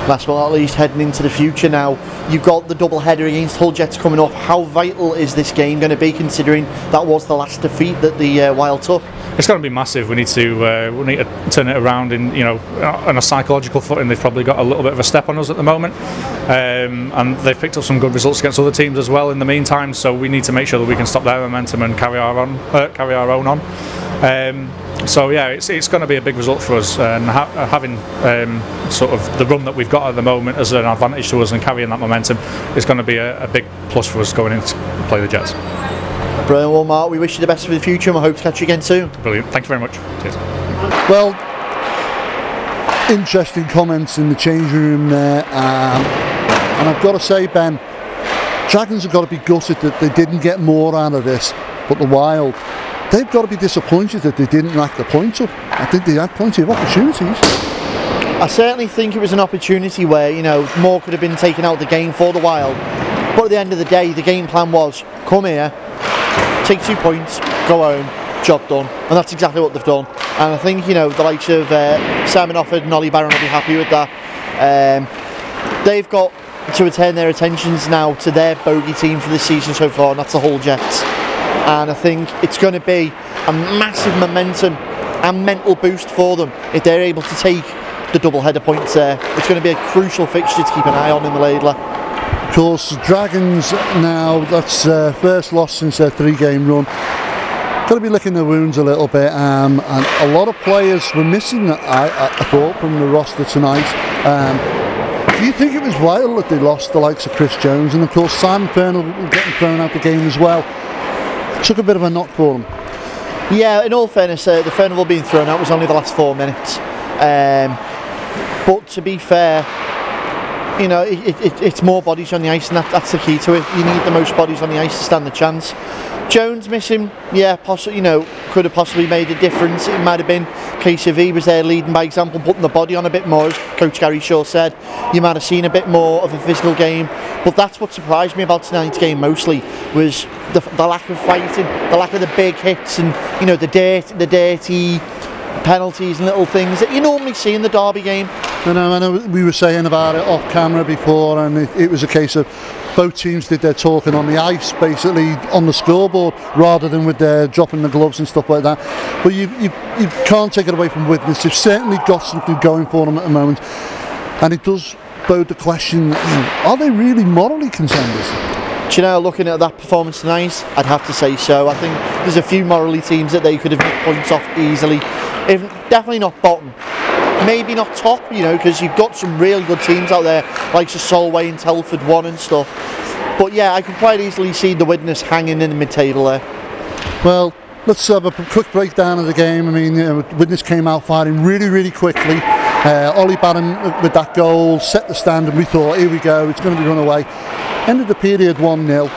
Last but not least, heading into the future now, you've got the double header against Hull Jets coming up. How vital is this game going to be, considering that was the last defeat that the Wild took? It's going to be massive. We need to turn it around on a psychological footing. They've probably got a little bit of a step on us at the moment, and they've picked up some good results against other teams as well in the meantime. So we need to make sure that we can stop their momentum and carry our own on. So yeah, it's going to be a big result for us, and having sort of the run that we've got at the moment as an advantage to us and carrying that momentum is going to be a big plus for us going in to play the Jets. Brilliant. Well, Mark, we wish you the best for the future, and we hope to catch you again soon. Brilliant. Thank you very much. Cheers. Well, interesting comments in the change room there, and I've got to say, Ben, Dragons have got to be gutted that they didn't get more out of this, but the Wild, they've got to be disappointed that they didn't rack the points up. I think they had plenty of opportunities. I certainly think it was an opportunity where, you know, more could have been taken out of the game for the Wild, but at the end of the day, the game plan was come here, take 2 points, go home, job done, and that's exactly what they've done. And I think, you know, the likes of Simon Offord and Ollie Barron will be happy with that. They've got to turn their attentions now to their bogey team for this season so far, and that's the Hull Jets. And I think it's going to be a massive momentum and mental boost for them if they're able to take the double header points there. It's going to be a crucial fixture to keep an eye on in the Laidler. Of course, the Dragons now, that's first loss since their 3-game run. Got to be licking their wounds a little bit, and a lot of players were missing, I thought, from the roster tonight. Do you think it was vital that they lost the likes of Chris Jones, and of course Simon Fernell getting thrown out the game as well? It took a bit of a knock for them. Yeah, in all fairness, the Fernell being thrown out was only the last 4 minutes. But to be fair, you know, it's more bodies on the ice, and that's the key to it. You need the most bodies on the ice to stand the chance. Jones missing, yeah, possibly, you know, could have possibly made a difference. It might have been a case of he was there leading by example, putting the body on a bit more, as Coach Gary Shaw said. You might have seen a bit more of a physical game, but that's what surprised me about tonight's game mostly, was the lack of fighting, the lack of the big hits, and, you know, the dirty penalties and little things that you normally see in the derby game. I know we were saying about it off camera before, and it was a case of both teams did their talking on the ice, basically on the scoreboard, rather than with their dropping the gloves and stuff like that. But you can't take it away from Widnes. They've certainly got something going for them at the moment, and it does bode the question, are they really morally contenders? Do you know, looking at that performance tonight, I'd have to say so. I think there's a few morally teams that they could have nicked points off easily. If definitely not bottom, maybe not top, you know, because you've got some really good teams out there, like Solway and Telford 1 and stuff. But yeah, I could quite easily see the Widnes hanging in the mid-table there. Well, let's have a quick breakdown of the game. I mean, Widnes came out firing really, really quickly. Ollie Barron with that goal set the standard. We thought, here we go, it's going to be run away. Ended the period 1-0,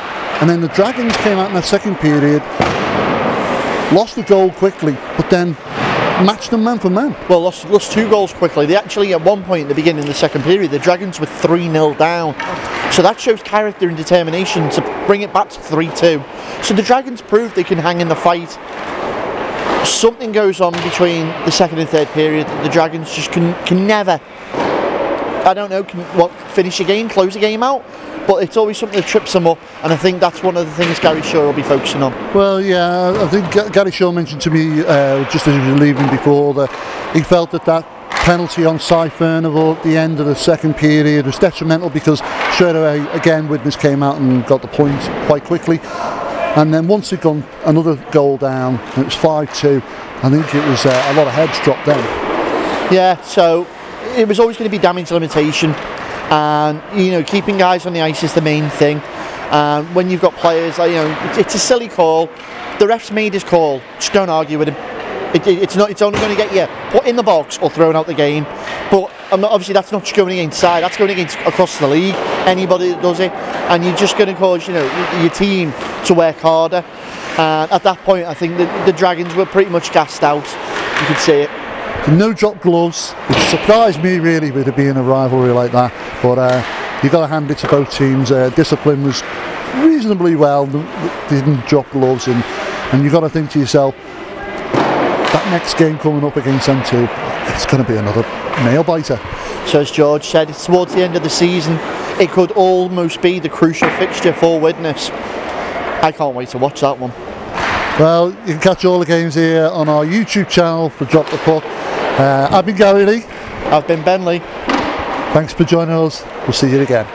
and then the Dragons came out in that second period, lost the goal quickly, but then matched them man for man. Well, lost 2 goals quickly. They actually, at one point at the beginning of the second period, the Dragons were 3-0 down. So that shows character and determination to bring it back to 3-2. So the Dragons proved they can hang in the fight. Something goes on between the second and third period. The Dragons just can never, I don't know, finish a game, close a game out. But it's always something that trips them up, and I think that's one of the things Gary Shaw will be focusing on. Well, yeah, I think Gary Shaw mentioned to me just as he was leaving before that he felt that penalty on Cy Furnivall at the end of the second period was detrimental, because straight away again Widnes came out and got the point quite quickly, and then once they'd gone another goal down and it was 5-2, I think it was a lot of heads dropped then. Yeah, so it was always going to be damage limitation. And, you know, keeping guys on the ice is the main thing. And when you've got players, like, you know, it's a silly call. The ref's made his call. Just don't argue with him. It's only going to get you put in the box or thrown out the game. But obviously that's not just going against side. That's going against across the league. Anybody that does it, and you're just going to cause, you know, your team to work harder. And at that point, I think the Dragons were pretty much gassed out. You could see it. No drop gloves, which surprised me really with it being a rivalry like that, but you've got to hand it to both teams. Discipline was reasonably well, they didn't drop gloves, and you've got to think to yourself, that next game coming up against them too, it's going to be another nail biter. So as George said, it's towards the end of the season, it could almost be the crucial fixture for Widnes. I can't wait to watch that one. Well, you can catch all the games here on our YouTube channel for Drop the Puck. I've been Gary Lee. I've been Ben Lee. Thanks for joining us. We'll see you again.